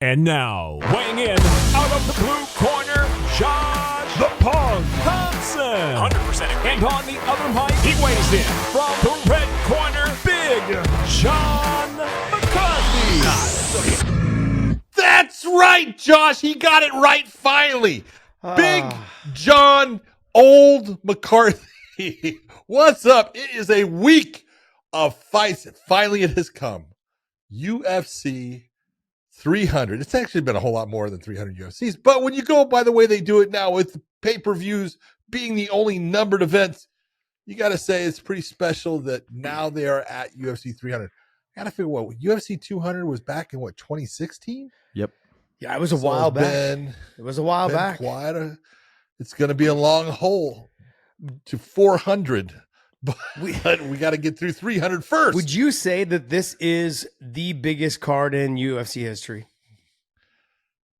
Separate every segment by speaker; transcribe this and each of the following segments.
Speaker 1: And now, weighing in out of the blue corner, Josh the Punk Thomson. 100%. And on the other mic, he weighs in from the red corner, Big John McCarthy.
Speaker 2: That's right, Josh. He got it right finally. Big John Old McCarthy. What's up? It is a week of fights. Finally, it has come. UFC 300. It's actually been a whole lot more than 300 UFCs. But when you go by the way they do it now with pay-per-views being the only numbered events, you got to say it's pretty special that now they are at UFC 300. I got to figure what UFC 200 was back in 2016?
Speaker 3: Yep.
Speaker 4: Yeah, it was a while back. It was a while back.
Speaker 2: It's going to be a long haul to 400. But we got to get through 300 first.
Speaker 4: Would you say that this is the biggest card in UFC history?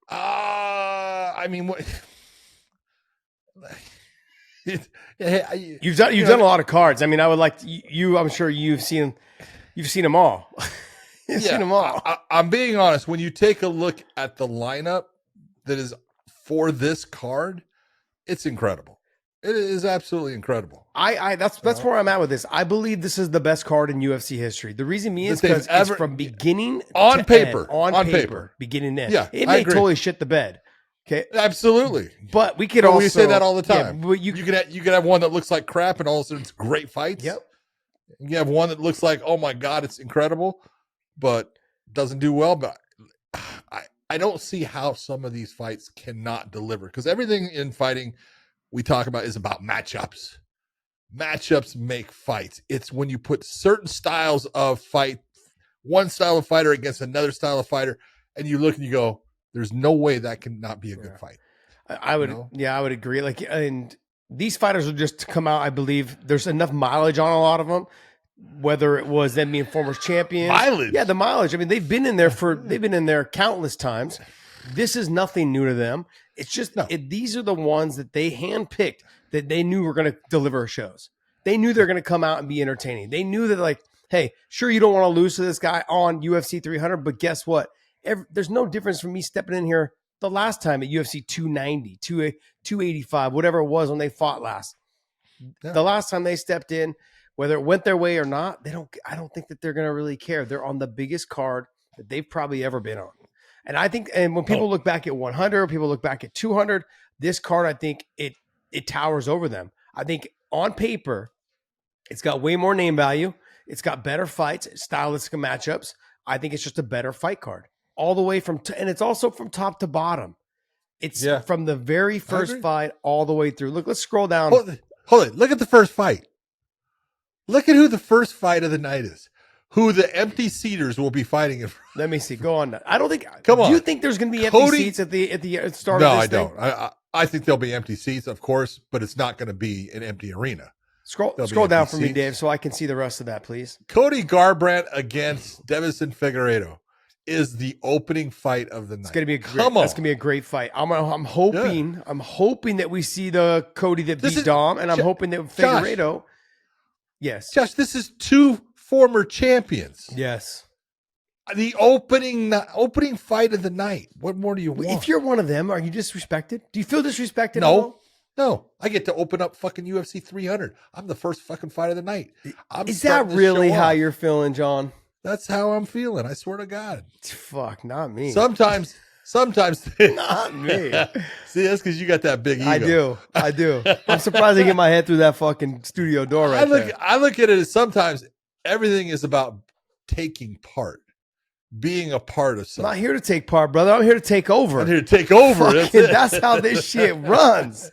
Speaker 2: I mean, what?
Speaker 4: You've done a lot of cards. I mean, I would like you. I'm sure you've seen them all. You've seen them all.
Speaker 2: I'm being honest. When you take a look at the lineup that is for this card, it's incredible. It is absolutely incredible.
Speaker 4: That's where I'm at with this. I believe this is the best card in UFC history. The reason being is because it's from beginning
Speaker 2: on
Speaker 4: to
Speaker 2: paper,
Speaker 4: end, on paper, beginning to end.
Speaker 2: Yeah,
Speaker 4: it may totally shit the bed. Okay,
Speaker 2: absolutely.
Speaker 4: But we could also
Speaker 2: we say that all the time.
Speaker 4: Yeah, but
Speaker 2: you could have one that looks like crap and all of a sudden it's great fights.
Speaker 4: Yep.
Speaker 2: You have one that looks like, oh my God, it's incredible, but doesn't do well. But I don't see how some of these fights cannot deliver, because everything in fighting we talk about is about matchups. Matchups make fights. It's when you put certain styles of fight, one style of fighter against another style of fighter, and you look and you go, there's no way that can not be a good fight.
Speaker 4: I would agree. Like, and these fighters will just come out. I believe there's enough mileage on a lot of them, whether it was them being former champions.
Speaker 2: Mileage.
Speaker 4: Yeah, the mileage. I mean, they've been in there countless times. This is nothing new to them. It's just these are the ones that they handpicked that they knew were going to deliver shows. They knew they're going to come out and be entertaining. They knew that, like, hey, sure, you don't want to lose to this guy on UFC 300, but guess what? There's no difference from me stepping in here the last time at UFC 290, 285, whatever it was when they fought last. Yeah. The last time they stepped in, whether it went their way or not, I don't think that they're going to really care. They're on the biggest card that they've probably ever been on. And I think, and when people look back at 100, people look back at 200, this card, I think it towers over them. I think on paper, it's got way more name value. It's got better fights, stylistic matchups. I think it's just a better fight card all the way and it's also from top to bottom. It's from the very first fight all the way through. Look, let's scroll down.
Speaker 2: Hold it. Look at the first fight. Look at who the first fight of the night is. Who the empty seaters will be fighting in front.
Speaker 4: Let me see. Go on. I don't think.
Speaker 2: Come on.
Speaker 4: Do you think there's going to be empty seats at the start of this thing?
Speaker 2: No, I don't. I think there'll be empty seats, of course, but it's not going to be an empty arena.
Speaker 4: Scroll down for me, Dave, so I can see the rest of that, please.
Speaker 2: Cody Garbrandt against Deiveson Figueiredo is the opening fight of the night.
Speaker 4: It's going to be a great. That's going to be a great fight. I'm hoping that we see the Cody that beat Dom, and I'm hoping that Figueiredo. Yes,
Speaker 2: Josh, this is two former champions.
Speaker 4: Yes.
Speaker 2: The opening fight of the night. What more do you want?
Speaker 4: If you're one of them, are you disrespected? Do you feel disrespected?
Speaker 2: No. I get to open up fucking UFC 300. I'm the first fucking fight of the night.
Speaker 4: Is that really how you're feeling, John?
Speaker 2: That's how I'm feeling. I swear to God.
Speaker 4: Fuck, not me.
Speaker 2: Sometimes
Speaker 4: not me.
Speaker 2: See, that's because you got that big ego.
Speaker 4: I do. I'm surprised I get my head through that fucking studio door right there.
Speaker 2: I look at it as sometimes everything is about taking part, being a part of something.
Speaker 4: I'm not here to take part, brother. I'm here to take over.
Speaker 2: I'm here to take over.
Speaker 4: That's how this shit runs.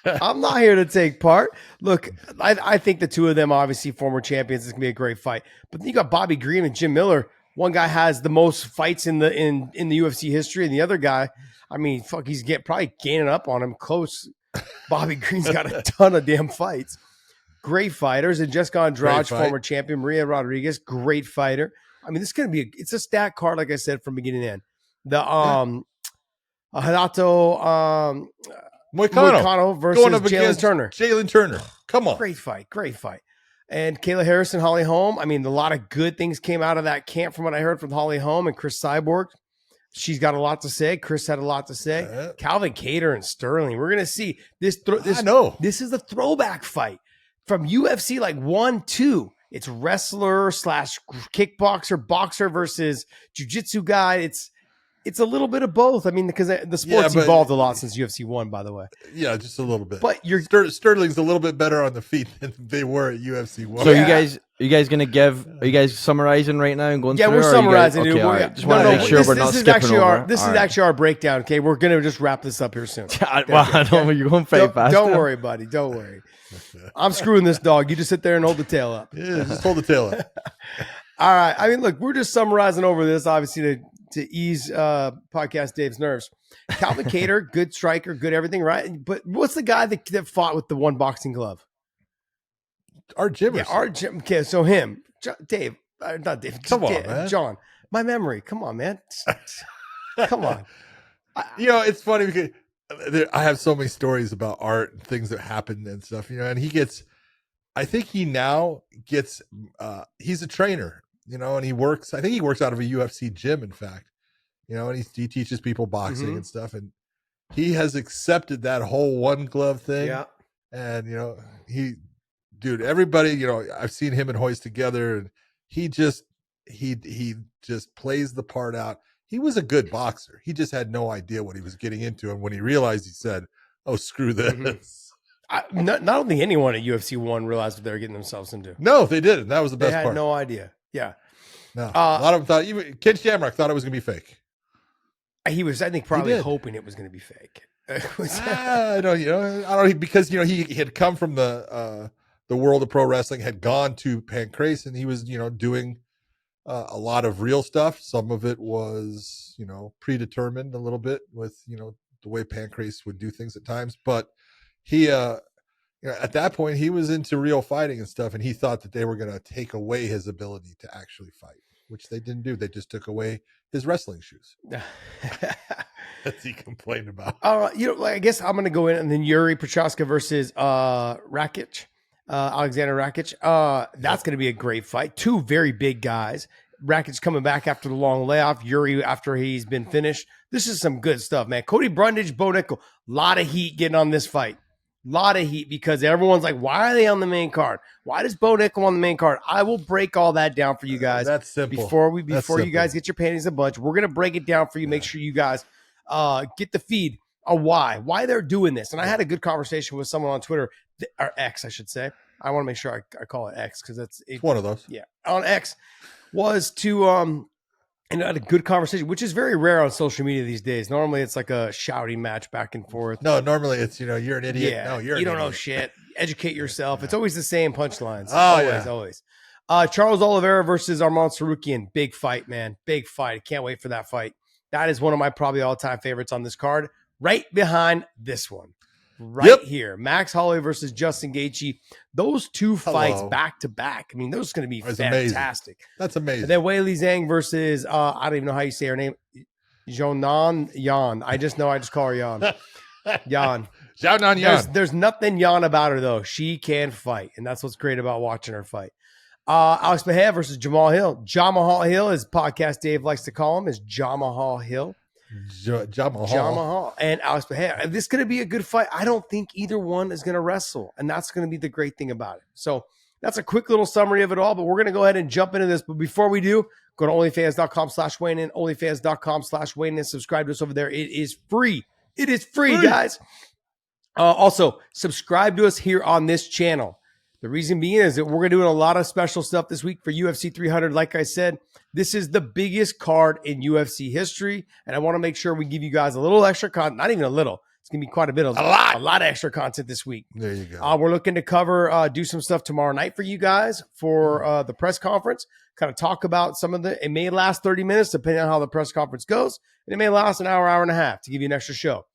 Speaker 4: I'm not here to take part. Look, I think the two of them, obviously former champions, is going to be a great fight. But then you got Bobby Green and Jim Miller. One guy has the most fights in the UFC history, and the other guy, I mean, fuck, he's probably gaining up on him close. Bobby Green's got a ton of damn fights. Great fighters. And Jessica Andrade, former champion. Maria Rodriguez, great fighter. I mean, this is going to be it's a stacked card, like I said, from beginning to end. The Renato Moicano versus
Speaker 2: Jalen Turner. Come on.
Speaker 4: Great fight. And Kayla Harrison, Holly Holm. I mean, a lot of good things came out of that camp from what I heard from Holly Holm and Chris Cyborg. She's got a lot to say. Chris had a lot to say. Calvin Kattar and Sterling. We're gonna see this. I know this is a throwback fight from UFC like 1-2. It's wrestler / kickboxer, boxer versus jiu-jitsu guy. It's a little bit of both. I mean, because the sport's evolved a lot since UFC 1, by the way.
Speaker 2: Yeah, just a little bit.
Speaker 4: But
Speaker 2: Sterling's a little bit better on the feet than they were at UFC 1.
Speaker 3: So you guys gonna give? Are you guys summarizing right now and going?
Speaker 4: Yeah,
Speaker 3: through,
Speaker 4: we're summarizing.
Speaker 3: Okay,
Speaker 4: right.
Speaker 3: Just want to make sure we're not skipping over.
Speaker 4: This is actually our breakdown. Okay, we're gonna just wrap this up here soon.
Speaker 3: I know you're going fast.
Speaker 4: Don't worry, buddy. Don't worry. I'm screwing this dog. You just sit there and hold the tail up.
Speaker 2: Yeah, just hold the tail up.
Speaker 4: All right. I mean, look, we're just summarizing over this, obviously, to ease podcast Dave's nerves. Calvin Kattar, good striker, good everything, right? But what's the guy that fought with the one boxing glove?
Speaker 2: Art Jimmers.
Speaker 4: Yeah, Art Jim. Okay, so him, Dave, not Dave.
Speaker 2: Come on, man.
Speaker 4: John. My memory. Come on, man. Come on.
Speaker 2: It's funny because I have so many stories about Art and things that happened and stuff, and I think he now gets, he's a trainer, and I think he works out of a UFC gym, in fact, and he teaches people boxing and stuff. And he has accepted that whole one glove thing. Yeah. And, everybody, I've seen him and Hoist together, and he just plays the part out. He was a good boxer. He just had no idea what he was getting into. And when he realized, he said, "Oh, screw this."
Speaker 4: I don't think anyone at UFC 1 realized what they were getting themselves into.
Speaker 2: No, they didn't. That was the best part.
Speaker 4: They had no idea. Yeah.
Speaker 2: No. A lot of them thought, even Ken Shamrock thought it was going to be fake.
Speaker 4: He was, I think, probably hoping it was going to be fake.
Speaker 2: I don't, because, he had come from the world of pro wrestling, had gone to Pancrase, and he was, doing a lot of real stuff. Some of it was, predetermined a little bit with, the way Pancrase would do things at times. But he, at that point, he was into real fighting and stuff, and he thought that they were going to take away his ability to actually fight, which they didn't do. They just took away his wrestling shoes. As he complained about.
Speaker 4: I guess I'm going to go in, and then Yuri Prochazka versus Rakic. Alexander Rakic. That's going to be a great fight. Two very big guys. Rakic coming back after the long layoff. Yuri after he's been finished. This is some good stuff, man. Cody Brundage, Bo Nickel. Lot of heat getting on this fight. Lot of heat because everyone's like, why are they on the main card? Why does Bo Nickel on the main card? I will break all that down for you guys.
Speaker 2: That's simple.
Speaker 4: Before you guys get your panties in a bunch, we're going to break it down for you. Make sure you guys get the feed on why they're doing this. And I had a good conversation with someone on Twitter, or X, I should say. I want to make sure I call it X because it's
Speaker 2: one of those.
Speaker 4: Yeah, on X was to and I had a good conversation, which is very rare on social media these days. Normally, it's like a shouting match back and forth.
Speaker 2: No, normally it's you're an idiot.
Speaker 4: Yeah,
Speaker 2: no, you
Speaker 4: don't know shit. Educate yourself. It's always the same punchlines.
Speaker 2: Oh,
Speaker 4: always. Charles Oliveira versus Arman Tsarukyan. Big fight, man. Big fight. Can't wait for that fight. That is one of my probably all-time favorites on this card. Right behind this one. Here. Max Holloway versus Justin Gaethje. Those two fights back to back. I mean, those are going to be fantastic.
Speaker 2: Amazing. That's amazing.
Speaker 4: And then Weili Zhang versus I don't even know how you say her name. Yan. I just call her Yan. Yan. There's nothing Yan about her though. She can fight, and that's what's great about watching her fight. Alex Pereira versus Jamal Hill. Jamal Hill, as podcast Dave likes to call him, is Jamal Hill. Jamal and Alex Pereira. This is going to be a good fight. I don't think either one is going to wrestle, and that's going to be the great thing about it. So that's a quick little summary of it all, but we're going to go ahead and jump into this. But before we do, go to onlyfans.com/weighing, onlyfans.com/weighing, and subscribe to us over there. It is free. It is free, guys. Also, subscribe to us here on this channel. The reason being is that we're doing a lot of special stuff this week for UFC 300. Like I said, this is the biggest card in UFC history, and I want to make sure we give you guys a little extra content. Not even a little. It's going to be quite a bit. A lot of extra content this week.
Speaker 2: There you go.
Speaker 4: We're looking to cover, do some stuff tomorrow night for you guys for the press conference. Kind of talk about some of it may last 30 minutes depending on how the press conference goes, and it may last an hour and a half to give you an extra show.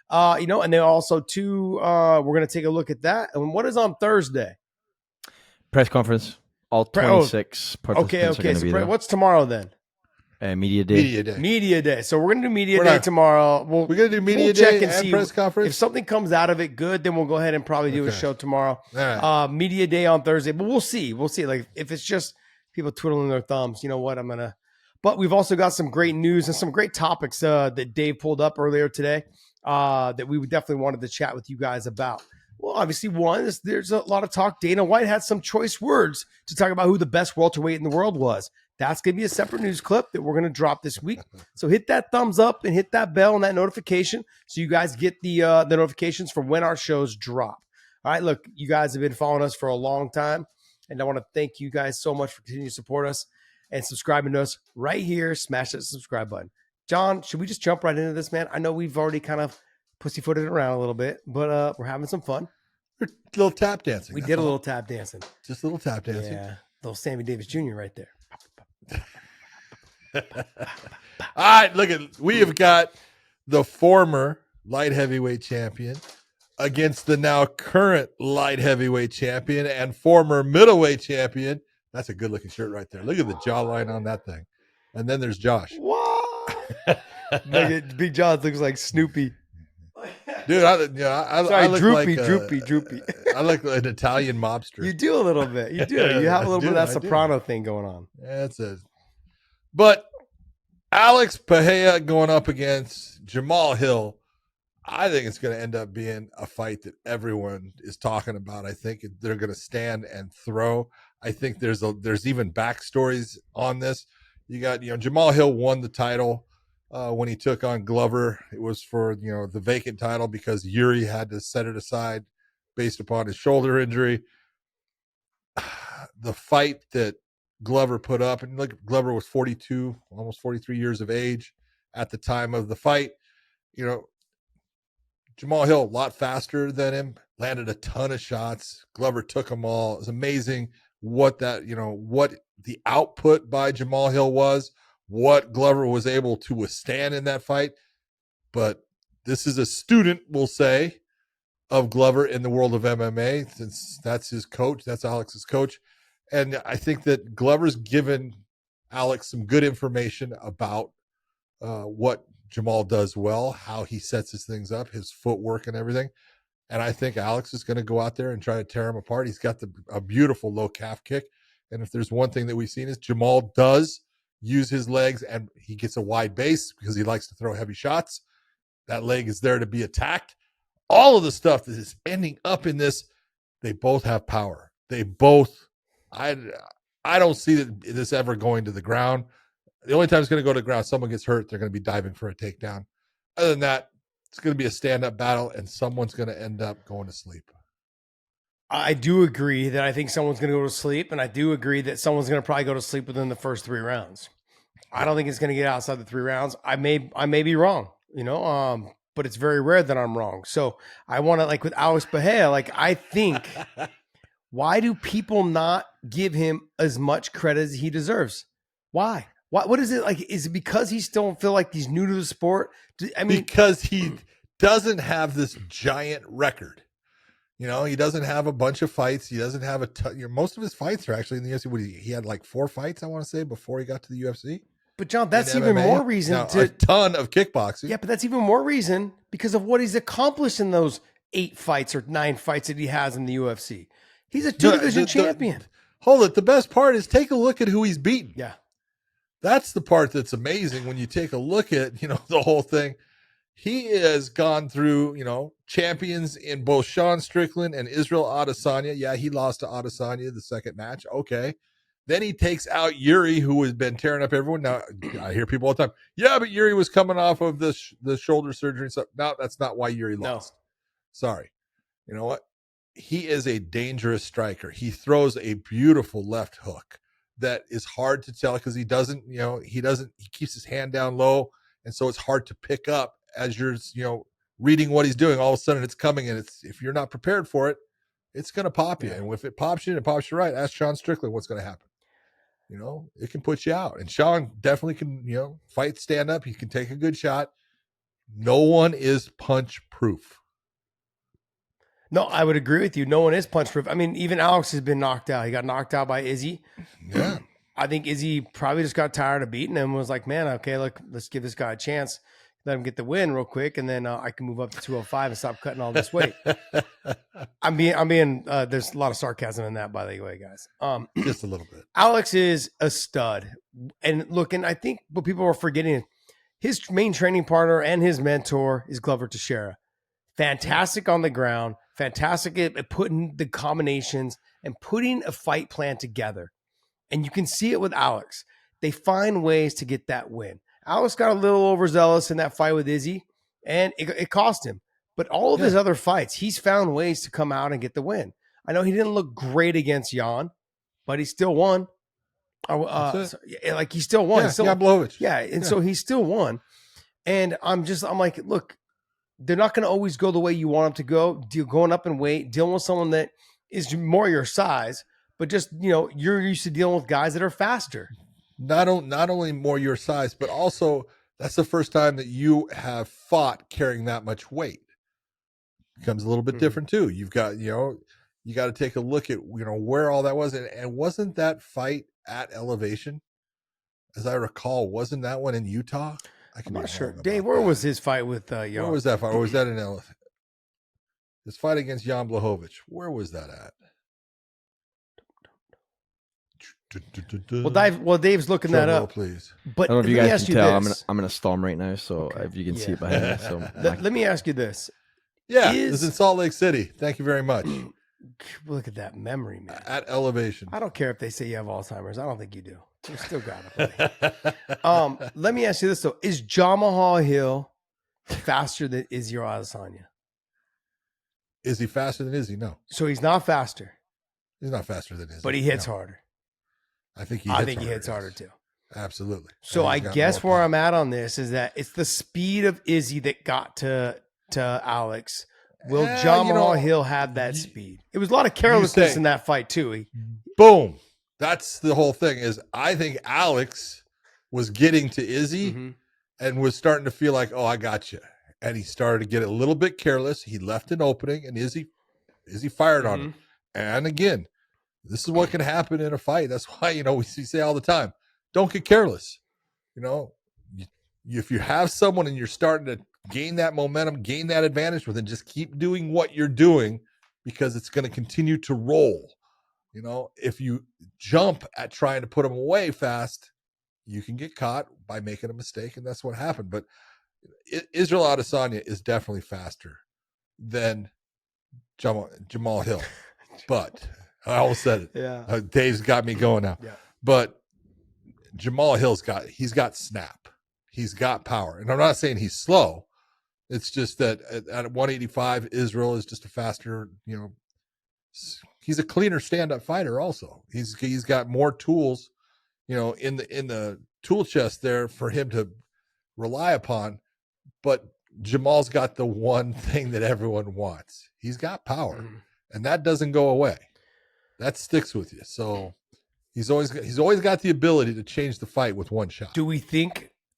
Speaker 4: And then also too, we're going to take a look at that. And what is on Thursday?
Speaker 3: Press conference. All 26 participants
Speaker 4: Okay.
Speaker 3: are be there.
Speaker 4: What's tomorrow then?
Speaker 3: Media day.
Speaker 4: Media day. So we're going to do media day tomorrow.
Speaker 2: We're going to do media day and press conference.
Speaker 4: If something comes out of it good, then we'll go ahead and probably do a show tomorrow.
Speaker 2: All right.
Speaker 4: Media day on Thursday. But we'll see. Like if it's just people twiddling their thumbs, you know what? I'm going to But we've also got some great news and some great topics that Dave pulled up earlier today that we definitely wanted to chat with you guys about. Well, obviously, one is there's a lot of talk. Dana White had some choice words to talk about who the best welterweight in the world was. That's going to be a separate news clip that we're going to drop this week. So hit that thumbs up and hit that bell and that notification so you guys get the notifications for when our shows drop. All right, look, you guys have been following us for a long time, and I want to thank you guys so much for continuing to support us and subscribing to us right here. Smash that subscribe button. John, should we just jump right into this, man? I know we've already kind of pussyfooted around a little bit, but we're having some fun.
Speaker 2: We're a little tap dancing.
Speaker 4: We did a little tap dancing.
Speaker 2: Just a little tap dancing.
Speaker 4: Yeah, little Sammy Davis Jr. right there.
Speaker 2: All right, we have got the former light heavyweight champion against the now current light heavyweight champion and former middleweight champion. That's a good looking shirt right there. Look at the jawline on that thing. And then there's Josh.
Speaker 4: What? Look at Big John looks like Snoopy.
Speaker 2: Dude, I look
Speaker 4: droopy,
Speaker 2: like
Speaker 4: droopy.
Speaker 2: I look like an Italian mobster.
Speaker 4: You do a little bit. You do. You have a little bit of that soprano thing going on.
Speaker 2: That's it. But Alex Pereira going up against Jamal Hill, I think it's going to end up being a fight that everyone is talking about. I think they're going to stand and throw. I think there's even backstories on this. You got, Jamal Hill won the title when he took on Glover. It was for, the vacant title because Yuri had to set it aside based upon his shoulder injury. The fight that Glover put up, and look, Glover was 42, almost 43 years of age at the time of the fight. Jamal Hill, a lot faster than him, landed a ton of shots. Glover took them all. It was amazing what the output by Jamal Hill was, what Glover was able to withstand in that fight. But this is a student, we'll say, of Glover in the world of MMA, since that's his coach, that's Alex's coach. And I think that Glover's given Alex some good information about what Jamal does well, how he sets his things up, his footwork and everything. And I think Alex is going to go out there and try to tear him apart. He's got a beautiful low calf kick. And if there's one thing that we've seen is Jamal does use his legs, and he gets a wide base because he likes to throw heavy shots. That leg is there to be attacked. All of the stuff that is ending up in this, they both have power. They both, I don't see this ever going to the ground. The only time it's going to go to the ground, someone gets hurt, they're going to be diving for a takedown. Other than that, it's going to be a stand-up battle, and someone's going to end up going to sleep.
Speaker 4: I do agree that I think someone's going to go to sleep, and I do agree that someone's going to probably go to sleep within the first 3 rounds. I don't think it's going to get outside the 3 rounds. I may be wrong, but it's very rare that I'm wrong. So I want to, with Alex Pereira, I think, why do people not give him as much credit as he deserves? Why? What is it like? Is it because he still feel like he's new to the sport?
Speaker 2: Because he doesn't have this giant record. He doesn't have a bunch of fights. He doesn't have most of his fights are actually in the UFC. He had 4 fights, I want to say, before he got to the UFC.
Speaker 4: But John, that's even more reason
Speaker 2: a ton of kickboxing.
Speaker 4: Yeah, but that's even more reason because of what he's accomplished in those 8 fights or 9 fights that he has in the UFC. He's a 2-division champion.
Speaker 2: Hold it. The best part is take a look at who he's beaten.
Speaker 4: Yeah.
Speaker 2: That's the part that's amazing when you take a look at, the whole thing. He has gone through, champions in both Sean Strickland and Israel Adesanya. Yeah, he lost to Adesanya the second match. Okay. Then he takes out Yuri, who has been tearing up everyone. Now, I hear people all the time, yeah, but Yuri was coming off of the shoulder surgery. So, no, that's not why Yuri lost. No. Sorry. You know what? He is a dangerous striker. He throws a beautiful left hook that is hard to tell because he keeps his hand down low. And so it's hard to pick up as you're, reading what he's doing. All of a sudden it's coming, and if you're not prepared for it, it's going to pop you. And if it pops you and it pops you right, ask Sean Strickland what's going to happen. It can put you out. And Sean definitely can, fight, stand up. He can take a good shot. No one is punch proof.
Speaker 4: No, I would agree with you. No one is punch proof. I mean, even Alex has been knocked out. He got knocked out by Izzy.
Speaker 2: Yeah.
Speaker 4: I think Izzy probably just got tired of beating him and was like, man, okay, look, let's give this guy a chance. let him get the win real quick, and then I can move up to 205 and stop cutting all this weight. I'm being. There's a lot of sarcasm in that, by the way, guys.
Speaker 2: Just a little bit.
Speaker 4: Alex is a stud, and look, and I think what people are forgetting is his main training partner and his mentor is Glover Teixeira. Fantastic on the ground, fantastic at putting the combinations and putting a fight plan together. And you can see it with Alex. They find ways to get that win. Alex got a little overzealous in that fight with Izzy, and it cost him. But all of his other fights, he's found ways to come out and get the win. I know he didn't look great against Jan, but he still won. He still won.
Speaker 2: Jan Blachowicz.
Speaker 4: Yeah, and so he still won. And I'm like, look, they're not going to always go the way you want them to go. Going up in weight, dealing with someone that is more your size, but just, you're used to dealing with guys that are faster.
Speaker 2: Not only more your size, but also that's the first time that you have fought carrying that much weight. Becomes a little bit different too. You've got, you got to take a look at, where all that was. And wasn't that fight at elevation? As I recall, wasn't that one in Utah? I'm not sure.
Speaker 4: Dave, where was his fight with Jan?
Speaker 2: Where was that fight? Or was that in his fight against Jan Blachowicz? Where was that at?
Speaker 4: Well, Dave's looking that up.
Speaker 2: Please.
Speaker 4: But
Speaker 3: I don't know if you guys can tell. I'm in a storm right now, so if you can see it behind me. So
Speaker 4: let me ask you this.
Speaker 2: Yeah, this is in Salt Lake City. Thank you very much.
Speaker 4: Look at that memory, man.
Speaker 2: At elevation.
Speaker 4: I don't care if they say you have Alzheimer's. I don't think you do. You still got it, buddy. Let me ask you this, though. Is Jamal Hill faster than Izzy or Adesanya?
Speaker 2: Is he faster than Izzy? No.
Speaker 4: So he's not faster.
Speaker 2: He's not faster than Izzy.
Speaker 4: But he hits harder.
Speaker 2: I think he hits harder too. Absolutely.
Speaker 4: So I guess where I'm at on this is that it's the speed of Izzy that got to Alex. Will Jamal Hill have that speed? It was a lot of carelessness in that fight too.
Speaker 2: Boom. That's the whole thing. Is I think Alex was getting to Izzy and was starting to feel like, oh, I got you. And he started to get a little bit careless. He left an opening, and Izzy fired on him. And again, this is what can happen in a fight. That's why, we say all the time, don't get careless. If you have someone and you're starting to gain that momentum, gain that advantage with it, just keep doing what you're doing because it's going to continue to roll. If you jump at trying to put them away fast, you can get caught by making a mistake, and that's what happened. But Israel Adesanya is definitely faster than Jamal Hill. But I almost said it.
Speaker 4: Yeah.
Speaker 2: Dave's got me going now.
Speaker 4: Yeah.
Speaker 2: But Jamal Hill's got snap. He's got power. And I'm not saying he's slow. It's just that at 185, Israel is just a faster, he's a cleaner stand-up fighter also. He's got more tools, in the tool chest there for him to rely upon. But Jamal's got the one thing that everyone wants. He's got power. And that doesn't go away. That sticks with you. So he's always got the ability to change the fight with one shot.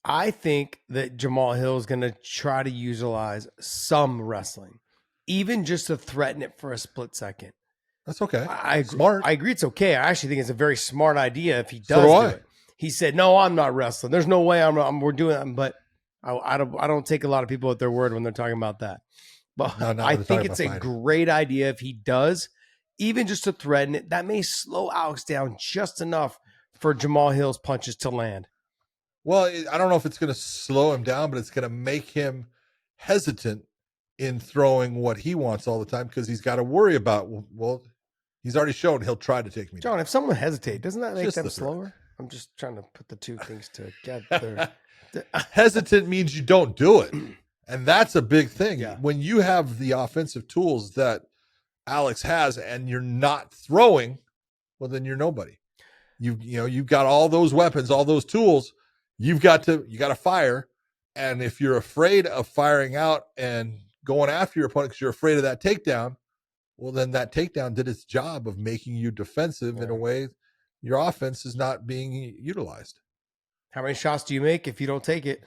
Speaker 4: I think that Jamal Hill is going to try to utilize some wrestling, even just to threaten it for a split second.
Speaker 2: That's okay.
Speaker 4: Smart. I agree. It's okay. I actually think it's a very smart idea if he does do it. He said, "No, I'm not wrestling. There's no way we're doing that." But I don't take a lot of people at their word when they're talking about that. But I think it's a great idea if he does, even just to threaten it. That may slow Alex down just enough for Jamal Hill's punches to land.
Speaker 2: Well, I don't know if it's going to slow him down, but it's going to make him hesitant in throwing what he wants all the time because he's got to worry about, well, he's already shown he'll try to take me down.
Speaker 4: John, if someone hesitates, doesn't that make them slower? I'm just trying to put the two things together.
Speaker 2: Hesitant means you don't do it. And that's a big thing.
Speaker 4: Yeah.
Speaker 2: When you have the offensive tools that Alex has and you're not throwing, well, then you're nobody. You've got all those weapons, all those tools. You got to fire. And if you're afraid of firing out and going after your opponent because you're afraid of that takedown, well, then that takedown did its job of making you defensive in a way your offense is not being utilized.
Speaker 4: How many shots do you make if you don't take it?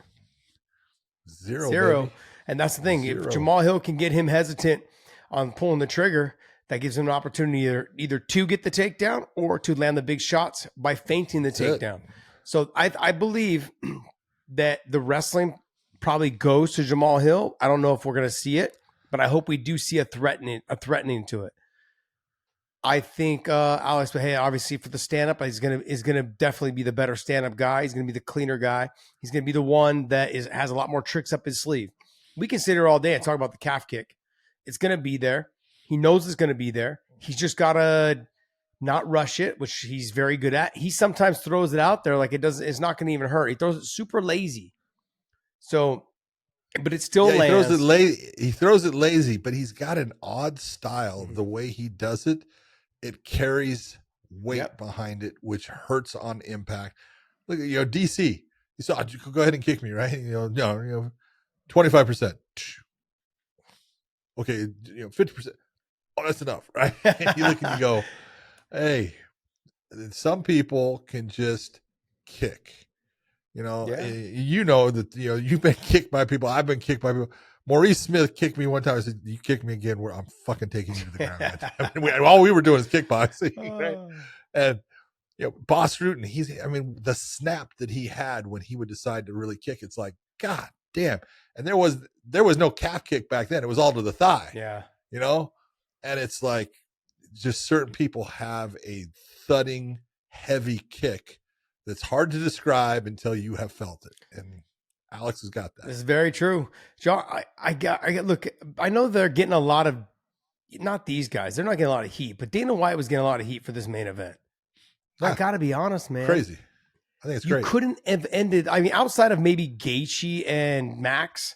Speaker 2: Zero. Baby.
Speaker 4: And that's the thing.
Speaker 2: Zero.
Speaker 4: If Jamal Hill can get him hesitant on pulling the trigger, that gives him an opportunity either to get the takedown or to land the big shots by feinting the takedown. So I believe that the wrestling probably goes to Jamal Hill. I don't know if we're going to see it, but I hope we do see a threatening to it. I think Alex Pereira, obviously for the stand-up, is gonna definitely be the better stand-up guy. He's gonna be the cleaner guy. He's gonna be the one that has a lot more tricks up his sleeve. We can sit here all day and talk about the calf kick. It's gonna be there. He knows it's gonna be there. He's just gotta not rush it, which he's very good at. He sometimes throws it out there like it's not gonna even hurt. He throws it super lazy. So, but it still lands.
Speaker 2: He throws it lazy, but he's got an odd style. The way he does it, it carries weight behind it, which hurts on impact. Look at DC. You saw, go ahead and kick me, right? 25%. Okay, 50%. Oh, that's enough, right? You look and you go, hey, some people can just kick. That you've been kicked by people. I've been kicked by people. Maurice Smith kicked me one time. I said, "You kick me again, I'm fucking taking you to the ground." All we were doing is kickboxing, right? And Boss Rutten, the snap that he had when he would decide to really kick, it's like, God damn. And there was no calf kick back then. It was all to the thigh.
Speaker 4: Yeah.
Speaker 2: And it's like just certain people have a thudding, heavy kick that's hard to describe until you have felt it. And Alex has got that.
Speaker 4: This is very true. John, look, I know they're getting a lot of, not these guys, they're not getting a lot of heat, but Dana White was getting a lot of heat for this main event. I got to be honest, man.
Speaker 2: Crazy. I think it's great.
Speaker 4: You couldn't have ended, outside of maybe Gaethje and Max,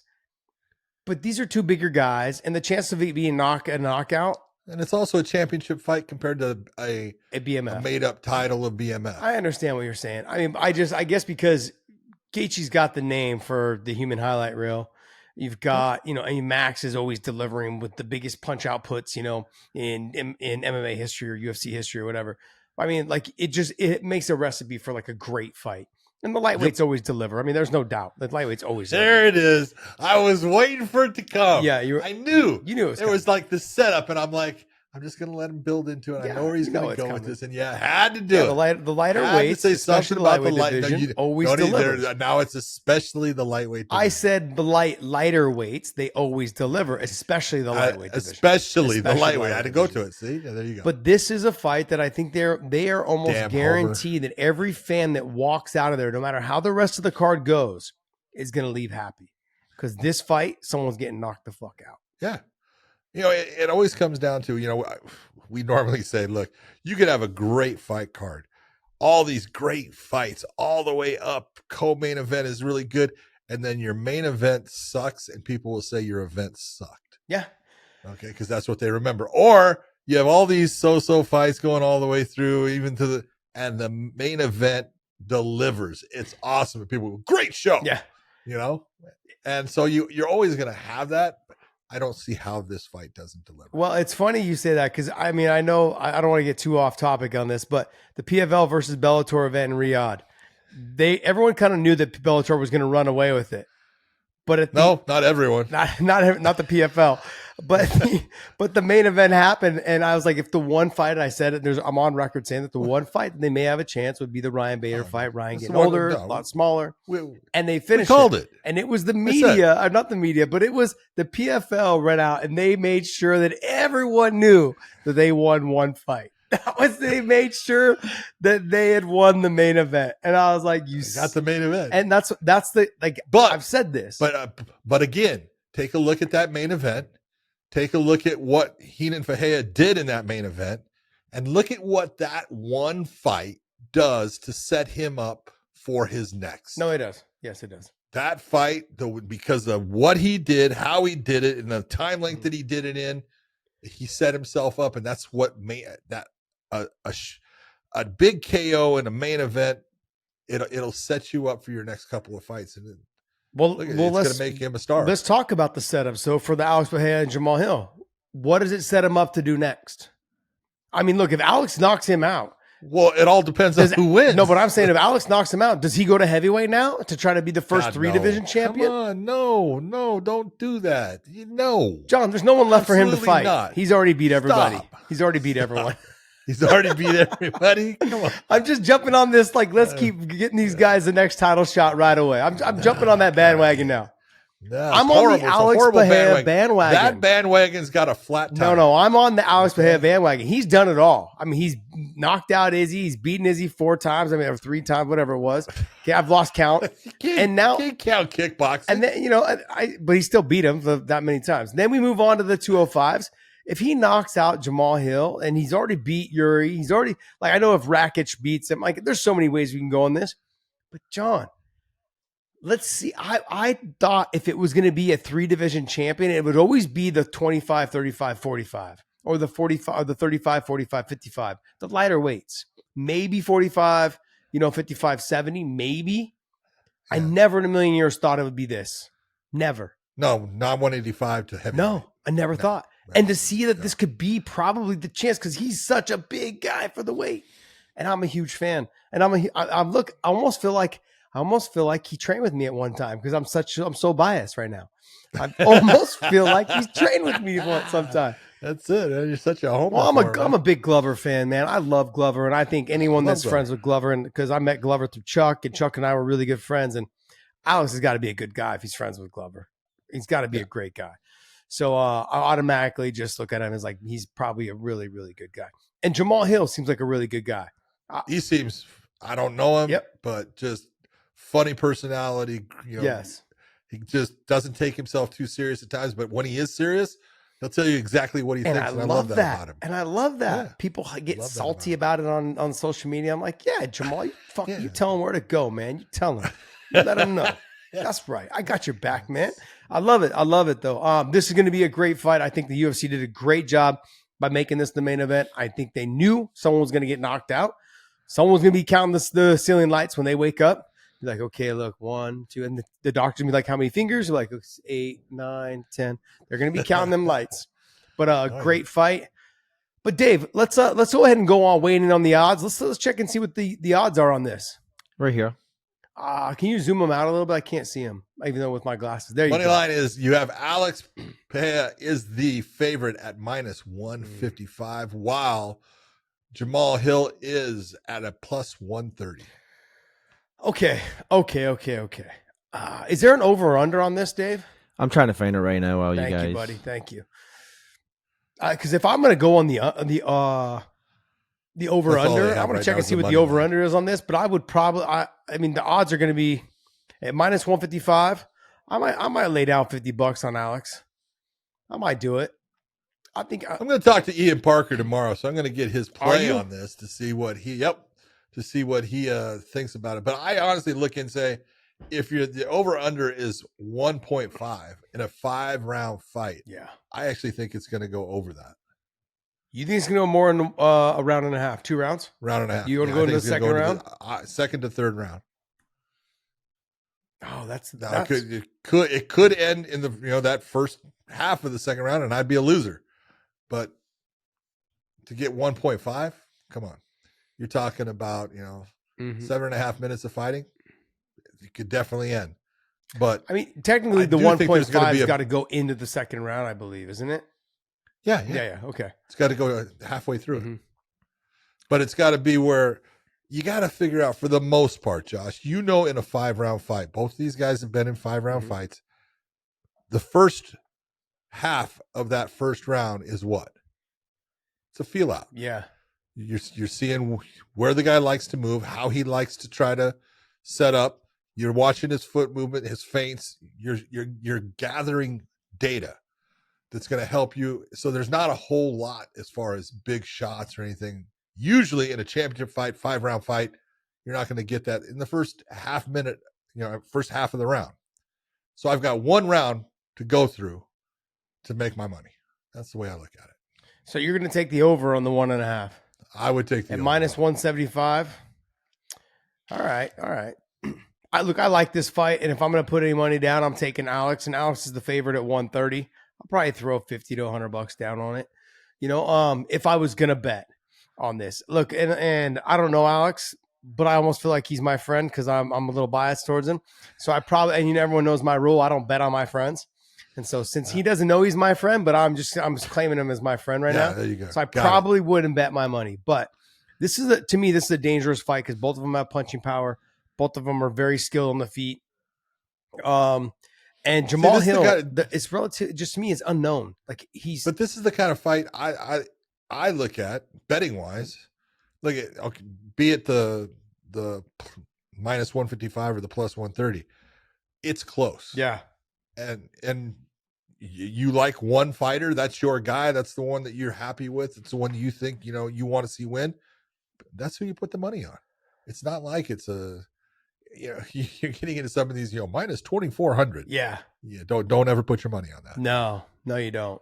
Speaker 4: but these are two bigger guys, and the chance of it being a knockout.
Speaker 2: And it's also a championship fight compared to a
Speaker 4: BMF.
Speaker 2: A made-up title of BMF.
Speaker 4: I understand what you're saying. I guess because Gaethje's got the name for the human highlight reel. You've got, Max is always delivering with the biggest punch outputs, in MMA history or UFC history or whatever. It makes a recipe for like a great fight. And the lightweights always deliver. There's no doubt. The lightweights always deliver.
Speaker 2: There it is. I was waiting for it to come.
Speaker 4: Yeah,
Speaker 2: I knew.
Speaker 4: You knew it was
Speaker 2: There was like the setup, and I'm like, I'm just going to let him build into it. I know where he's going to go with this. And had to do it.
Speaker 4: The lighter weights, especially the lightweight division, always deliver.
Speaker 2: Now it's especially the lightweight division.
Speaker 4: I said the lighter weights, they always deliver, especially the lightweight division.
Speaker 2: Especially the lightweight. I had to go to it. See? Yeah, there you go.
Speaker 4: But this is a fight that I think they are almost guaranteed that every fan that walks out of there, no matter how the rest of the card goes, is going to leave happy. Because this fight, someone's getting knocked the fuck out.
Speaker 2: Yeah. It always comes down to, we normally say, look, you could have a great fight card, all these great fights all the way up. Co-main event is really good. And then your main event sucks and people will say your event sucked.
Speaker 4: Yeah.
Speaker 2: Okay. Because that's what they remember. Or you have all these so-so fights going all the way through, even to and the main event delivers. It's awesome. And people go, great show.
Speaker 4: Yeah.
Speaker 2: And so you're always going to have that. I don't see how this fight doesn't deliver.
Speaker 4: Well, it's funny you say that because I know I don't want to get too off topic on this, but the PFL versus Bellator event in Riyadh, everyone kind of knew that Bellator was going to run away with it, but
Speaker 2: not everyone,
Speaker 4: not the PFL, but the main event happened, and I was like, if the one fight, I said it, I'm on record saying that the one fight that they may have a chance would be the Ryan Bader fight. Ryan getting older, a lot smaller, and they finished.
Speaker 2: We called it.
Speaker 4: And it was the media, not the media, but it was the PFL ran out, and they made sure that everyone knew that they won one fight. They made sure that they had won the main event, and I was like, "You
Speaker 2: got the main event,"
Speaker 4: and that's the like. But I've said this,
Speaker 2: but again, take a look at that main event. Take a look at what Heenan Fahea did in that main event, and look at what that one fight does to set him up for his next.
Speaker 4: No, it does. Yes, it does.
Speaker 2: That fight, because of what he did, how he did it, and the time length that he did it in, he set himself up, and that's what made that a big KO in a main event. It'll set you up for your next couple of fights, and it's going to make him a star.
Speaker 4: Let's talk about the setup. So for the Alex Pereira and Jamal Hill, what does it set him up to do next? Look, if Alex knocks him out.
Speaker 2: Well, it all depends on who wins.
Speaker 4: No, but I'm saying if Alex knocks him out, does he go to heavyweight now to try to be the first division champion?
Speaker 2: Come on, no, don't do that.
Speaker 4: John, there's no one left for him to fight.
Speaker 2: Not.
Speaker 4: He's already beat everybody. He's already beat everyone.
Speaker 2: He's already beat everybody. Come on.
Speaker 4: I'm just jumping on this. Like, let's keep getting these guys the next title shot right away. I'm jumping on that bandwagon now. I'm on the Alex Pereira bandwagon.
Speaker 2: That bandwagon's got a flat tire.
Speaker 4: No, I'm on the Alex Pereira bandwagon. He's done it all. I mean, he's knocked out Izzy. He's beaten Izzy 4 times. I mean, or 3 times, whatever it was. Okay, I've lost count. And now
Speaker 2: you can't count kickboxing.
Speaker 4: And then, but he still beat him that many times. Then we move on to the 205s. If he knocks out Jamal Hill and he's already beat Yuri, he's already, I know if Rakic beats him, there's so many ways we can go on this. But John, let's see. I thought if it was going to be a 3-division champion, it would always be the 25, 35, 45 or the 45, or the 35, 45, 55, the lighter weights, maybe 45, 55, 70, maybe. Yeah. I never in a million years thought it would be this. Never.
Speaker 2: No, not 185 to heavy.
Speaker 4: No, I never thought. Right. And to see that this could be probably the chance because he's such a big guy for the weight. And I'm a huge fan. And I almost feel like he trained with me at one time because I'm so biased right now. I almost feel like he's trained with me sometime.
Speaker 2: That's it. You're such a homer.
Speaker 4: Well, I'm a big Glover fan, man. I love Glover, and I think anyone that's friends with Glover, and because I met Glover through Chuck, and Chuck and I were really good friends, and Alex has got to be a good guy if he's friends with Glover. He's got to be a great guy. So I automatically just look at him as he's probably a really, really good guy. And Jamal Hill seems like a really good guy.
Speaker 2: He seems, I don't know him, but just funny personality.
Speaker 4: Yes.
Speaker 2: He just doesn't take himself too serious at times, but when he is serious, he'll tell you exactly what he thinks. And I love that about him.
Speaker 4: And I love that. Yeah. People get salty about it on social media. I'm like, yeah, Jamal, you tell him where to go, man. You tell him. You let him know. That's right. I got your back, man. I love it, though. This is going to be a great fight. I think the UFC did a great job by making this the main event. I think they knew someone was going to get knocked out. Someone was going to be counting the ceiling lights when they wake up. Be like, okay, look, 1, 2, and the doctor's going to be like, how many fingers? They're like, 8, 9, 10. They're going to be counting them lights. But great fight. But Dave, let's go ahead and go on weighing in on the odds. Let's check and see what the odds are on this.
Speaker 3: Right here.
Speaker 4: Can you zoom them out a little bit? I can't see them, even though with my glasses. There you go.
Speaker 2: Money line is you have Alex Pereira is the favorite at -155, while Jamal Hill is at a +130.
Speaker 4: Okay. Is there an over or under on this, Dave?
Speaker 3: I'm trying to find it right now while you guys.
Speaker 4: Thank you, buddy. Thank you. Because if I'm going to go on the over under, I'm going to check and see what the over under is on this. But I would probably, the odds are going to be at -155. I might lay down $50 on Alex. I might do it. I think
Speaker 2: I'm going to talk to Ian Parker tomorrow, so I'm going to get his play on this to see what he thinks about it. But I honestly look and say, if the over under is 1.5 in a 5-round fight, I actually think it's going to go over that.
Speaker 4: You think it's going to go more in a round and a half, 2 rounds?
Speaker 2: Round and a half.
Speaker 4: You want to go into the second round?
Speaker 2: Second to third round.
Speaker 4: Oh, that's
Speaker 2: it could end in the that first half of the second round, and I'd be a loser. But to get 1.5, come on, you're talking about 7.5 minutes of fighting. It could definitely end. But
Speaker 4: technically, the 1.5 has got to go into the second round, I believe, isn't it?
Speaker 2: Yeah.
Speaker 4: Okay.
Speaker 2: It's got to go halfway through it. But it's got to be where you got to figure out, for the most part, Josh, in a 5-round fight, both of these guys have been in 5-round fights. The first half of that first round is what? It's a feel out.
Speaker 4: Yeah.
Speaker 2: You're seeing where the guy likes to move, how he likes to try to set up. You're watching his foot movement, his feints. You're gathering data that's going to help you. So there's not a whole lot as far as big shots or anything. Usually in a championship fight, 5-round fight, you're not going to get that in the first half minute, first half of the round. So I've got 1 round to go through to make my money. That's the way I look at it.
Speaker 4: So you're going to take the over on the 1.5.
Speaker 2: I would take the
Speaker 4: at
Speaker 2: over.
Speaker 4: -175. All right. I like this fight, and if I'm going to put any money down, I'm taking Alex, and Alex is the favorite at 130. I'll probably throw $50 to $100 down on it. If I was going to bet on this. Look, and I don't know Alex, but I almost feel like he's my friend because I'm a little biased towards him. So I probably, and everyone knows my rule, I don't bet on my friends. And so since he doesn't know he's my friend, but I'm just claiming him as my friend right now.
Speaker 2: There you go.
Speaker 4: So I probably wouldn't bet my money. But this is a dangerous fight because both of them have punching power. Both of them are very skilled on the feet. And Jamal
Speaker 2: this is the
Speaker 4: Hill,
Speaker 2: guy-
Speaker 4: it's relative. Just to me, it's unknown. Like
Speaker 2: But this is the kind of fight I look at betting wise. Look at, okay, be it the minus 155 or the plus 130, it's close.
Speaker 4: yeah.
Speaker 2: And you like one fighter, that's your guy, that's the one that you're happy with, it's the one you think you want to see win. That's who you put the money on. It's not like it's you're getting into some of these minus 2,400.
Speaker 4: Yeah.
Speaker 2: Don't ever put your money on that.
Speaker 4: No, you don't.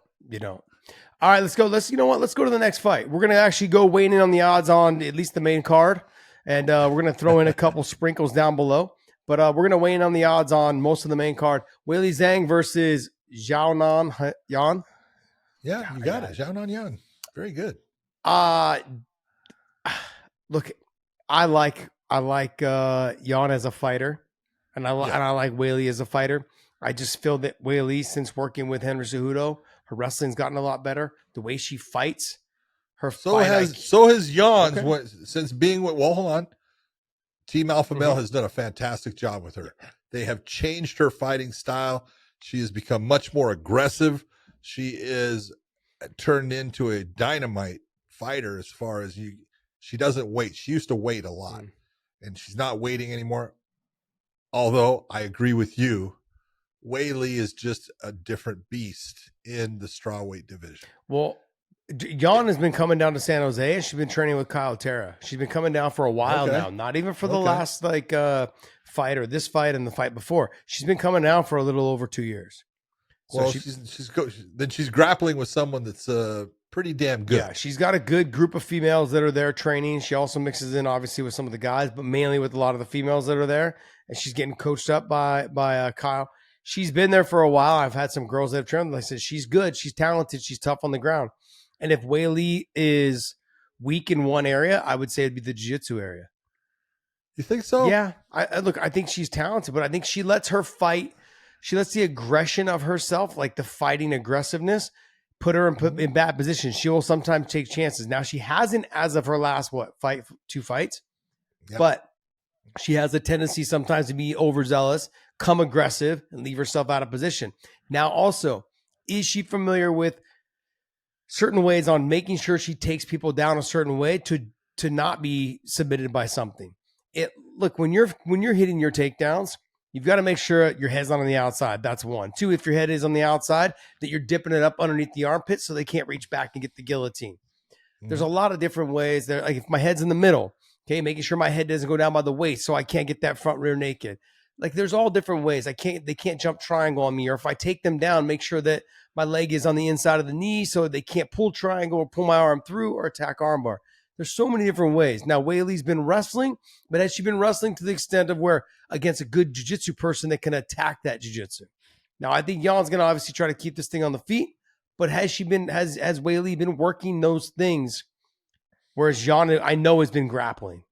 Speaker 4: All right, let's go. Let's go to the next fight. We're gonna actually go weighing in on the odds on at least the main card, and we're gonna throw in a couple sprinkles down below. But we're gonna weigh in on the odds on most of the main card. Weili Zhang versus Xiaonan Yan.
Speaker 2: Yeah, you got it. Xiaonan Yan. Very good.
Speaker 4: Look, I like Yan as a fighter, and I like Weili as a fighter. I just feel that Weili, since working with Henry Cejudo, her wrestling's gotten a lot better. The way she fights,
Speaker 2: so has Jan's. Okay. Since being with hold on, Team Alpha Male has done a fantastic job with her. They have changed her fighting style. She has become much more aggressive. She is turned into a dynamite fighter as far as she doesn't wait. She used to wait a lot, and she's not waiting anymore. Although I agree with you, Weili is just a different beast in the strawweight division.
Speaker 4: Well, Yan has been coming down to San Jose, and she's been training with Kyle Terra. She's been coming down for a while now, not even for the last fight or this fight and the fight before. She's been coming down for a little over 2 years. So
Speaker 2: well, she's grappling with someone that's pretty damn good. Yeah,
Speaker 4: she's got a good group of females that are there training. She also mixes in obviously with some of the guys, but mainly with a lot of the females that are there. And she's getting coached up by Kyle. She's been there for a while. I've had some girls that have trained. I said she's good, she's talented, she's tough on the ground. And if Weili is weak in one area, I would say it'd be the jiu-jitsu area.
Speaker 2: You think so?
Speaker 4: Yeah. I think she's talented, but I think she lets her fight. She lets the aggression of herself, like the fighting aggressiveness, put her in bad positions. She will sometimes take chances. Now, she hasn't as of her last, two fights, but she has a tendency sometimes to be overzealous, come aggressive, and leave herself out of position. Now, also, is she familiar with certain ways on making sure she takes people down a certain way to not be submitted by something? Look, when you're hitting your takedowns, you've got to make sure your head's not on the outside. That's one. Two, if your head is on the outside, that you're dipping it up underneath the armpit so they can't reach back and get the guillotine. There's a lot of different ways there. Like if my head's in the middle, okay, making sure my head doesn't go down by the waist so I can't get that front rear naked. Like there's all different ways. They can't jump triangle on me, or if I take them down, make sure that my leg is on the inside of the knee so they can't pull triangle or pull my arm through or attack armbar. There's so many different ways. Now, Weili's been wrestling, but has she been wrestling to the extent of where against a good jiu-jitsu person that can attack that jiu-jitsu? Now, I think Jan's going to obviously try to keep this thing on the feet, but has Weili been working those things? Whereas Jan, I know, has been grappling.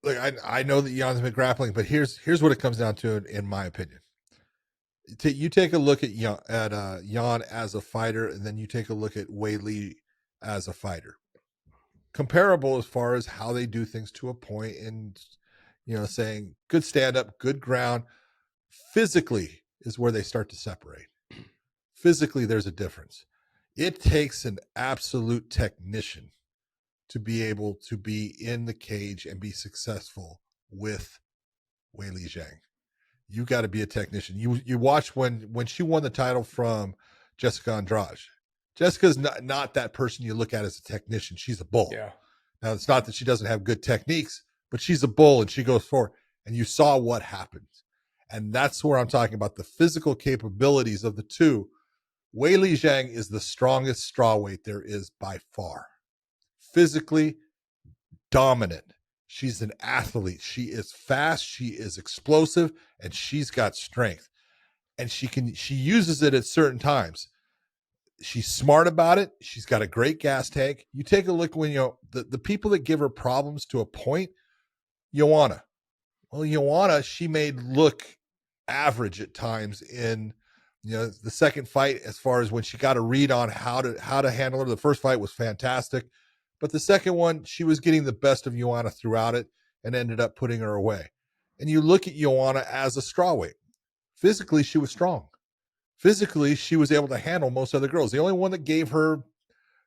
Speaker 2: Look, I know that Jan's been grappling, but here's what it comes down to, in my opinion. You take a look at Jan as a fighter, and then you take a look at Weili as a fighter. Comparable as far as how they do things to a point, and saying good stand up, good ground. Physically is where they start to separate. Physically, there's a difference. It takes an absolute technician to be able to be in the cage and be successful with Weili Zhang. You got to be a technician. You watch when she won the title from Jessica Andrade. Jessica's not that person you look at as a technician. She's a bull.
Speaker 4: Yeah.
Speaker 2: Now, it's not that she doesn't have good techniques, but she's a bull and she goes forward. And you saw what happened. And that's where I'm talking about the physical capabilities of the two. Weili Zhang is the strongest strawweight there is by far. Physically dominant. She's an athlete. She is fast. She is explosive, and she's got strength. And she uses it at certain times. She's smart about it. She's got a great gas tank. You take a look when the people that give her problems to a point, Joanna. Well, Joanna, she made look average at times in the second fight, as far as when she got a read on how to handle her. The first fight was fantastic, but the second one, she was getting the best of Joanna throughout it and ended up putting her away. And you look at Joanna as a strawweight. physically she was strong. Physically, she was able to handle most other girls. The only one that gave her,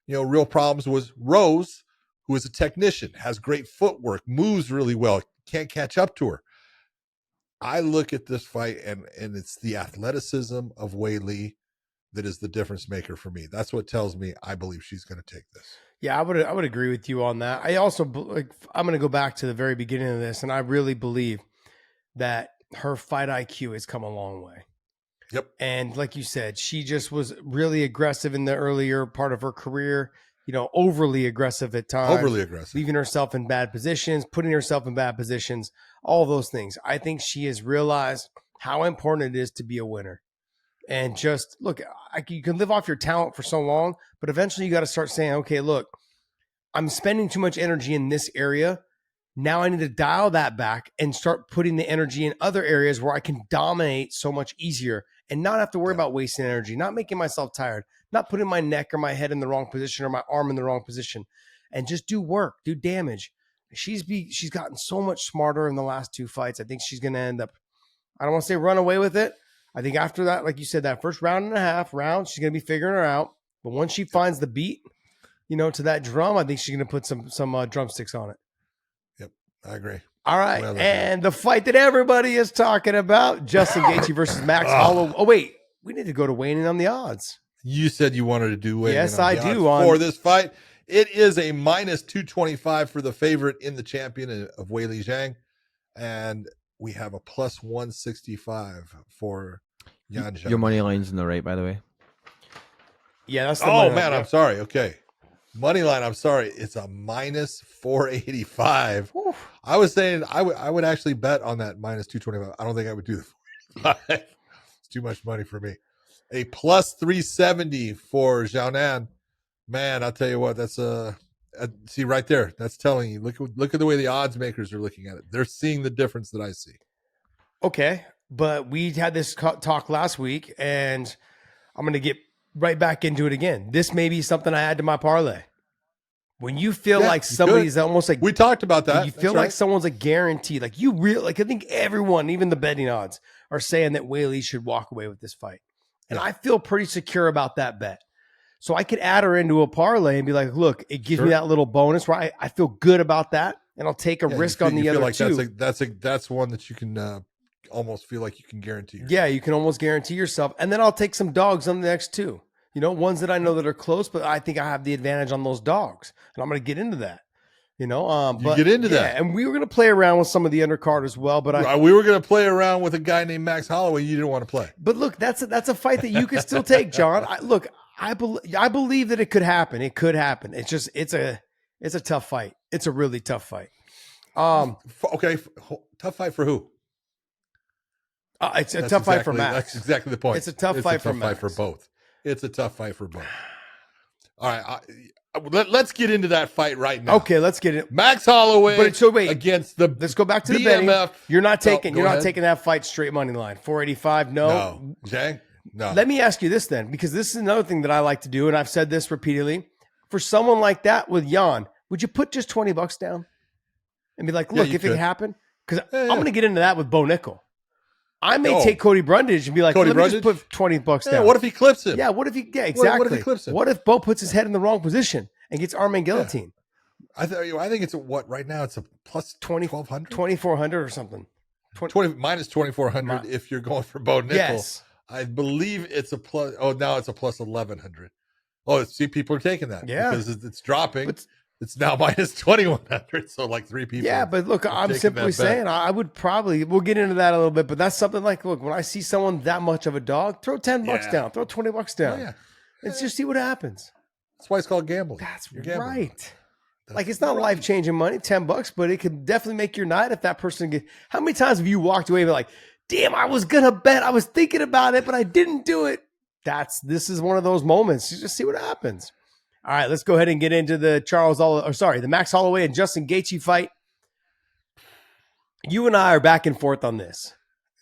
Speaker 2: real problems was Rose, who is a technician, has great footwork, moves really well, can't catch up to her. I look at this fight, and it's the athleticism of Weighng that is the difference maker for me. That's what tells me I believe she's going to take this.
Speaker 4: Yeah, I would agree with you on that. I also I'm going to go back to the very beginning of this, and I really believe that her fight IQ has come a long way.
Speaker 2: Yep.
Speaker 4: And like you said, she just was really aggressive in the earlier part of her career, overly aggressive at times.
Speaker 2: Overly aggressive.
Speaker 4: Leaving herself in bad positions, putting herself in bad positions, all those things. I think she has realized how important it is to be a winner. And just, look, you can live off your talent for so long, but eventually you got to start saying, okay, look, I'm spending too much energy in this area. Now I need to dial that back and start putting the energy in other areas where I can dominate so much easier and not have to worry about wasting energy, not making myself tired, not putting my neck or my head in the wrong position or my arm in the wrong position, and just do work, do damage. She's gotten so much smarter in the last 2 fights. I think she's going to end up, I don't want to say run away with it. I think after that, like you said, that first round and a half round, she's going to be figuring her out. But once she finds the beat, to that drum, I think she's going to put some drumsticks on it.
Speaker 2: Yep, I agree.
Speaker 4: All right, and the fight that everybody is talking about, Justin Gaethje versus Max Holloway. Oh, wait, we need to go to Weighing In on the odds.
Speaker 2: You said you wanted to do Weighing In.
Speaker 4: Yes, I do.
Speaker 2: For this fight, it is a minus 225 for the favorite in the champion of Weili Zhang, and we have a plus 165 for Yan Zhang.
Speaker 3: Your money line's in the right, by the way.
Speaker 4: Yeah, that's the
Speaker 2: money line. I'm sorry. Okay. Money line, I'm sorry. It's a minus 485. Whew. I was saying I would actually bet on that minus 225. I don't think I would do the 485. It's too much money for me. A plus 370 for Zhang. Man, I'll tell you what, that's see right there. That's telling you. Look at the way the odds makers are looking at it. They're seeing the difference that I see.
Speaker 4: Okay, but we had this talk last week, and I'm going to get right back into it again. This may be something I add to my parlay. When you feel like somebody's almost like,
Speaker 2: we talked about that.
Speaker 4: You feel like someone's a guarantee. Like I think everyone, even the betting odds, are saying that Weili should walk away with this fight. And I feel pretty secure about that bet. So I could add her into a parlay and be like, look, it gives me that little bonus where I feel good about that. And I'll take a risk on the other
Speaker 2: like
Speaker 4: two.
Speaker 2: That's one that you can almost feel like you can guarantee yourself.
Speaker 4: Yeah, you can almost guarantee yourself. And then I'll take some dogs on the next two. Ones that I know that are close, but I think I have the advantage on those dogs. And I'm going to get into that. But
Speaker 2: get into that.
Speaker 4: And we were going to play around with some of the undercard as well. But
Speaker 2: we were going to play around with a guy named Max Holloway. You didn't want to play.
Speaker 4: But look, that's a fight that you can still take, John. I believe that it could happen. It could happen. It's just it's a tough fight. It's a really tough fight.
Speaker 2: Okay, tough fight for who?
Speaker 4: It's a tough fight for Max.
Speaker 2: That's exactly the point.
Speaker 4: It's a tough fight for
Speaker 2: both. It's a tough fight for both. All right, let's get into that fight right now.
Speaker 4: Okay, let's get it.
Speaker 2: Max Holloway against the.
Speaker 4: Let's go back to the
Speaker 2: BMF.
Speaker 4: betting. You're not taking that fight straight money line. 485.
Speaker 2: No, Zhang. No.
Speaker 4: Let me ask you this then, because this is another thing that I like to do, and I've said this repeatedly. For someone like that with Jan, would you put just $20 down and be like, look, if it happened? Because I'm going to get into that with Bo Nickel. I may take Cody Brundage and be like, let me just put $20 down.
Speaker 2: What if he clips him?
Speaker 4: Yeah, what if he? Yeah, exactly.
Speaker 2: What if he clips him?
Speaker 4: What if Bo puts his head in the wrong position and gets arm and guillotine?
Speaker 2: I think it's right now. It's a plus 1,200,
Speaker 4: 2,400 or something.
Speaker 2: 20 minus 2,400 if you're going for Bo Nickel.
Speaker 4: Yes,
Speaker 2: I believe it's a plus. Oh, now it's a plus 1,100. Oh, see, people are taking that because it's dropping. It's now minus 2,100, so like 3 people.
Speaker 4: Yeah, but look, I'm simply saying I would probably, we'll get into that a little bit, but that's something like, look, when I see someone that much of a dog, throw $10 down, throw $20 down. And just see what happens.
Speaker 2: That's why it's called gambling.
Speaker 4: That's right. Like, it's not life-changing money, $10, but it could definitely make your night if that person how many times have you walked away and be like, damn, I was going to bet, I was thinking about it, but I didn't do it. This is one of those moments. You just see what happens. All right, let's go ahead and get into the Max Holloway and Justin Gaethje fight. You and I are back and forth on this.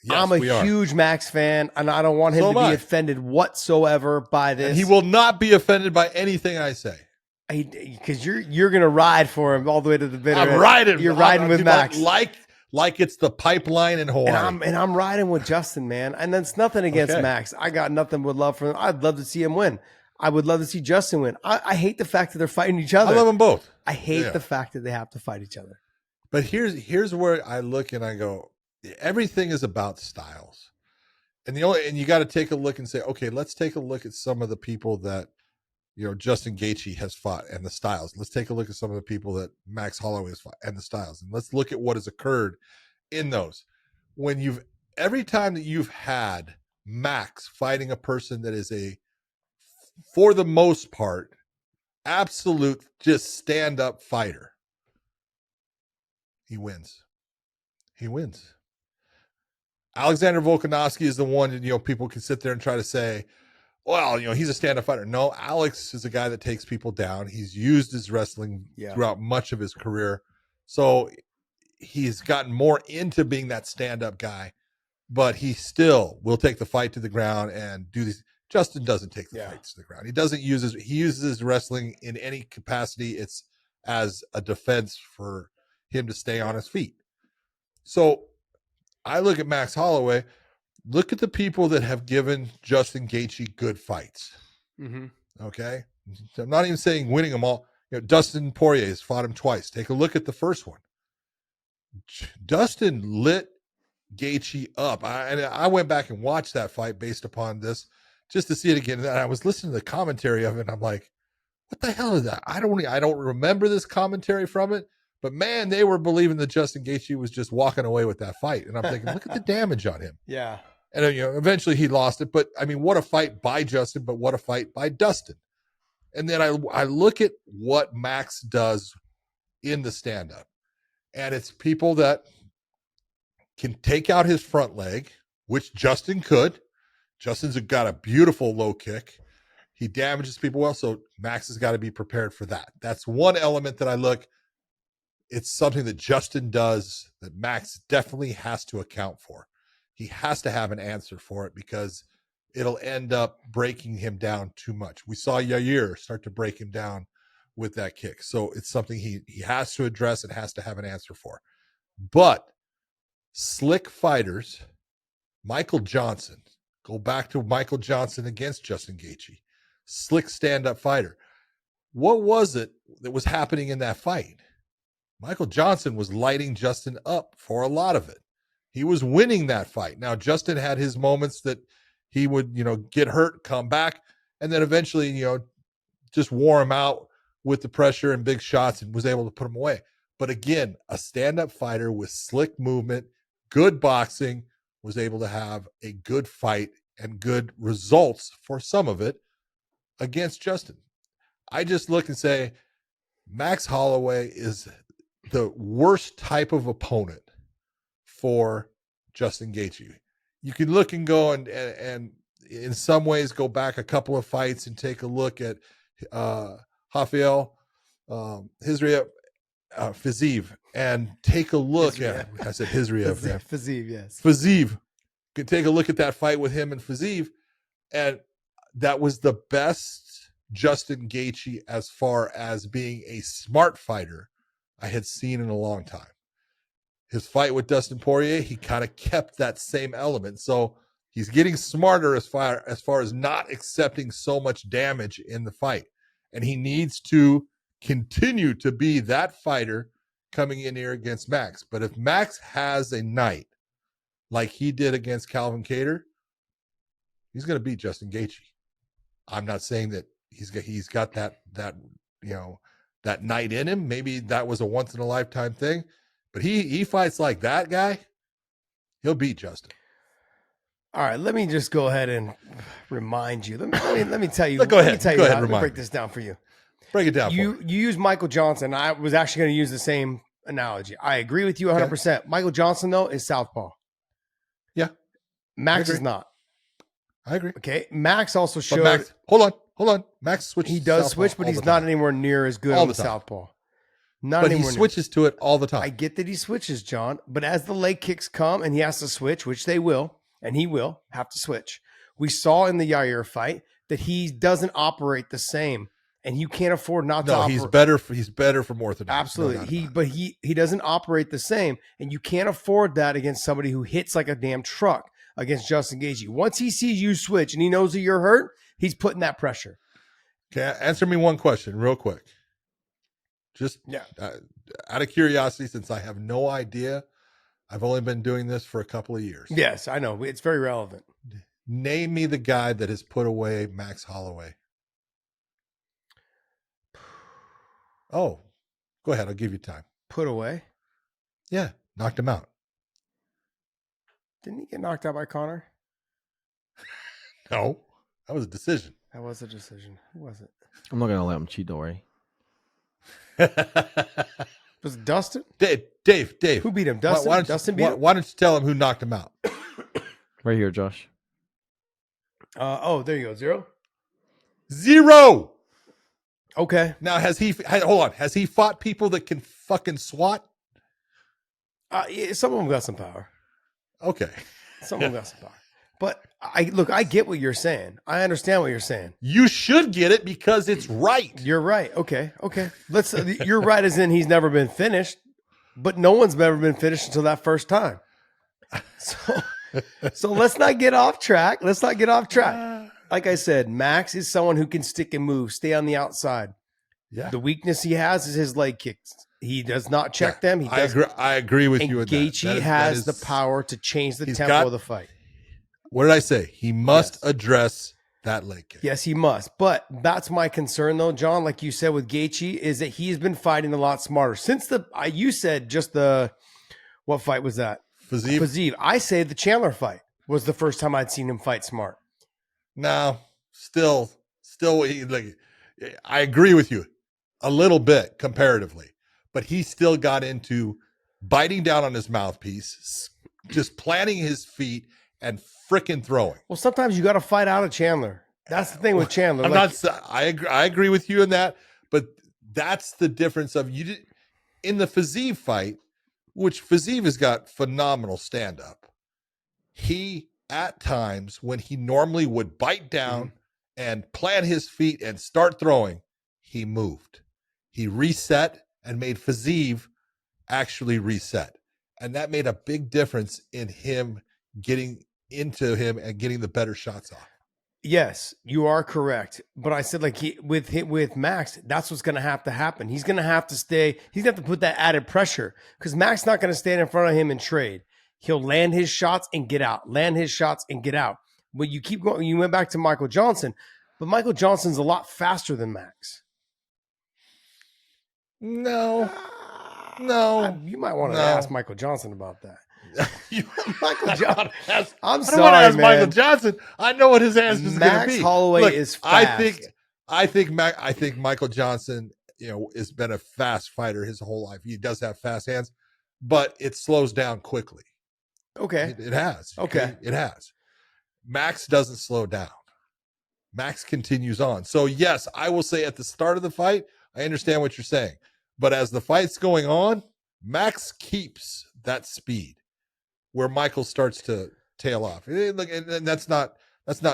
Speaker 2: Yes,
Speaker 4: I'm a huge Max fan, and I don't want him to be offended whatsoever by this.
Speaker 2: And he will not be offended by anything I say.
Speaker 4: Because you're going to ride for him all the way to the bitter end.
Speaker 2: I'm riding.
Speaker 4: You're riding with Max.
Speaker 2: like it's the pipeline in Hawaii.
Speaker 4: And I'm riding with Justin, man. And that's nothing against Max. I got nothing but love for him. I'd love to see him win. I would love to see Justin win. I hate the fact that they're fighting each other.
Speaker 2: I love them both.
Speaker 4: I hate the fact that they have to fight each other.
Speaker 2: But here's where I look and I go, everything is about styles. And you got to take a look and say, okay, let's take a look at some of the people that, Justin Gaethje has fought and the styles. Let's take a look at some of the people that Max Holloway has fought and the styles. And let's look at what has occurred in those. Every time that you've had Max fighting a person that is for the most part, absolute just stand-up fighter, he wins. He wins. Alexander Volkanovski is the one that, people can sit there and try to say, well, he's a stand-up fighter. No, Alex is a guy that takes people down. He's used his wrestling throughout much of his career. So he's gotten more into being that stand-up guy, but he still will take the fight to the ground and do these. Justin doesn't take the fight to the ground. He uses his wrestling in any capacity. It's as a defense for him to stay on his feet. So I look at Max Holloway. Look at the people that have given Justin Gaethje good fights. Mm-hmm. Okay? So I'm not even saying winning them all. Dustin Poirier has fought him twice. Take a look at the first one. Dustin lit Gaethje up. I went back and watched that fight based upon this just to see it again. And I was listening to the commentary of it, and I'm like, what the hell is that? I don't remember this commentary from it. But, man, they were believing that Justin Gaethje was just walking away with that fight. And I'm thinking, look at the damage on him.
Speaker 4: Yeah.
Speaker 2: And, eventually he lost it. But, what a fight by Justin, but what a fight by Dustin. And then I look at what Max does in the stand-up. And it's people that can take out his front leg, which Justin could. Justin's got a beautiful low kick. He damages people well, so Max has got to be prepared for that. That's one element that I look. It's something that Justin does that Max definitely has to account for. He has to have an answer for it because it'll end up breaking him down too much. We saw Yair start to break him down with that kick. So it's something he has to address and has to have an answer for. But slick fighters, Michael Johnson, go back to Michael Johnson against Justin Gaethje, slick stand-up fighter. What was it that was happening in that fight? Michael Johnson was lighting Justin up for a lot of it. He was winning that fight. Now, Justin had his moments that he would, get hurt, come back, and then eventually, just wore him out with the pressure and big shots and was able to put him away. But again, a stand-up fighter with slick movement, good boxing, was able to have a good fight and good results for some of it against Justin. I just look and say, Max Holloway is the worst type of opponent for Justin Gaethje. You can look and go and in some ways go back a couple of fights and take a look at Rafael Fiziev and take a look at, I said Hizriev.
Speaker 4: Fiziev, yes.
Speaker 2: Fiziev. You can take a look at that fight with him and Fiziev, and that was the best Justin Gaethje as far as being a smart fighter I had seen in a long time. His fight with Dustin Poirier, he kind of kept that same element. So he's getting smarter as far as not accepting so much damage in the fight. And he needs to continue to be that fighter coming in here against Max. But if Max has a night like he did against Calvin Kattar, he's going to beat Justin Gaethje. I'm not saying that he's got that night in him. Maybe that was a once in a lifetime thing, but he fights like that guy, he'll beat Justin.
Speaker 4: All right, let me just go ahead and remind you. Let me tell you.
Speaker 2: Go ahead.
Speaker 4: Let me break this down for you.
Speaker 2: Break it down.
Speaker 4: You use Michael Johnson. I was actually going to use the same analogy. I agree with you 100%. Okay. Michael Johnson though is southpaw.
Speaker 2: Yeah,
Speaker 4: Max is not.
Speaker 2: I agree.
Speaker 4: Okay, Max also showed.
Speaker 2: Max, hold on. Max switches.
Speaker 4: He does switch, but he's not anywhere near as good on the southpaw.
Speaker 2: But he switches to it all the time.
Speaker 4: I get that he switches, John, but as the leg kicks come and he has to switch, which they will, and he will have to switch. We saw in the Yair fight that he doesn't operate the same. and you can't afford not to.
Speaker 2: No,
Speaker 4: operate.
Speaker 2: he's better from orthodox.
Speaker 4: Absolutely, but he doesn't operate the same, and you can't afford that against somebody who hits like a damn truck against Justin Gaethje. Once he sees you switch and he knows that you're hurt, he's putting that pressure.
Speaker 2: Okay, answer me one question real quick. Just out of curiosity, since I have no idea, I've only been doing this for a couple of years.
Speaker 4: Yes, I know. It's very relevant.
Speaker 2: Name me the guy that has put away Max Holloway. Oh, go ahead. I'll give you time.
Speaker 4: Put away?
Speaker 2: Yeah, knocked him out.
Speaker 4: Didn't he get knocked out by Conor?
Speaker 2: No, that was a decision.
Speaker 4: That was a decision. Who was it?
Speaker 3: I'm not gonna let him cheat. Don't worry.
Speaker 4: Was it Dustin?
Speaker 2: Dave.
Speaker 4: Who beat him? Dustin? Dustin beat him?
Speaker 2: Why don't you tell him who knocked him out?
Speaker 3: Right here, Josh.
Speaker 4: There you go.
Speaker 2: 0.
Speaker 4: Okay.
Speaker 2: Now, has he fought people that can fucking swat?
Speaker 4: Yeah, some of them got some power.
Speaker 2: Okay.
Speaker 4: Some of them got some power. But I get what you're saying. I understand what you're saying.
Speaker 2: You should get it because it's right.
Speaker 4: You're right. Okay. You're right as in he's never been finished, but no one's ever been finished until that first time. So let's not get off track. Like I said, Max is someone who can stick and move, stay on the outside.
Speaker 2: Yeah.
Speaker 4: The weakness he has is his leg kicks. He does not check them.
Speaker 2: I agree with you with that.
Speaker 4: Gaethje has the power to change the tempo of the fight.
Speaker 2: What did I say? He must address that leg kick.
Speaker 4: Yes, he must. But that's my concern, though, John. Like you said with Gaethje, is that he's been fighting a lot smarter since you said just what fight was that? Fiziev. I say the Chandler fight was the first time I'd seen him fight smart.
Speaker 2: No, still, I agree with you a little bit comparatively, but he still got into biting down on his mouthpiece, just planting his feet and freaking throwing.
Speaker 4: Well, sometimes you got to fight out of Chandler. That's the thing with Chandler.
Speaker 2: I agree with you in that, but that's the difference of in the Fiziev fight, which Fiziev has got phenomenal stand up. He, at times, when he normally would bite down and plant his feet and start throwing, he moved. He reset and made Fiziev actually reset. And that made a big difference in him getting into him and getting the better shots off.
Speaker 4: Yes, you are correct. But I said, with Max, that's what's going to have to happen. He's going to have to stay. He's going to have to put that added pressure because Max not going to stand in front of him and trade. He'll land his shots and get out. But you keep going. You went back to Michael Johnson, but Michael Johnson's a lot faster than Max.
Speaker 2: No.
Speaker 4: You might want to ask Michael Johnson about that. Michael Johnson. I'm sorry,
Speaker 2: I don't want to ask
Speaker 4: man.
Speaker 2: Michael Johnson. I know what his answer is going to be.
Speaker 4: Max Holloway is fast.
Speaker 2: I think Michael Johnson, has been a fast fighter his whole life. He does have fast hands, but it slows down quickly.
Speaker 4: Okay.
Speaker 2: It has.
Speaker 4: Okay.
Speaker 2: It has. Max doesn't slow down. Max continues on. So yes, I will say at the start of the fight, I understand what you're saying, but as the fight's going on, Max keeps that speed where Michael starts to tail off. And that's not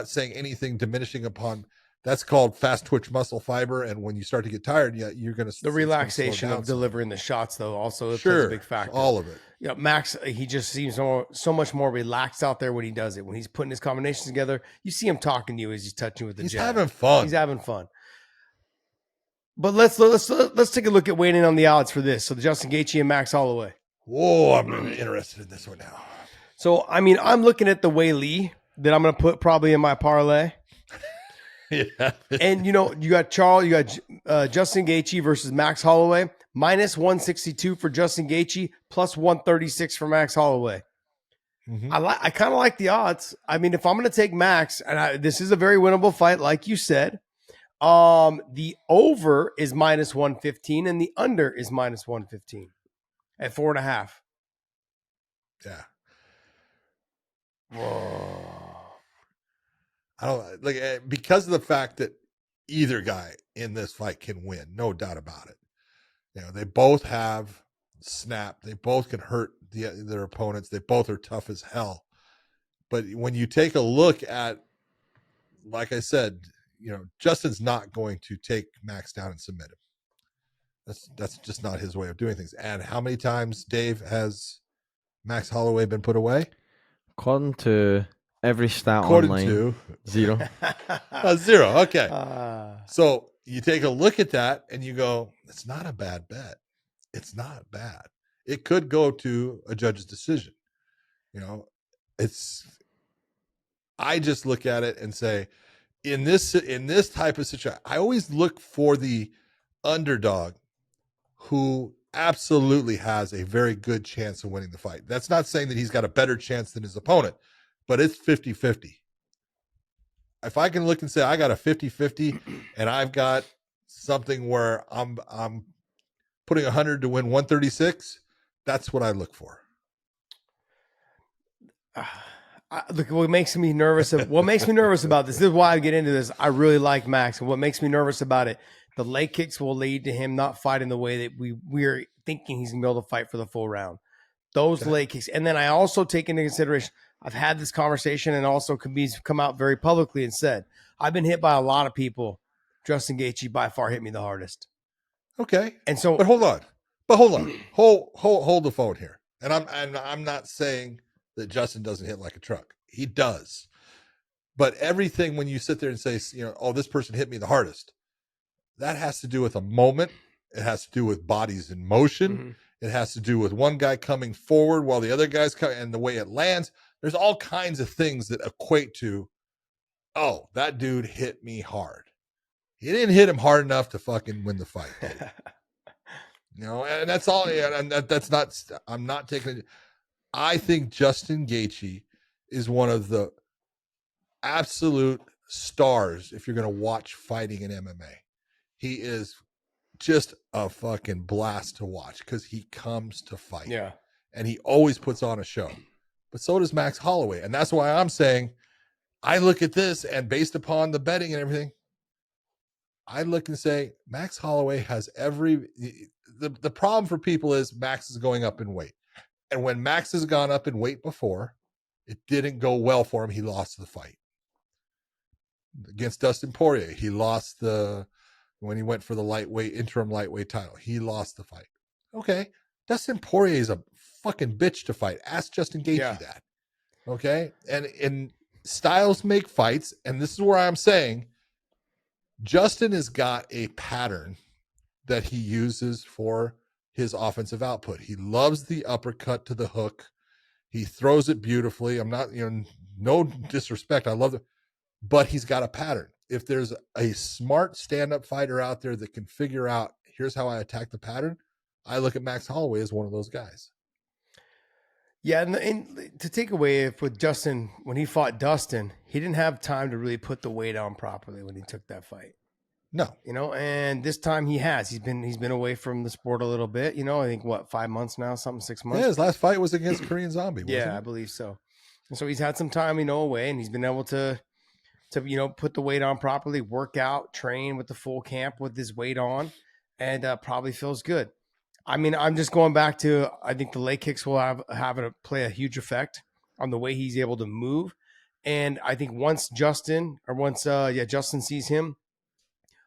Speaker 2: saying anything diminishing upon. That's called fast twitch muscle fiber. And when you start to get tired, you're going to
Speaker 4: the relaxation of delivering the shots, though, also plays a big factor.
Speaker 2: All of it.
Speaker 4: Max, he just seems so much more relaxed out there when he does it. When he's putting his combinations together, you see him talking to you as he's touching with the jab.
Speaker 2: He's having fun.
Speaker 4: But let's take a look at weighing in on the odds for this. So the Justin Gaethje and Max Holloway.
Speaker 2: Whoa, I'm really interested in this one now.
Speaker 4: So I'm looking at the Weighng that I'm going to put probably in my parlay.
Speaker 2: Yeah.
Speaker 4: And you got Justin Gaethje versus Max Holloway, minus 162 for Justin Gaethje, plus 136 for Max Holloway. Mm-hmm. I kind of like the odds. If I'm going to take Max, and this is a very winnable fight, like you said, the over is minus 115 and the under is minus 115 at 4.5.
Speaker 2: Yeah.
Speaker 4: Whoa.
Speaker 2: I don't because of the fact that either guy in this fight can win, no doubt about it. They both have snap. They both can hurt their opponents. They both are tough as hell. But when you take a look at, like I said, Justin's not going to take Max down and submit him. That's just not his way of doing things. And how many times, Dave, has Max Holloway been put away?
Speaker 3: According to every stat
Speaker 2: According
Speaker 3: online,
Speaker 2: to
Speaker 3: 0.
Speaker 2: 0. Okay. So you take a look at that and you go, it's not a bad bet. It's not bad. It could go to a judge's decision. I just look at it and say, in this type of situation, I always look for the underdog who absolutely has a very good chance of winning the fight. That's not saying that he's got a better chance than his opponent, but it's 50-50. If I can look and say I got a 50-50 and I've got something where I'm putting 100 to win 136, that's what I look for.
Speaker 4: Look, what makes me nervous about this is why I get into this. I really like Max, and what makes me nervous about it, the leg kicks will lead to him not fighting the way that we're thinking he's gonna be able to fight for the full round. Those leg kicks, and then I also take into consideration. I've had this conversation, and also Khabib's come out very publicly and said, "I've been hit by a lot of people. Justin Gaethje by far hit me the hardest."
Speaker 2: Okay,
Speaker 4: and so,
Speaker 2: but hold on, hold the phone here. And I'm not saying that Justin doesn't hit like a truck. He does. But everything, when you sit there and say, this person hit me the hardest, that has to do with a moment. It has to do with bodies in motion.
Speaker 4: Mm-hmm.
Speaker 2: It has to do with one guy coming forward while the other guy's coming, and the way it lands. There's all kinds of things that equate to, that dude hit me hard. He didn't hit him hard enough to fucking win the fight. And that's all. And that's not, I'm not taking it. I think Justin Gaethje is one of the absolute stars if you're going to watch fighting in MMA. He is just a fucking blast to watch because he comes to fight.
Speaker 4: Yeah.
Speaker 2: And he always puts on a show. But so does Max Holloway. And that's why I'm saying, I look at this and based upon the betting and everything, I look and say, Max Holloway has the problem for people is Max is going up in weight. And when Max has gone up in weight before, it didn't go well for him. He lost the fight. Against Dustin Poirier, he lost when he went for the interim lightweight title. He lost the fight. Okay. Dustin Poirier is a fucking bitch to fight. Ask Justin Gaethje that. Okay. And styles make fights. And this is where I'm saying Justin has got a pattern that he uses for his offensive output. He loves the uppercut to the hook. He throws it beautifully. I'm not, no disrespect. I love it, but he's got a pattern. If there's a smart stand-up fighter out there that can figure out, here's how I attack the pattern, I look at Max Holloway as one of those guys.
Speaker 4: Yeah, and to take away with Justin, when he fought Dustin, he didn't have time to really put the weight on properly when he took that fight.
Speaker 2: No,
Speaker 4: and this time he has. He's been away from the sport a little bit. I think 5 months now, 6 months.
Speaker 2: Yeah, his last fight was against Korean Zombie.
Speaker 4: Yeah, I believe so. And so he's had some time, away, and he's been able to put the weight on properly, work out, train with the full camp with his weight on, and probably feels good. I mean, I'm just going back to, I think the leg kicks will play a huge effect on the way he's able to move. And I think once Justin sees him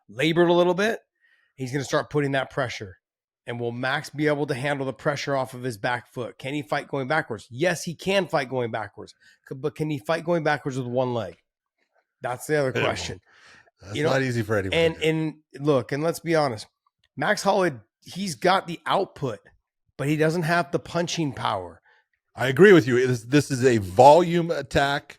Speaker 4: labored a little bit, he's going to start putting that pressure. And will Max be able to handle the pressure off of his back foot? Can he fight going backwards? Yes, he can fight going backwards. But can he fight going backwards with one leg? That's the other question.
Speaker 2: That's not easy for anyone.
Speaker 4: And look, and let's be honest, Max Holloway, he's got the output, but he doesn't have the punching power.
Speaker 2: I agree with you. This is a volume attack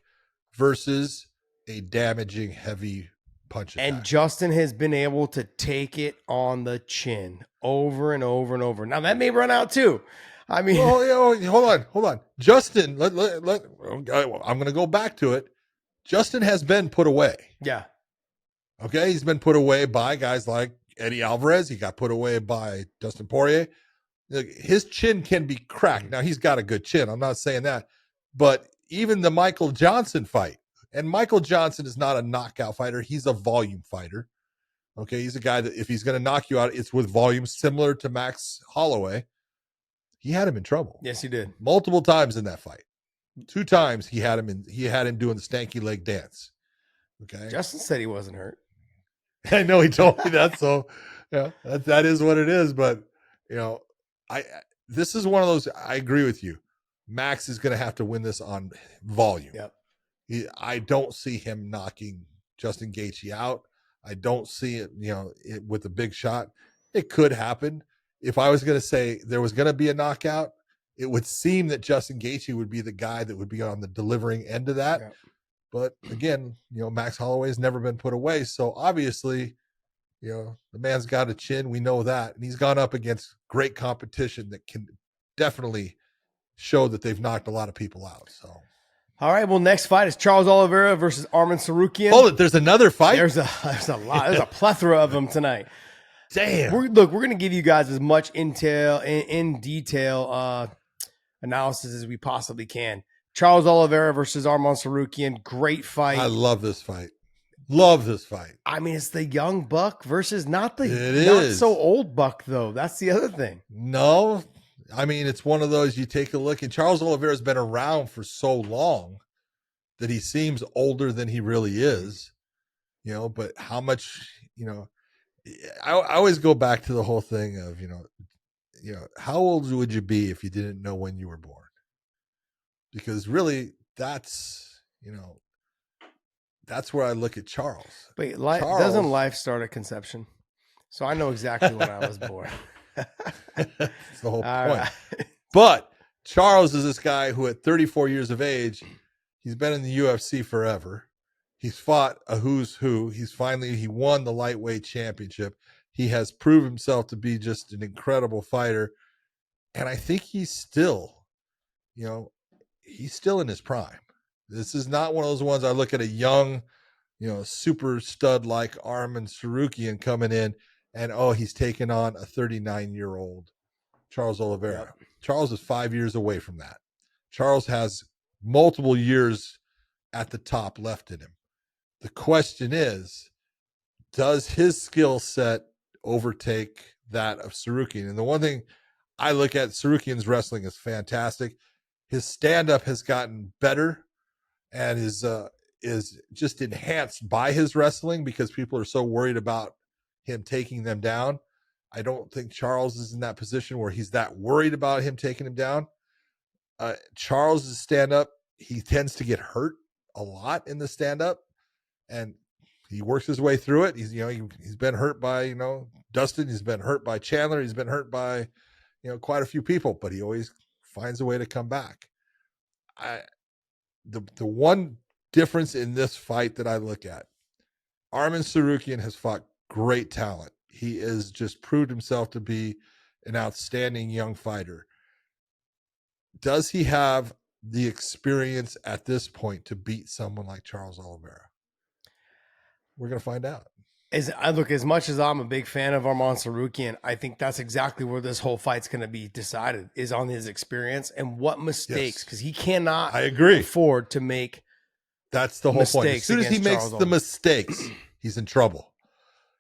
Speaker 2: versus a damaging heavy punch attack.
Speaker 4: And Justin has been able to take it on the chin over and over and over. Now that may run out too. I mean,
Speaker 2: hold on. Justin, I'm going to go back to it. Justin has been put away.
Speaker 4: Yeah.
Speaker 2: Okay. He's been put away by guys like Eddie Alvarez. He got put away by Dustin Poirier. His chin can be cracked. Now he's got a good chin. I'm not saying that, but even the Michael Johnson fight, and Michael Johnson is not a knockout fighter. He's a volume fighter. Okay. He's a guy that if he's going to knock you out, it's with volume similar to Max Holloway. He had him in trouble.
Speaker 4: Yes, he did.
Speaker 2: Multiple times in that fight. 2 times he had him doing the stanky leg dance. Okay.
Speaker 4: Justin said he wasn't hurt.
Speaker 2: I know he told me that. So yeah, that is what it is. But this is one of those. I agree with you. Max is going to have to win this on volume.
Speaker 4: Yep.
Speaker 2: I don't see him knocking Justin Gaethje out. I don't see it, with a big shot. It could happen. If I was going to say there was going to be a knockout, it would seem that Justin Gaethje would be the guy that would be on the delivering end of that.
Speaker 4: Yep.
Speaker 2: But again, Max Holloway has never been put away. So obviously, the man's got a chin. We know that. And he's gone up against great competition that can definitely show that they've knocked a lot of people out. So,
Speaker 4: all right. Well, next fight is Charles Oliveira versus Arman Tsarukyan.
Speaker 2: Hold it. There's another fight.
Speaker 4: There's a lot. There's a plethora of them tonight.
Speaker 2: Damn.
Speaker 4: We're going to give you guys as much intel in detail analysis as we possibly can. Charles Oliveira versus Arman Tsarukyan. Great fight.
Speaker 2: I love this fight. Love this fight.
Speaker 4: I mean, it's the young buck versus not
Speaker 2: is.
Speaker 4: so old buck, though. That's the other thing.
Speaker 2: No, I mean, it's one of those, you take a look, and Charles Oliveira has been around for so long that he seems older than he really is, but how much, I always go back to the whole thing of, how old would you be if you didn't know when you were born? Because really that's where I look at Charles.
Speaker 4: Wait, doesn't life start at conception? So I know exactly when I was born.
Speaker 2: That's the whole point.
Speaker 4: Right.
Speaker 2: But Charles is this guy who at 34 years of age, he's been in the UFC forever. He's fought a who's who. He won the lightweight championship. He has proved himself to be just an incredible fighter. And I think he's still, he's still in his prime. This is not one of those ones I look at a young, super stud like Arman Tsarukyan coming in and, he's taking on a 39-year-old Charles Oliveira. Yep. Charles is 5 years away from that. Charles has multiple years at the top left in him. The question is, does his skill set overtake that of Tsarukyan? And the one thing I look at, Tsarukyan's wrestling is fantastic. His stand-up has gotten better and is just enhanced by his wrestling because people are so worried about him taking them down. I don't think Charles is in that position where he's that worried about him taking him down. Charles' stand-up, he tends to get hurt a lot in the stand-up, and he works his way through it. He's been hurt by, Dustin. He's been hurt by Chandler. He's been hurt by, quite a few people, but he always finds a way to come back. The one difference in this fight that I look at, Arman Tsarukyan has fought great talent. He has just proved himself to be an outstanding young fighter. Does he have the experience at this point to beat someone like Charles Oliveira? We're going to find out.
Speaker 4: As much as I'm a big fan of Arman Tsarukyan, I think that's exactly where this whole fight's going to be decided, is on his experience and what mistakes, because he cannot afford to make
Speaker 2: That's the whole point. As soon as he makes the mistakes, he's in trouble.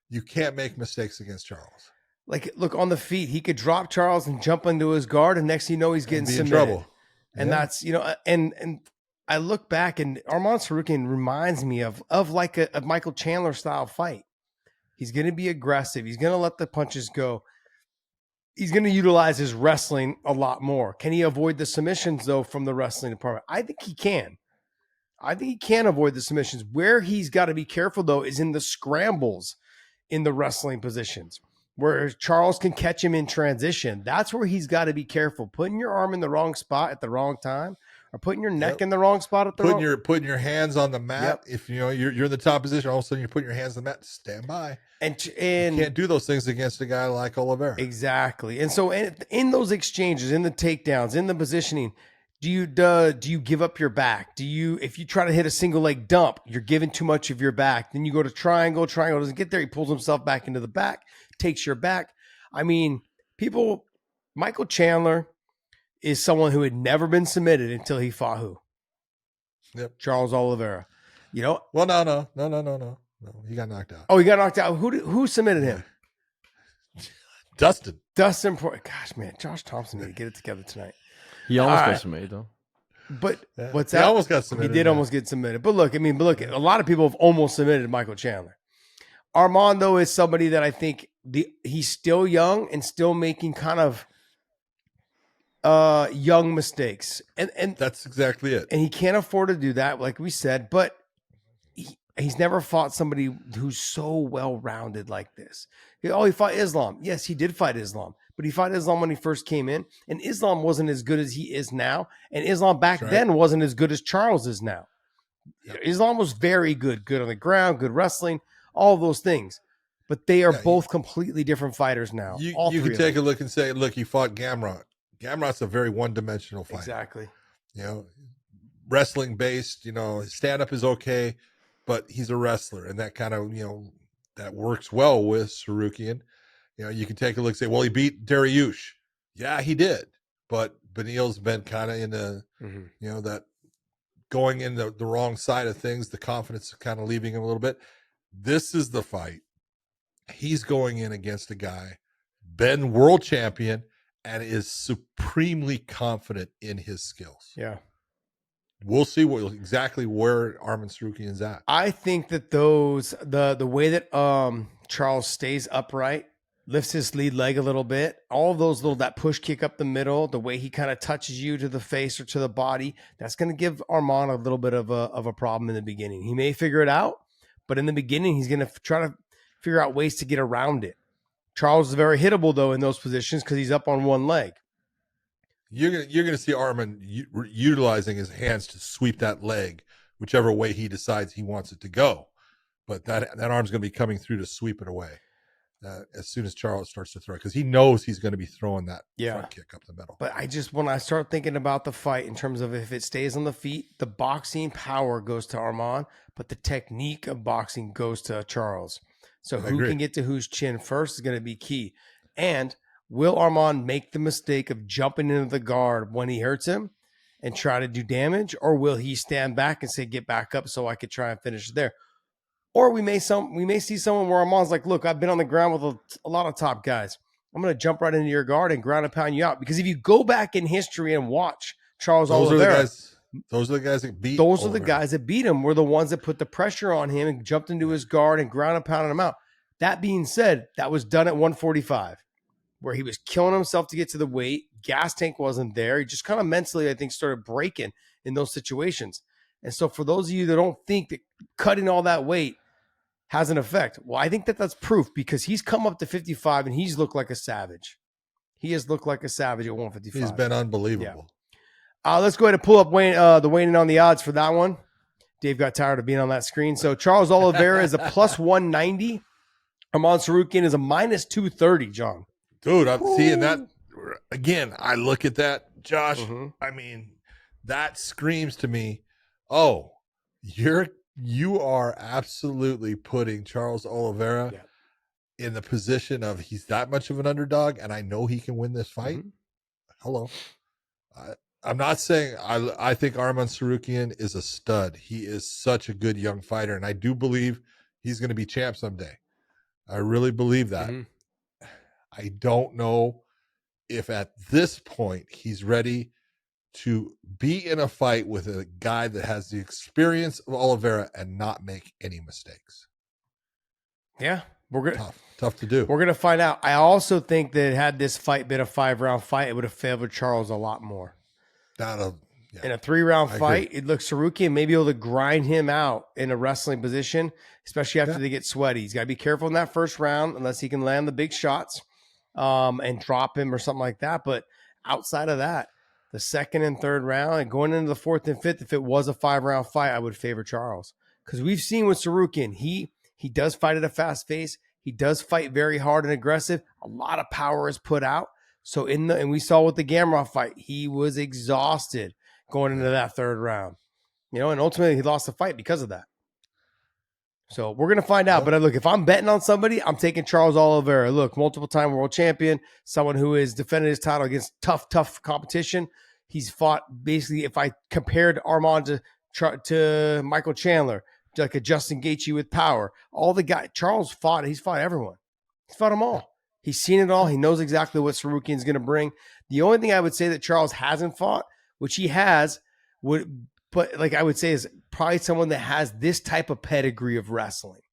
Speaker 2: You can't make mistakes against Charles.
Speaker 4: Like, look, on the feet, he could drop Charles and jump into his guard, and next thing you know, he's getting submitted. In trouble. And that's, and I look back, and Arman Tsarukyan reminds me of like a Michael Chandler style fight. He's going to be aggressive. He's going to let the punches go. He's going to utilize his wrestling a lot more. Can he avoid the submissions, though, from the wrestling department? I think he can. I think he can avoid the submissions. Where he's got to be careful, though, is in the scrambles in the wrestling positions, where Charles can catch him in transition. That's where he's got to be careful. Putting your arm in the wrong spot at the wrong time, or putting your neck in the wrong spot at the wrong.
Speaker 2: Putting your hands on the mat. Yep. If you're in the top position, all of a sudden you're putting your hands on the mat. Stand by. And you can't do those things against a guy like Oliveira.
Speaker 4: Exactly. And so in those exchanges, in the takedowns, in the positioning, do you give up your back? If you try to hit a single leg dump, you're giving too much of your back. Then you go to triangle doesn't get there. He pulls himself back into the back, takes your back. I mean, Michael Chandler is someone who had never been submitted until he fought who?
Speaker 2: Yep.
Speaker 4: Charles Oliveira.
Speaker 2: Well, no. He got knocked out.
Speaker 4: Oh, he got knocked out. Who submitted him?
Speaker 2: Dustin.
Speaker 4: Gosh, man, Josh Thomson need to get it together tonight.
Speaker 3: He almost got submitted, though.
Speaker 4: But what's that?
Speaker 2: He almost got submitted.
Speaker 4: He did almost get submitted. But look, a lot of people have almost submitted Michael Chandler. Armand, though, is somebody that I think he's still young and still making kind of young mistakes. And
Speaker 2: That's exactly it.
Speaker 4: And he can't afford to do that, like we said, but he's never fought somebody who's so well-rounded like this. He fought Islam. Yes, he did fight Islam, but he fought Islam when he first came in, and Islam wasn't as good as he is now, and Islam back then wasn't as good as Charles is now. Yep. Islam was very good on the ground, good wrestling, all of those things, but they are both completely different fighters now.
Speaker 2: You can take a look and say, look, he fought Gamrot. Gamrot's a very one-dimensional fighter.
Speaker 4: Exactly.
Speaker 2: Wrestling based, his stand-up is okay, but he's a wrestler, and that kind of, that works well with Tsarukyan. You can take a look and say, well, he beat Dariush. Yeah, he did. But Beneil's been kind of in the, that going in the wrong side of things. The confidence is kind of leaving him a little bit. This is the fight. He's going in against a guy, been world champion, and is supremely confident in his skills.
Speaker 4: Yeah.
Speaker 2: We'll see exactly where Arman Tsarukyan's at.
Speaker 4: I think that the way that Charles stays upright, lifts his lead leg a little bit, all of those that push kick up the middle, the way he kind of touches you to the face or to the body, that's going to give Arman a little bit of a problem in the beginning. He may figure it out, but in the beginning, he's going to try to figure out ways to get around it. Charles is very hittable, though, in those positions because he's up on one leg.
Speaker 2: You're gonna see Arman utilizing his hands to sweep that leg whichever way he decides he wants it to go, but that arm's gonna be coming through to sweep it away as soon as Charles starts to throw, because he knows he's going to be throwing that front kick up the middle.
Speaker 4: But when I start thinking about the fight in terms of if it stays on the feet, the boxing power goes to Arman, but the technique of boxing goes to Charles. So who can get to whose chin first is going to be key. And will Arman make the mistake of jumping into the guard when he hurts him and try to do damage? Or will he stand back and say, get back up so I could try and finish there? Or we may see someone where Arman's like, look, I've been on the ground with a lot of top guys. I'm going to jump right into your guard and ground and pound you out. Because if you go back in history and watch Charles Oliveira,
Speaker 2: those are the guys that beat
Speaker 4: Those are the guys that beat him, were the ones that put the pressure on him and jumped into his guard and ground and pounded him out. That being said, that was done at 145, where he was killing himself to get to the weight. Gas tank wasn't there. He just kind of mentally, I think, started breaking in those situations. And so for those of you that don't think that cutting all that weight has an effect, well, I think that that's proof, because he's come up to 55 and he's looked like a savage. He has looked like a savage at 155.
Speaker 2: He's been unbelievable.
Speaker 4: Yeah. Let's go ahead and pull up the weighing on the odds for that one. Dave got tired of being on that screen. So Charles Oliveira is a plus 190. Arman Tsarukyan is a minus 230, John.
Speaker 2: Dude, I'm seeing that. Again, I look at that, Josh. I mean, that screams to me, oh, you are absolutely putting Charles Oliveira in the position of he's that much of an underdog, and I know he can win this fight. Hello. I'm not saying I think Arman Tsarukyan is a stud. He is such a good young fighter, and I do believe he's going to be champ someday. I really believe that. I don't know if at this point he's ready to be in a fight with a guy that has the experience of Oliveira and not make any mistakes.
Speaker 4: Yeah,
Speaker 2: tough to do.
Speaker 4: We're gonna find out. I also think that had this fight been a 5-round fight, it would have favored Charles a lot more. In a 3-round fight, it looks Tsarukyan may be able to grind him out in a wrestling position, especially after they get sweaty. He's got to be careful in that first round unless he can land the big shots and drop him or something like that. But outside of that, the second and third round and going into the fourth and fifth, if it was a 5-round fight, I would favor Charles. Because we've seen with Tsarukyan, he does fight at a fast pace. He does fight very hard and aggressive. A lot of power is put out. So and we saw with the Gamrot fight, he was exhausted going into that third round, and ultimately he lost the fight because of that. So we're going to find out. But look, if I'm betting on somebody, I'm taking Charles Oliveira. Look, multiple-time world champion, someone who has defended his title against tough competition. He's fought basically, if I compared Arman to Michael Chandler, like a Justin Gaethje with power, all the guys, Charles fought, he's fought everyone. He's fought them all. He's seen it all. He knows exactly what Tsarukyan's going to bring. The only thing I would say that Charles hasn't fought, which he has, but like I would say is probably someone that has this type of pedigree of wrestling.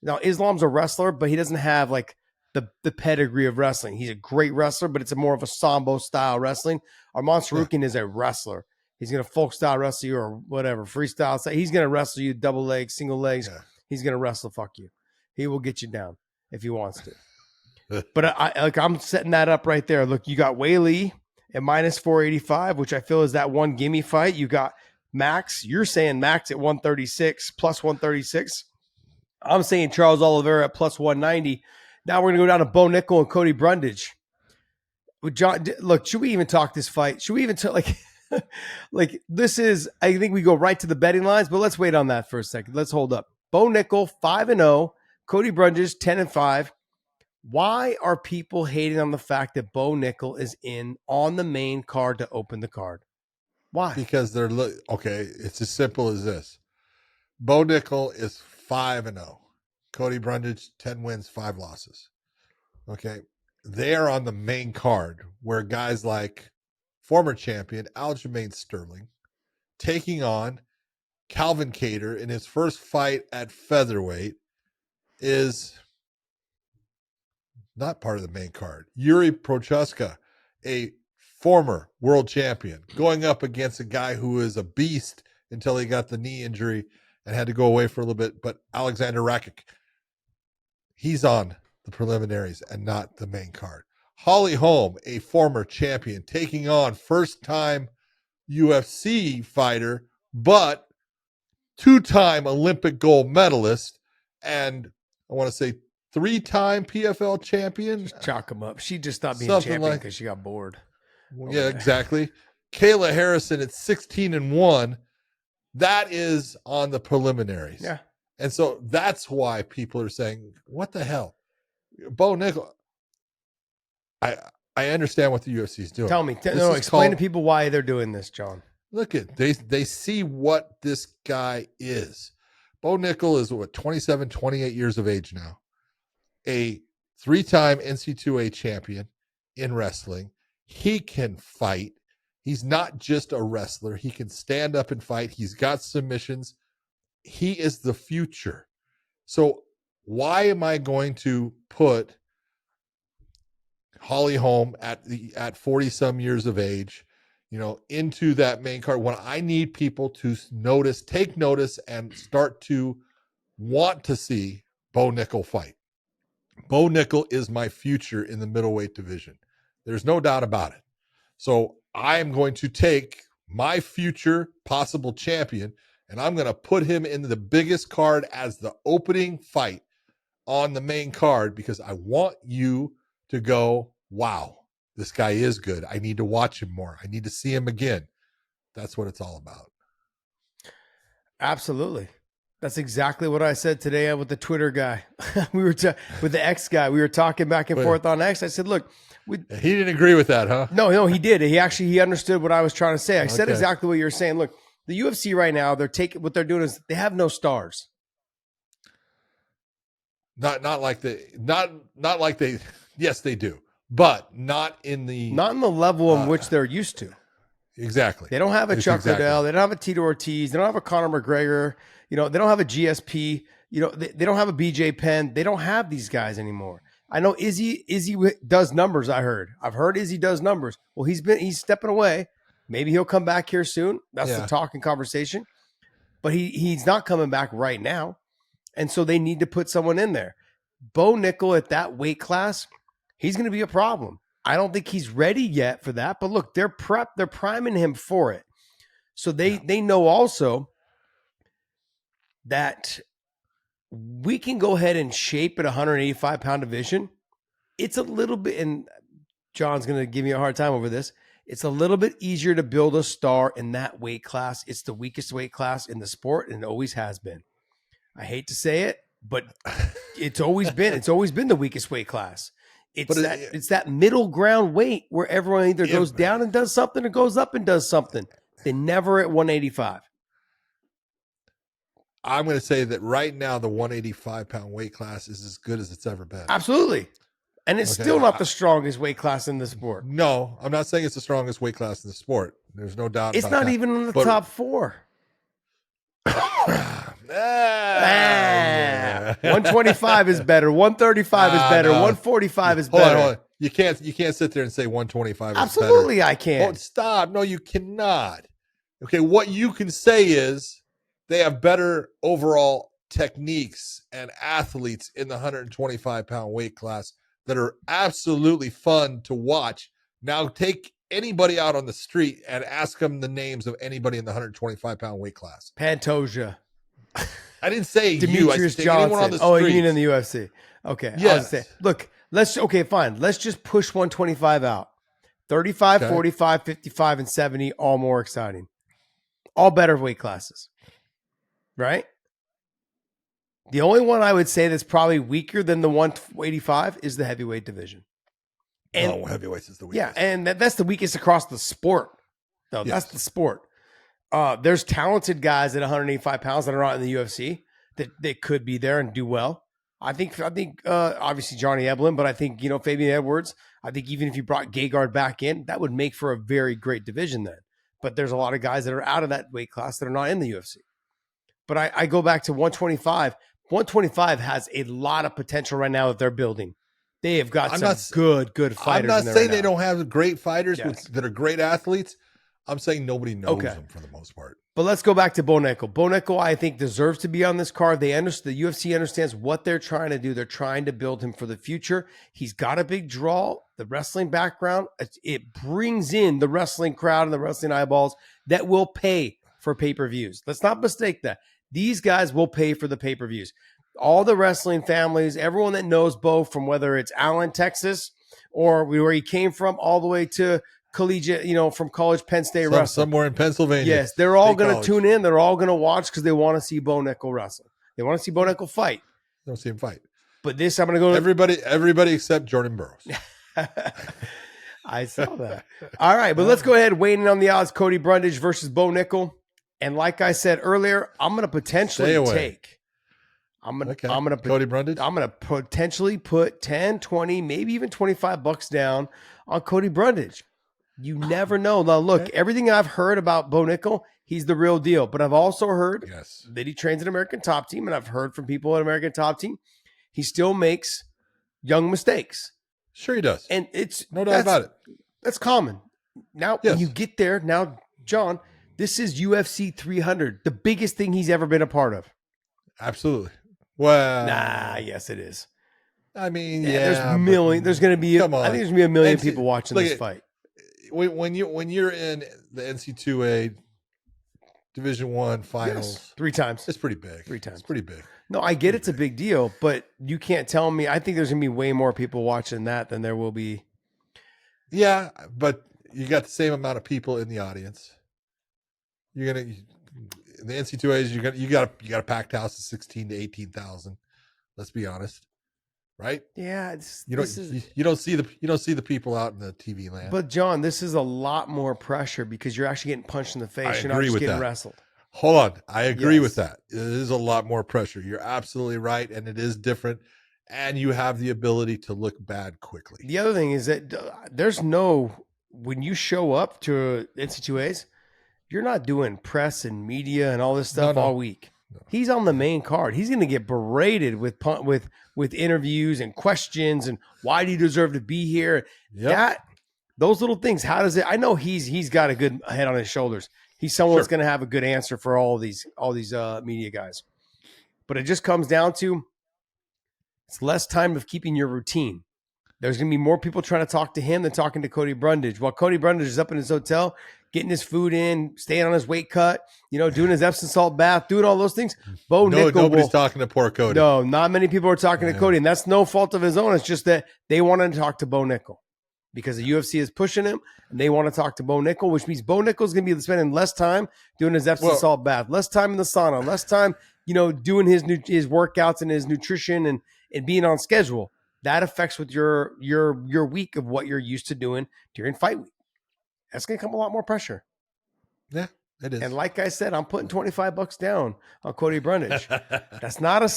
Speaker 4: Now, Islam's a wrestler, but he doesn't have like the pedigree of wrestling. He's a great wrestler, but it's more of a Sambo style wrestling. Arman Tsarukyan is a wrestler. He's going to folk style wrestle you or whatever, freestyle. He's going to wrestle you double legs, single legs.
Speaker 2: Yeah.
Speaker 4: He's going to wrestle fuck you. He will get you down if he wants to. But I'm setting that up right there. Look, you got Weighng at minus 485, which I feel is that one gimme fight. You got Max. You're saying Max at 136, plus 136. I'm saying Charles Oliveira at plus 190. Now we're going to go down to Bo Nickel and Cody Brundage. John, look, should we even talk this fight? Should we even talk like this is, I think we go right to the betting lines, but let's wait on that for a second. Let's hold up. Bo Nickel, 5-0. Cody Brundage, 10-5. Why are people hating on the fact that Bo Nickel is in on the main card to open the card? Why?
Speaker 2: Because they're okay. It's as simple as this. Bo Nickel is 5-0. Cody Brundage, 10 wins, 5 losses. Okay. They are on the main card where guys like former champion Aljamain Sterling taking on Calvin Kattar in his first fight at featherweight is not part of the main card. Yuri Prochaska, a former world champion, going up against a guy who is a beast until he got the knee injury and had to go away for a little bit. But Alexander Rakic, he's on the preliminaries and not the main card. Holly Holm, a former champion, taking on first-time UFC fighter, but two-time Olympic gold medalist, and I want to say 3-time PFL champion.
Speaker 4: Just chalk him up. She just stopped being
Speaker 2: Something
Speaker 4: champion
Speaker 2: like-
Speaker 4: because she got bored.
Speaker 2: Yeah, exactly. Kayla Harrison at 16-1. That is on the preliminaries.
Speaker 4: Yeah.
Speaker 2: And so that's why people are saying, what the hell? Bo Nickel. I understand what the UFC is doing.
Speaker 4: Tell me.
Speaker 2: This is
Speaker 4: Explain to
Speaker 2: called-
Speaker 4: people why they're doing this, John.
Speaker 2: Look at they see what this guy is. Bo Nickel is 27, 28 years of age now. A 3-time NC2A champion in wrestling. He can fight. He's not just a wrestler. He can stand up and fight. He's got submissions. He is the future. So why am I going to put Holly Holm at 40 some years of age, into that main card when I need people to take notice and start to want to see Bo Nickel fight? Bo Nickel is my future in the middleweight division. There's no doubt about it. So I am going to take my future possible champion and I'm going to put him in the biggest card as the opening fight on the main card because I want you to go, wow, this guy is good. I need to watch him more. I need to see him again. That's what it's all about.
Speaker 4: Absolutely. That's exactly what I said today with the Twitter guy. With the X guy. We were talking back and forth on X. I said, look,
Speaker 2: he didn't agree with that, huh?
Speaker 4: No, he did. He understood what I was trying to say. I said
Speaker 2: Okay.
Speaker 4: exactly what you're saying. Look, the UFC right now, what they're doing is they have no stars.
Speaker 2: Not like they yes, they do. But not in the
Speaker 4: level in which they're used to.
Speaker 2: Exactly.
Speaker 4: They don't have a
Speaker 2: It's
Speaker 4: Chuck
Speaker 2: exactly.
Speaker 4: Liddell. They don't have a Tito Ortiz. They don't have a Conor McGregor. They don't have a GSP. They don't have a BJ Penn. They don't have these guys anymore. I know Izzy does numbers. I've heard Izzy does numbers. Well, he's stepping away. Maybe he'll come back here soon. That's the talk and conversation. But he's not coming back right now. And so they need to put someone in there. Bo Nickel at that weight class, he's going to be a problem. I don't think he's ready yet for that. But look, they're priming him for it. So they know also that we can go ahead and shape at 185-pound division. It's a little bit, and John's going to give me a hard time over this. It's a little bit easier to build a star in that weight class. It's the weakest weight class in the sport, and it always has been. I hate to say it, but it's always been the weakest weight class. It's that middle ground weight where everyone either goes down and does something or goes up and does something. They're never at 185.
Speaker 2: I'm going to say that right now, the 185-pound weight class is as good as it's ever been.
Speaker 4: Absolutely. And it's still not the strongest weight class in the sport.
Speaker 2: No, I'm not saying it's the strongest weight class in the sport. There's no doubt
Speaker 4: It's
Speaker 2: about
Speaker 4: not
Speaker 2: that.
Speaker 4: even in the top 4.
Speaker 2: Yeah.
Speaker 4: 125 is better. 135 is better. 145 is
Speaker 2: Hold
Speaker 4: better.
Speaker 2: on. You can't sit there and say 125 is
Speaker 4: Absolutely,
Speaker 2: better.
Speaker 4: I can.
Speaker 2: Oh, stop. No, you cannot. Okay, what you can say is they have better overall techniques and athletes in the 125-pound weight class that are absolutely fun to watch. Now take anybody out on the street and ask them the names of anybody in the 125-pound weight class.
Speaker 4: Pantoja.
Speaker 2: I didn't say
Speaker 4: Demetrius
Speaker 2: you. I said
Speaker 4: Johnson.
Speaker 2: anyone on the
Speaker 4: Oh,
Speaker 2: street.
Speaker 4: you mean in the UFC? Okay.
Speaker 2: Yes.
Speaker 4: Look, fine. Let's just push 125 out. 35,
Speaker 2: Okay.
Speaker 4: 45, 55, and 70, all more exciting. All better weight classes. Right? The only one I would say that's probably weaker than the 185 is the heavyweight division. And
Speaker 2: heavyweights is the weakest.
Speaker 4: yeah, and that's the weakest across the sport. No,
Speaker 2: Yes.
Speaker 4: that's the sport. There's talented guys at 185 pounds that are not in the UFC that could be there and do well. I think obviously Johnny Eblin, but I think, Fabian Edwards, I think even if you brought Gegard back in, that would make for a very great division then. But there's a lot of guys that are out of that weight class that are not in the UFC. But I go back to 125. 125 has a lot of potential right now that they're building. They have got good fighters.
Speaker 2: I'm not
Speaker 4: in there
Speaker 2: saying
Speaker 4: right
Speaker 2: they
Speaker 4: now.
Speaker 2: don't have great fighters
Speaker 4: Yes.
Speaker 2: that are great athletes. I'm saying nobody knows them for the most part.
Speaker 4: But let's go back to Bo Nickel. Bo Nickel, I think, deserves to be on this card. The UFC understands what they're trying to do. They're trying to build him for the future. He's got a big draw, the wrestling background. It brings in the wrestling crowd and the wrestling eyeballs that will pay for pay-per-views. Let's not mistake that. These guys will pay for the pay-per-views. All the wrestling families, everyone that knows Bo, from whether it's Allen, Texas, or where he came from, all the way to collegiate, from college, Penn State wrestling.
Speaker 2: Somewhere in Pennsylvania.
Speaker 4: Yes, they're all going to tune in. They're all going to watch because they want to see Bo Nickel wrestle. They want to see Bo Nickel fight.
Speaker 2: They don't see him fight.
Speaker 4: But this, I'm going to go
Speaker 2: to everybody except Jordan Burroughs.
Speaker 4: I saw that. All right, but let's go ahead. Weighing on the odds, Cody Brundage versus Bo Nickel. And like I said earlier, I'm going to potentially take. I'm going to
Speaker 2: Cody Brundage.
Speaker 4: I'm going to potentially put 10, 20, maybe even $25 down on Cody Brundage. You never know. Now, look, everything I've heard about Bo Nickel, he's the real deal. But I've also heard that he trains an American Top Team, and I've heard from people at American Top Team, he still makes young mistakes.
Speaker 2: Sure he does.
Speaker 4: And it's
Speaker 2: no doubt about it.
Speaker 4: That's common. Now, when you get there, now, John, this is UFC 300, the biggest thing he's ever been a part of.
Speaker 2: Absolutely. Well,
Speaker 4: yes, it is.
Speaker 2: I mean,
Speaker 4: there's going to be, I think there's going to be a million people watching this fight.
Speaker 2: When you're in the NC2A Division I finals
Speaker 4: 3 times,
Speaker 2: it's pretty big.
Speaker 4: 3 times,
Speaker 2: it's pretty big.
Speaker 4: No, I get it's a big deal, but you can't tell me. I think there's gonna be way more people watching that than there will be.
Speaker 2: Yeah, but you got the same amount of people in the audience. You're gonna the NC2As. You got a packed house of 16 to 18,000. Let's be honest. Right?
Speaker 4: Yeah,
Speaker 2: you don't see the people out in the TV land.
Speaker 4: But John, this is a lot more pressure because you're actually getting punched in the face. You're not just getting wrestled.
Speaker 2: Hold on, I agree with that. It is a lot more pressure. You're absolutely right, and it is different. And you have the ability to look bad quickly.
Speaker 4: The other thing is that when you show up to NC2As, you're not doing press and media and all this stuff all week. No. He's on the main card. He's going to get berated with interviews and questions and why do you deserve to be here? Yep. Those little things. How does it? I know he's got a good head on his shoulders. He's someone that's going to have a good answer for all these media guys. But it just comes down to it's less time of keeping your routine. There's going to be more people trying to talk to him than talking to Cody Brundage. While Cody Brundage is up in his hotel, getting his food in, staying on his weight cut, doing his Epsom salt bath, doing all those things.
Speaker 2: Nobody's talking to poor Cody.
Speaker 4: No, not many people are talking to Cody, and that's no fault of his own. It's just that they wanted to talk to Bo Nickel because the UFC is pushing him, and they want to talk to Bo Nickel, which means Bo Nickel is going to be spending less time doing his Epsom salt bath, less time in the sauna, less time, doing his workouts and his nutrition and being on schedule. That affects with your week of what you're used to doing during fight week. That's going to come a lot more pressure.
Speaker 2: Yeah, it is.
Speaker 4: And like I said, I'm putting $25 down on Cody Brundage. That's not a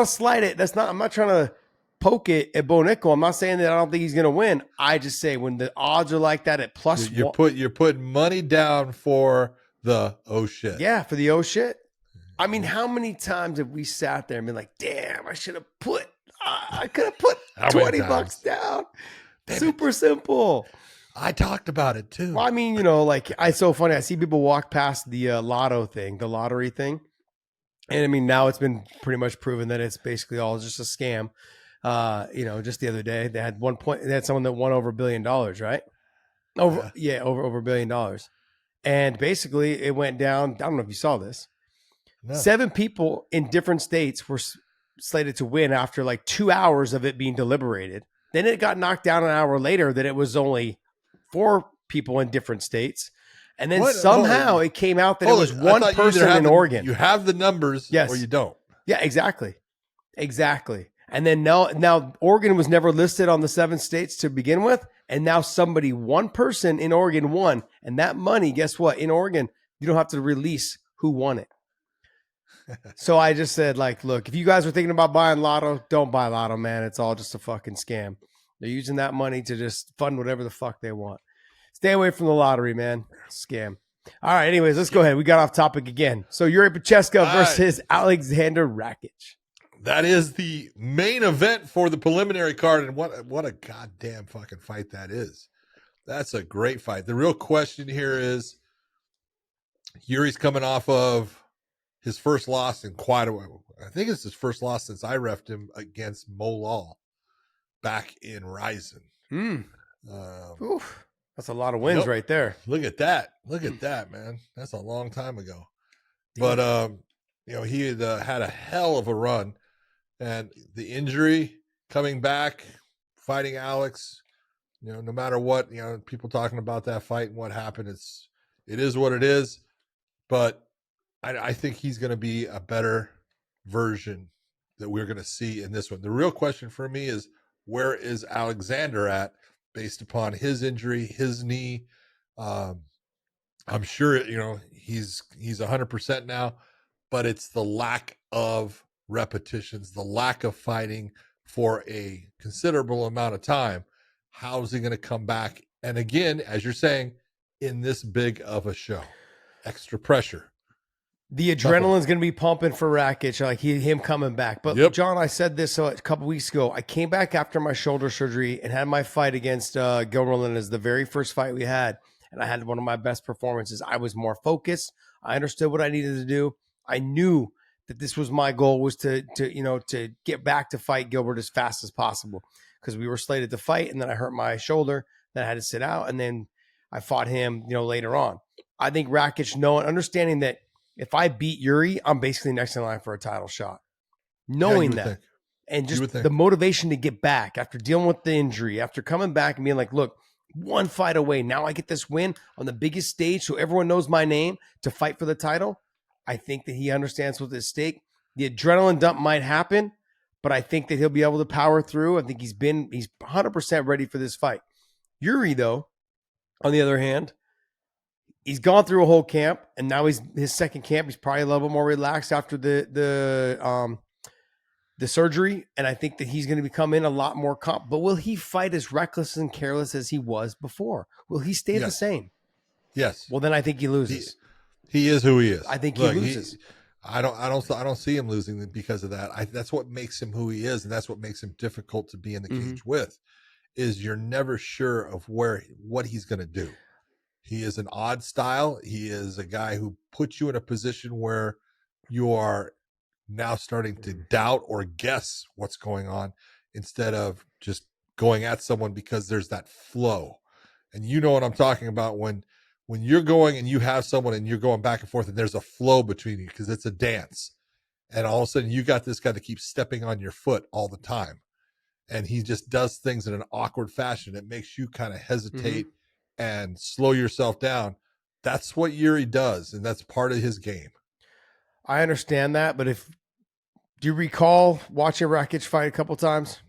Speaker 4: slight. I'm not trying to poke it at Bo Nickel. I'm not saying that I don't think he's going to win. I just say when the odds are like that at plus
Speaker 2: you're putting money down for the oh shit.
Speaker 4: Yeah, for the oh shit. I mean, how many times have we sat there and been like, damn, I could have put
Speaker 2: How many
Speaker 4: $20
Speaker 2: times?
Speaker 4: down.
Speaker 2: Damn
Speaker 4: Super simple.
Speaker 2: I talked about it too.
Speaker 4: Well, I mean, it's so funny. I see people walk past the lotto thing, the lottery thing. And I mean, now it's been pretty much proven that it's basically all just a scam. Just the other day they had they had someone that won over $1 billion, right? Over $1 billion. And basically it went down. I don't know if you saw this.
Speaker 2: No.
Speaker 4: 7 people in different states were slated to win after like 2 hours of it being deliberated. Then it got knocked down an hour later that it was only 4 people in different states. And then somehow it came out that it was one person in Oregon.
Speaker 2: You have the numbers,
Speaker 4: yes,
Speaker 2: or you don't.
Speaker 4: Yeah, exactly. And then now Oregon was never listed on the 7 states to begin with. And now one person in Oregon won. And that money, guess what? In Oregon, you don't have to release who won it. So I just said, like, look, if you guys are thinking about buying lotto, don't buy lotto, man. It's all just a fucking scam. They're using that money to just fund whatever the fuck they want. Stay away from the lottery, man. Scam. All right, anyways, let's go ahead. We got off topic again. So Yuri Prochazka versus Alexander Rakic.
Speaker 2: That is the main event for the preliminary card, and what a goddamn fucking fight that is. That's a great fight. The real question here is, Yuri's coming off of his first loss in quite a while. I think it's his first loss since I refed him against Molal back in Ryzen.
Speaker 4: That's a lot of wins right there.
Speaker 2: Look at that. Look at that, man. That's a long time ago. But, he had had a hell of a run. And the injury, coming back, fighting Alex, no matter what, people talking about that fight and what happened, it is what it is. But I think he's going to be a better version that we're going to see in this one. The real question for me is, where is Alexander at based upon his injury, his knee? I'm sure, he's 100% now, but it's the lack of repetitions, the lack of fighting for a considerable amount of time. How is he going to come back? And again, as you're saying, in this big of a show, extra pressure.
Speaker 4: The adrenaline's going to be pumping for Rakic, like him coming back. But John, I said this a couple weeks ago. I came back after my shoulder surgery and had my fight against Gil Melendez, the very first fight we had. And I had one of my best performances. I was more focused. I understood what I needed to do. I knew that this was my goal, was to get back to fight Gilbert as fast as possible, because we were slated to fight, and then I hurt my shoulder, then I had to sit out, and then I fought him, later on. I think Rakic, understanding that if I beat Yuri, I'm basically next in line for a title shot. Knowing that. And just the motivation to get back after dealing with the injury, after coming back and being like, look, one fight away. Now I get this win on the biggest stage so everyone knows my name to fight for the title. I think that he understands what's at stake. The adrenaline dump might happen, but I think that he'll be able to power through. I think he's 100% ready for this fight. Yuri, though, on the other hand, he's gone through a whole camp, and now his second camp. He's probably a little bit more relaxed after the surgery, and I think that he's going to become in a lot more comp. But will he fight as reckless and careless as he was before? Will he stay the same?
Speaker 2: Yes.
Speaker 4: Well, then I think he loses.
Speaker 2: He is who he is.
Speaker 4: I think he loses.
Speaker 2: I don't see him losing because of that. That's what makes him who he is, and that's what makes him difficult to be in the cage with. Is you're never sure of what he's going to do. He is an odd style. He is a guy who puts you in a position where you are now starting to doubt or guess what's going on instead of just going at someone because there's that flow. And you know what I'm talking about when you're going and you have someone and you're going back and forth and there's a flow between you because it's a dance. And all of a sudden you got this guy that keeps stepping on your foot all the time. And he just does things in an awkward fashion. It makes you kind of hesitate and slow yourself down. That's what Yuri does, and that's part of his game.
Speaker 4: I understand that, but do you recall watching Rakic fight a couple times?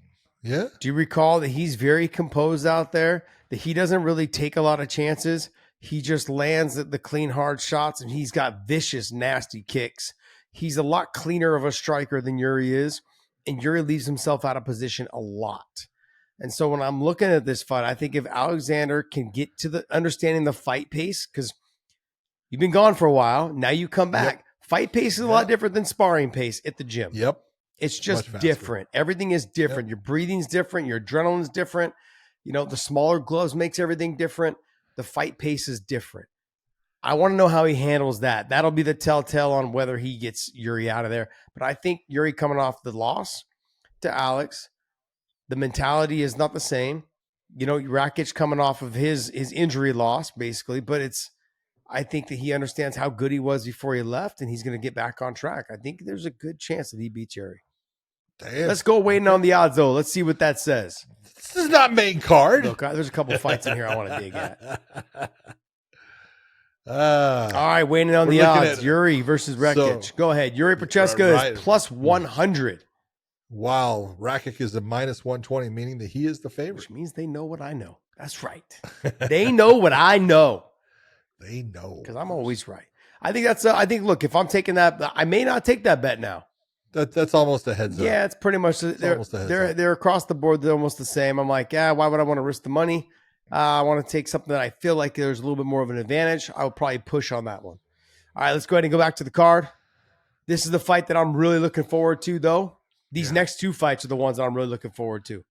Speaker 2: Yeah.
Speaker 4: Do you recall that he's very composed out there, that he doesn't really take a lot of chances? He just lands the clean, hard shots, and he's got vicious, nasty kicks. He's a lot cleaner of a striker than Yuri is, and Yuri leaves himself out of position a lot. And so when I'm looking at this fight, I think if Alexander can get to understanding the fight pace, because you've been gone for a while, now you come back, Fight pace is a lot different than sparring pace at the gym.
Speaker 2: Yep.
Speaker 4: It's just
Speaker 2: Much faster.
Speaker 4: different. Everything is different. Your breathing's different. Your adrenaline's different. The smaller gloves makes everything different. The fight pace is different. I want to know how he handles that. That'll be the telltale on whether he gets Yuri out of there. But I think Yuri coming off the loss to Alex, the mentality is not the same. Rakic coming off of his injury loss, basically. But I think that he understands how good he was before he left, and he's going to get back on track. I think there's a good chance that he beats Yuri.
Speaker 2: Damn.
Speaker 4: Let's go waiting on the odds, though. Let's see what that says.
Speaker 2: This is not main card.
Speaker 4: Look, there's a couple fights in here I want to dig at.
Speaker 2: All
Speaker 4: right, waiting on the odds. Yuri versus Rakic. Go ahead. Yuri Prochaska is plus 100.
Speaker 2: Wow. Rakic is a minus 120, meaning that he is the favorite.
Speaker 4: Which means they know what I know. That's right. They know what I know.
Speaker 2: They know.
Speaker 4: Because I'm always right. I think look, if I'm taking that, I may not take that bet now.
Speaker 2: That's almost a heads up.
Speaker 4: Yeah, it's pretty much they're across the board. They're almost the same. I'm like, why would I want to risk the money? I want to take something that I feel like there's a little bit more of an advantage. I would probably push on that one. All right, let's go ahead and go back to the card. This is the fight that I'm really looking forward to, though. These next two fights are the ones that I'm really looking forward to.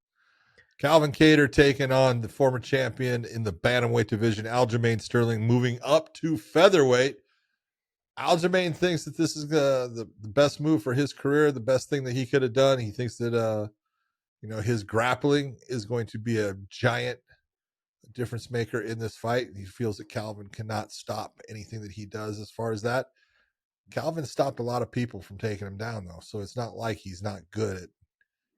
Speaker 2: Calvin Kattar taking on the former champion in the bantamweight division, Aljamain Sterling, moving up to featherweight. Aljamain thinks that this is the best move for his career, the best thing that he could have done. He thinks that his grappling is going to be a giant difference maker in this fight. He feels that Calvin cannot stop anything that he does as far as that. Calvin stopped a lot of people from taking him down, though, so it's not like he's not good at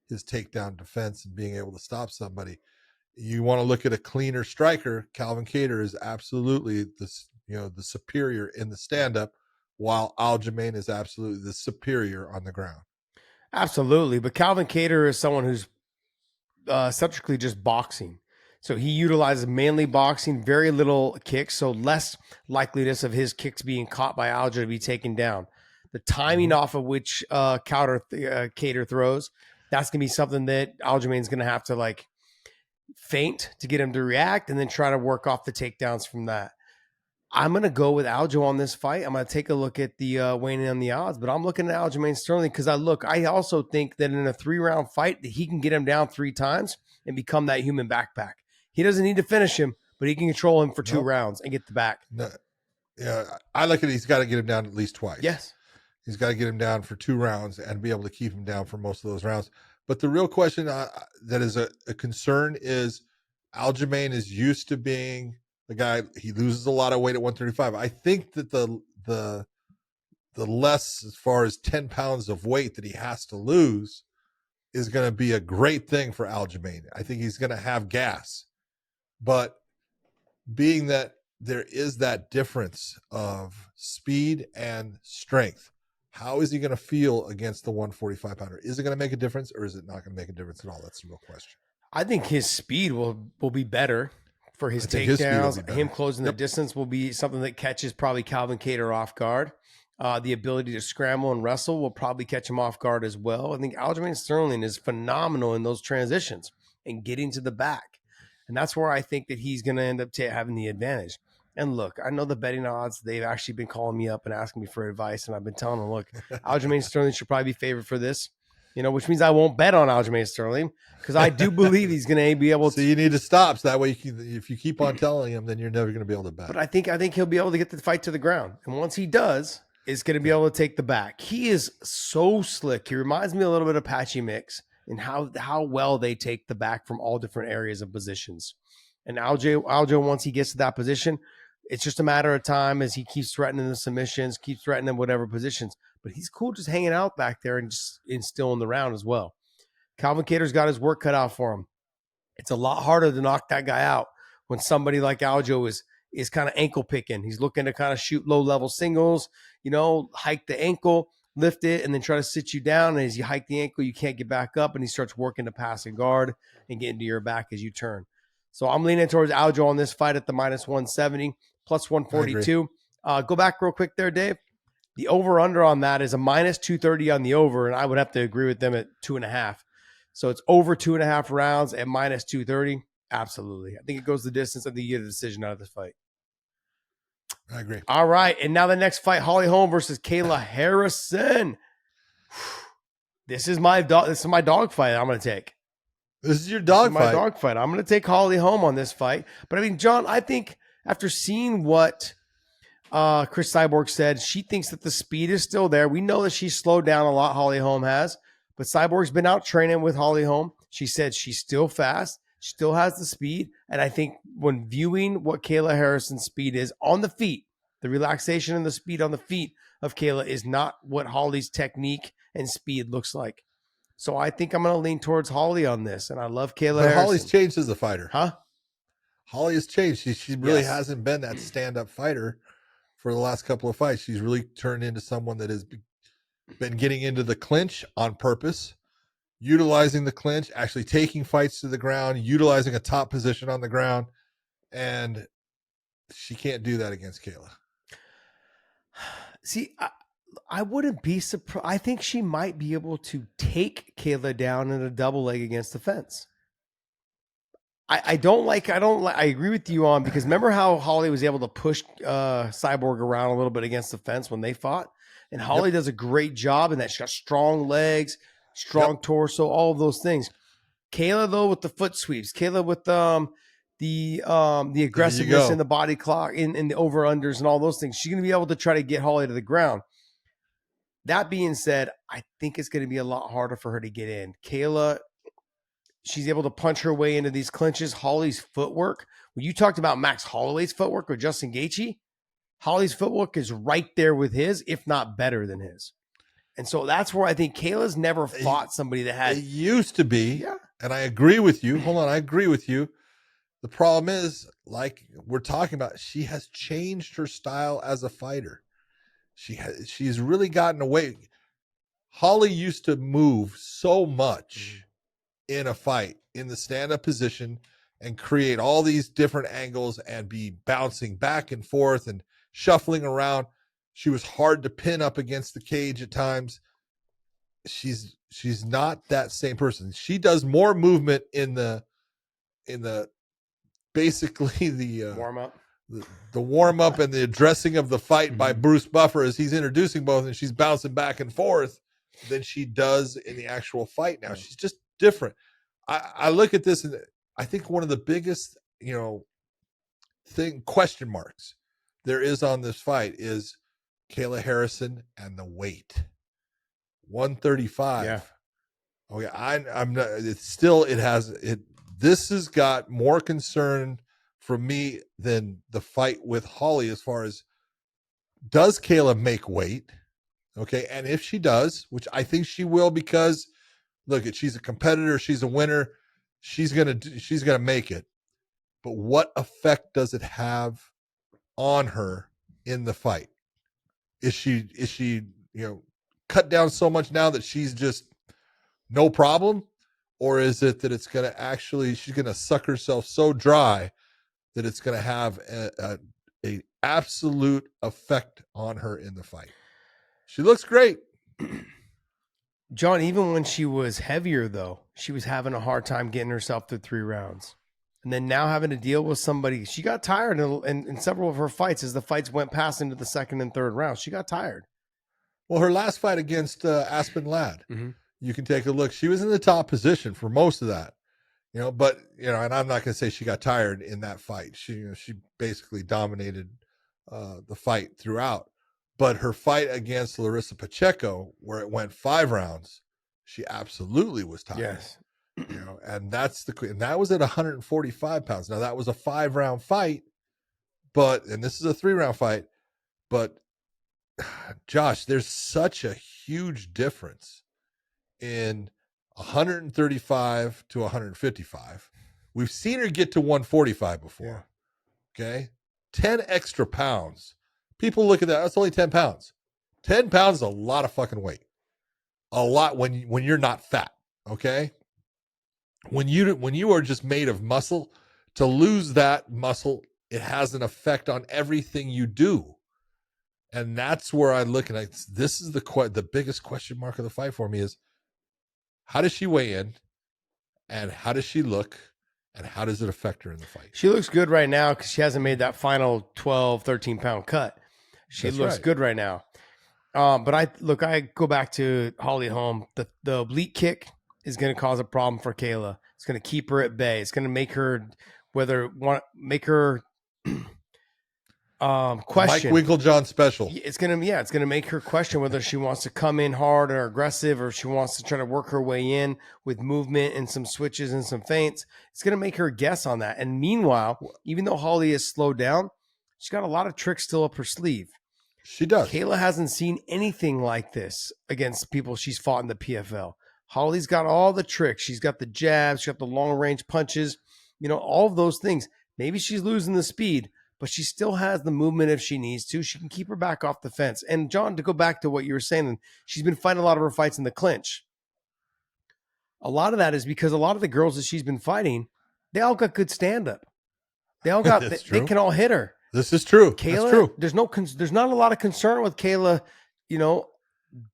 Speaker 2: his takedown defense and being able to stop somebody. You want to look at a cleaner striker, Calvin Kattar is absolutely the superior in the stand-up, while Aljamain is absolutely the superior on the ground. Absolutely,
Speaker 4: but Calvin Kattar is someone who's centrically just boxing. So he utilizes mainly boxing, very little kicks, so less likeliness of his kicks being caught by Alja to be taken down. The timing off of which Kattar throws, that's going to be something that Aljamain's going to have to feint to get him to react and then try to work off the takedowns from that. I'm going to go with Aljo on this fight. I'm going to take a look at the weighing in on the odds, but I'm looking at Aljamain Sterling because I also think that in a 3-round fight that he can get him down 3 times and become that human backpack. He doesn't need to finish him, but he can control him for 2 rounds and get the back.
Speaker 2: No. Yeah, I look at it. He's got to get him down at least twice.
Speaker 4: Yes.
Speaker 2: He's got to get him down for 2 rounds and be able to keep him down for most of those rounds. But the real question that is a concern is Aljamain is used to being the guy. He loses a lot of weight at 135. I think that the less, as far as 10 pounds of weight that he has to lose, is going to be a great thing for Aljamain. I think he's going to have gas. But being that there is that difference of speed and strength, how is he going to feel against the 145-pounder? Is it going to make a difference, or is it not going to make a difference at all? That's the real question. I
Speaker 4: think his speed will be better for his takedowns. Him closing the distance will be something that catches probably Calvin Kattar off guard. The ability to scramble and wrestle will probably catch him off guard as well. I think Aljamain Sterling is phenomenal in those transitions and getting to the back. And that's where I think that he's going to end up having the advantage. And look, I know the betting odds, they've actually been calling me up and asking me for advice. And I've been telling them, look, Aljamain Sterling should probably be favored for this, which means I won't bet on Aljamain Sterling because I do believe he's going to be able to.
Speaker 2: So you need to stop. So that way, if you keep on telling him, then you're never going to be able to bet.
Speaker 4: But I think he'll be able to get the fight to the ground. And once he does, is going to be able to take the back. He is so slick. He reminds me a little bit of Patchy Mix and how well they take the back from all different areas of positions. And Aljo, once he gets to that position, it's just a matter of time as he keeps threatening the submissions, keeps threatening whatever positions. But he's cool just hanging out back there and just instilling the round as well. Calvin Kattar's got his work cut out for him. It's a lot harder to knock that guy out when somebody like Aljo is kind of ankle picking. He's looking to kind of shoot low-level singles, hike the ankle, lift it, and then try to sit you down. And as you hike the ankle, you can't get back up, and he starts working to pass and guard and get into your back as you turn. So I'm leaning towards Aljo on this fight at the minus 170, plus 142. Go back real quick there, Dave. The over-under on that is a minus 230 on the over, and I would have to agree with them at 2.5. So it's over 2.5 rounds at minus 230. Absolutely. I think it goes the distance. I think you get a decision out of this fight.
Speaker 2: I agree.
Speaker 4: All right, and now the next fight: Holly Holm versus Kayla Harrison. This is my dog. This is my dog fight. I'm going to take.
Speaker 2: This is your dog
Speaker 4: my
Speaker 2: fight.
Speaker 4: dog fight. I'm going to take Holly Holm on this fight. But I mean, John, I think after seeing what Chris Cyborg said, she thinks that the speed is still there. We know that she's slowed down a lot. Holly Holm has, but Cyborg's been out training with Holly Holm. She said she's still fast, still has the speed, and I think when viewing what Kayla Harrison's speed is on the feet, the relaxation and the speed on the feet of Kayla is not what Holly's technique and speed looks like. So I think I'm going to lean towards Holly on this, and I love Kayla Harrison.
Speaker 2: Holly's changed as a fighter.
Speaker 4: Huh?
Speaker 2: Holly has changed. She really hasn't been that stand-up fighter for the last couple of fights. She's really turned into someone that has been getting into the clinch on purpose, utilizing the clinch, actually taking fights to the ground, utilizing a top position on the ground, and she can't do that against Kayla.
Speaker 4: See, I wouldn't be surprised. I think she might be able to take Kayla down in a double leg against the fence. I agree with you on, because remember how Holly was able to push Cyborg around a little bit against the fence when they fought? And Holly does a great job in that. She's got strong legs, strong torso, all of those things. Kayla, though, with the foot sweeps, Kayla with the aggressiveness in the body clock, in the over-unders and all those things, she's going to be able to try to get Holly to the ground. That being said, I think it's going to be a lot harder for her to get in. Kayla, she's able to punch her way into these clinches. Holly's footwork, when you talked about Max Holloway's footwork with Justin Gaethje, Holly's footwork is right there with his, if not better than his. And so that's where I think Kayla's never fought somebody that had.
Speaker 2: It used to be, and I agree with you. Hold on, I agree with you. The problem is, like we're talking about, she has changed her style as a fighter. She's really gotten away. Holly used to move so much in a fight in the stand-up position and create all these different angles and be bouncing back and forth and shuffling around. She was hard to pin up against the cage at times. She's not that same person. She does more movement in the basically the
Speaker 4: warm up.
Speaker 2: The warm up and the addressing of the fight by Bruce Buffer as he's introducing both, and she's bouncing back and forth than she does in the actual fight now. She's just different. I look at this, and I think one of the biggest, question marks there is on this fight is Kayla Harrison and the weight. 135.
Speaker 4: Yeah.
Speaker 2: Oh yeah, I'm not. This has got more concern for me than the fight with Holly, as far as, does Kayla make weight? Okay. And if she does, which I think she will, because look, she's a competitor, she's a winner, she's going to make it. But what effect does it have on her in the fight? Is she, cut down so much now that she's just no problem? Or is it that it's going to she's going to suck herself so dry that it's going to have a absolute effect on her in the fight? She looks great.
Speaker 4: John, even when she was heavier, though, she was having a hard time getting herself through 3 rounds. And then now having to deal with somebody, she got tired in several of her fights as the fights went past into the second and third rounds. She got tired.
Speaker 2: Well, her last fight against Aspen Ladd, you can take a look. She was in the top position for most of that. But and I'm not going to say she got tired in that fight. She basically dominated the fight throughout. But her fight against Larissa Pacheco, where it went 5 rounds, she absolutely was tired.
Speaker 4: Yes.
Speaker 2: And that was at 145 pounds. Now that was a 5-round fight, and this is a 3-round fight. But Josh, there's such a huge difference in 135 to 155. We've seen her get to 145 before. Yeah. Okay. 10 extra pounds. People look at that. That's only 10 pounds. 10 pounds is a lot of fucking weight. A lot when you're not fat. Okay. When you are just made of muscle, to lose that muscle, it has an effect on everything you do. And that's where I look, and this is the biggest question mark of the fight for me is, how does she weigh in, and how does she look, And how does it affect her in the fight?
Speaker 4: She looks good right now because she hasn't made that final 12, 13-pound cut. She
Speaker 2: That's
Speaker 4: looks
Speaker 2: right.
Speaker 4: good right now. But I go back to Holly Holm. The oblique kick is going to cause a problem for Kayla. It's going to keep her at bay. It's going to make her question.
Speaker 2: Mike Winklejohn special.
Speaker 4: It's gonna make her question whether she wants to come in hard or aggressive, or if she wants to try to work her way in with movement and some switches and some feints. It's gonna make her guess on that. And meanwhile, even though Holly is slowed down, she's got a lot of tricks still up her sleeve.
Speaker 2: She does.
Speaker 4: Kayla hasn't seen anything like this against people she's fought in the PFL. Holly's got all the tricks. She's got the jabs. She's got the long range punches. All of those things. Maybe she's losing the speed, but she still has the movement if she needs to. She can keep her back off the fence. And John, to go back to what you were saying, she's been fighting a lot of her fights in the clinch. A lot of that is because a lot of the girls that she's been fighting, they all got good stand-up. They all got, they can all hit her.
Speaker 2: This is true.
Speaker 4: Kayla,
Speaker 2: That's true.
Speaker 4: There's not a lot of concern with Kayla,
Speaker 2: No,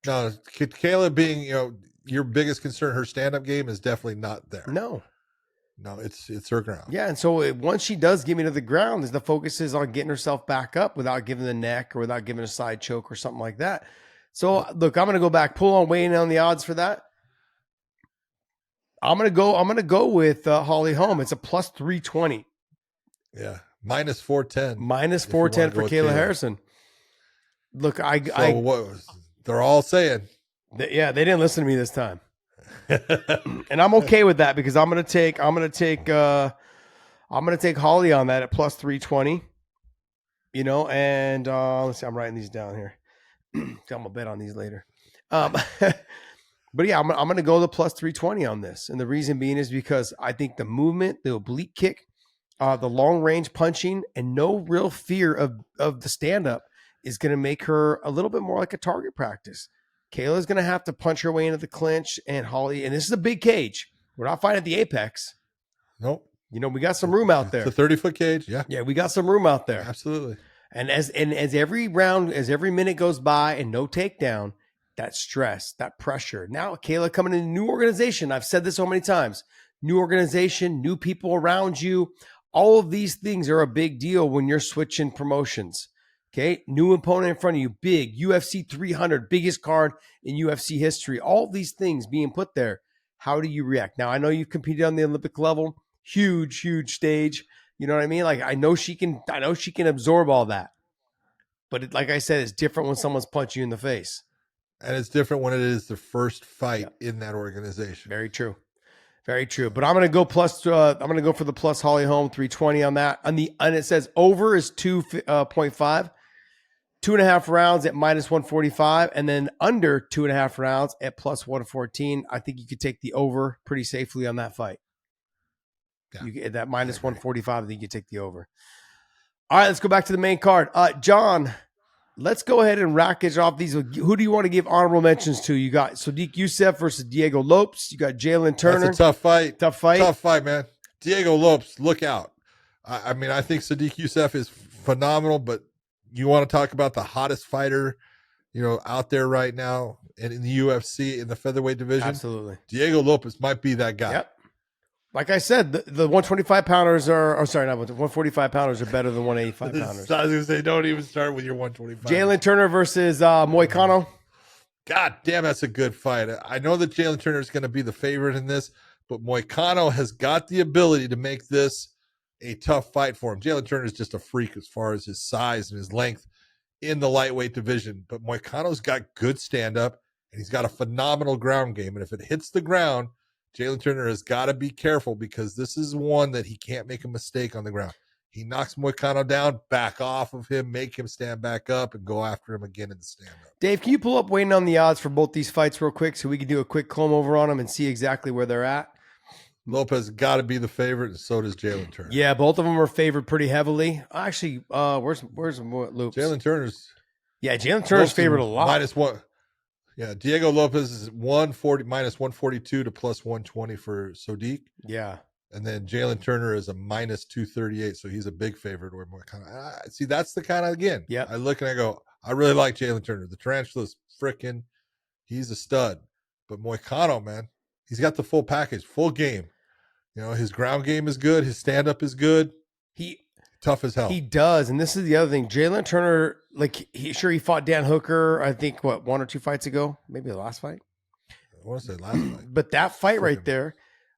Speaker 2: Kayla being, your biggest concern, her stand-up game is definitely not there.
Speaker 4: No,
Speaker 2: it's her ground.
Speaker 4: Yeah, and so once she does get me to the ground, the focus is on getting herself back up without giving the neck or without giving a side choke or something like that. So look, I'm going to go back, pull on weighing on the odds for that. I'm going to go with Holly Holm. It's a plus 320.
Speaker 2: Yeah, minus 410.
Speaker 4: Minus 410 for Kayla Harrison. Look,
Speaker 2: they're all saying.
Speaker 4: They didn't listen to me this time. And I'm okay with that because I'm gonna take Holly on that at plus 320. And let's see, I'm writing these down here. I'm gonna bet on these later. But yeah, I'm gonna go the plus 320 on this, and the reason being is because I think the movement, the oblique kick, the long range punching, and no real fear of the stand up is gonna make her a little bit more like a target practice. Kayla's going to have to punch her way into the clinch, and Holly, and this is a big cage. We're not fighting at the apex.
Speaker 2: Nope.
Speaker 4: We got some room out there.
Speaker 2: It's a 30-foot cage. Yeah.
Speaker 4: Yeah, we got some room out there.
Speaker 2: Absolutely.
Speaker 4: And as every round, as every minute goes by and no takedown, that stress, that pressure. Now, Kayla coming in a new organization. I've said this so many times. New organization, new people around you. All of these things are a big deal when you're switching promotions. Okay, new opponent in front of you, big, UFC 300, biggest card in UFC history. All these things being put there. How do you react? Now, I know you've competed on the Olympic level, huge stage. You know what I mean? Like, I know she can absorb all that. But like I said, it's different when someone's punching you in the face.
Speaker 2: And it's different when it is the first fight in that organization.
Speaker 4: Very true. Very true. But I'm going to go for the plus Holly Holm 320 on that. And it says over is 2.5. 2.5 rounds at minus 145, and then under 2.5 rounds at plus 114. I think you could take the over pretty safely on that fight. Yeah. You get that minus 145. I think you take the over. All right, let's go back to the main card. John, let's go ahead and rackage off these. Who do you want to give honorable mentions to? You got Sodiq Yusuff versus Diego Lopes. You got Jalen Turner.
Speaker 2: That's a tough fight.
Speaker 4: Tough fight,
Speaker 2: man. Diego Lopes, look out. I think Sodiq Yusuff is phenomenal, but you want to talk about the hottest fighter, out there right now and in the UFC in the featherweight division?
Speaker 4: Absolutely.
Speaker 2: Diego Lopes might be that guy.
Speaker 4: Yep. Like I said, the 125 pounders not 145 pounders are better than 185 pounders.
Speaker 2: I was going to say, don't even start with your 125.
Speaker 4: Jalen Turner versus Moicano.
Speaker 2: God damn, that's a good fight. I know that Jalen Turner is going to be the favorite in this, but Moicano has got the ability to make this a tough fight for him. Jalen Turner is just a freak as far as his size and his length in the lightweight division, but Moicano's got good stand-up, and he's got a phenomenal ground game, and if it hits the ground, Jalen Turner has got to be careful because this is one that he can't make a mistake on the ground. He knocks Moicano down, back off of him, make him stand back up, and go after him again in the stand-up.
Speaker 4: Dave, can you pull up weighing on the odds for both these fights real quick so we can do a quick comb over on them and see exactly where they're at?
Speaker 2: Lopez got to be the favorite, and so does Jalen Turner.
Speaker 4: Yeah, both of them are favored pretty heavily. Actually, where's Lopes?
Speaker 2: Jalen Turner's
Speaker 4: favored a lot.
Speaker 2: Minus one. Yeah, Diego Lopez is 140 minus 142 to plus 120 for Sodiq.
Speaker 4: Yeah,
Speaker 2: and then Jalen Turner is a minus 238, so he's a big favorite. Or more kind of see, that's the kind of
Speaker 4: Yeah,
Speaker 2: I look and I go, I really like Jalen Turner. The tarantula's he's a stud. But Moicano, man, he's got the full package, full game. You know, his ground game is good. His stand up is good.
Speaker 4: He
Speaker 2: Tough as hell.
Speaker 4: He does, and this is the other thing. Jalen Turner, like he fought Dan Hooker, I think, what, 1 or 2 fights ago, maybe the last fight.
Speaker 2: I want to say last fight.
Speaker 4: But that fight right there,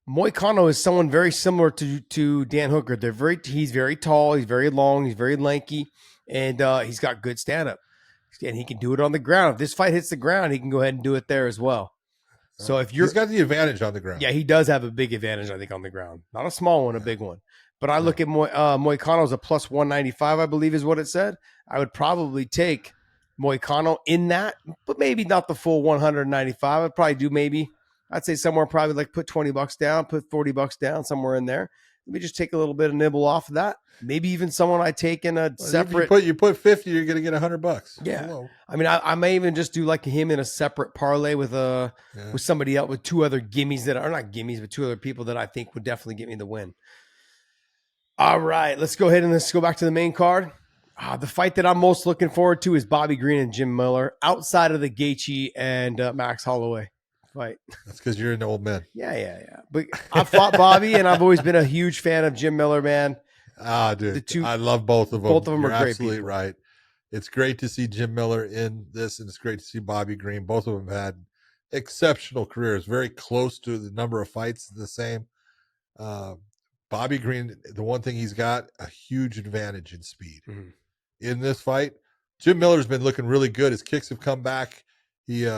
Speaker 4: Moicano is someone very similar to Dan Hooker. He's very tall, he's very long, he's very lanky, and he's got good stand up, and he can do it on the ground. If this fight hits the ground, he can go ahead and do it there as well. So if
Speaker 2: he's got the advantage on the ground.
Speaker 4: Yeah, he does have a big advantage, I think, on the ground. Not a small one, a big one. But I look at Moicano's a plus 195, I believe is what it said. I would probably take Moicano in that, but maybe not the full 195. I'd probably do I'd say somewhere probably like put $20 down, put $40 down, somewhere in there. Let me just take a little bit of nibble off of that. Maybe even someone I take in a separate.
Speaker 2: You put 50, you're going to get $100.
Speaker 4: Yeah.
Speaker 2: Hello.
Speaker 4: I mean, I may even just do like him in a separate parlay with somebody else, with 2 other gimmies that are not gimmies, but 2 other people that I think would definitely get me the win. All right, let's go ahead and let's go back to the main card. The fight that I'm most looking forward to is Bobby Green and Jim Miller, outside of the Gaethje and Max Holloway fight.
Speaker 2: That's because you're an old man.
Speaker 4: Yeah. But I've fought Bobby, and I've always been a huge fan of Jim Miller, man.
Speaker 2: Dude, I love both of them.
Speaker 4: Both of them
Speaker 2: You're
Speaker 4: are great
Speaker 2: absolutely
Speaker 4: people.
Speaker 2: right. It's great to see Jim Miller in this, and it's great to see Bobby Green. Both of them had exceptional careers, very close to the number of fights the same. Bobby Green, the one thing he's got, a huge advantage in speed.
Speaker 4: Mm-hmm.
Speaker 2: In this fight, Jim Miller's been looking really good. His kicks have come back. He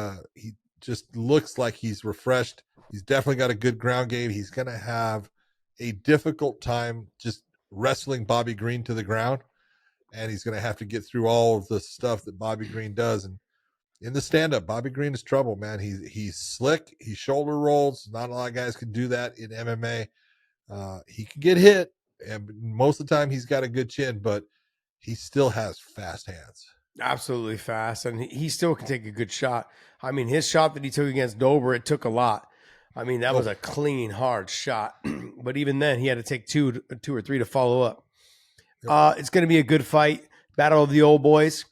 Speaker 2: just looks like he's refreshed. He's definitely got a good ground game. He's going to have a difficult time just wrestling Bobby Green to the ground, and he's going to have to get through all of the stuff that Bobby Green does. And in the stand-up, Bobby Green is trouble, man. He's slick. He shoulder rolls. Not a lot of guys can do that in MMA. He can get hit, and most of the time he's got a good chin, but he still has fast hands.
Speaker 4: Absolutely fast, and he still can take a good shot. I mean, his shot that he took against Dober, it took a lot. I mean, that was a clean, hard shot. But even then, he had to take two or three to follow up. It's going to be a good fight, battle of the old boys,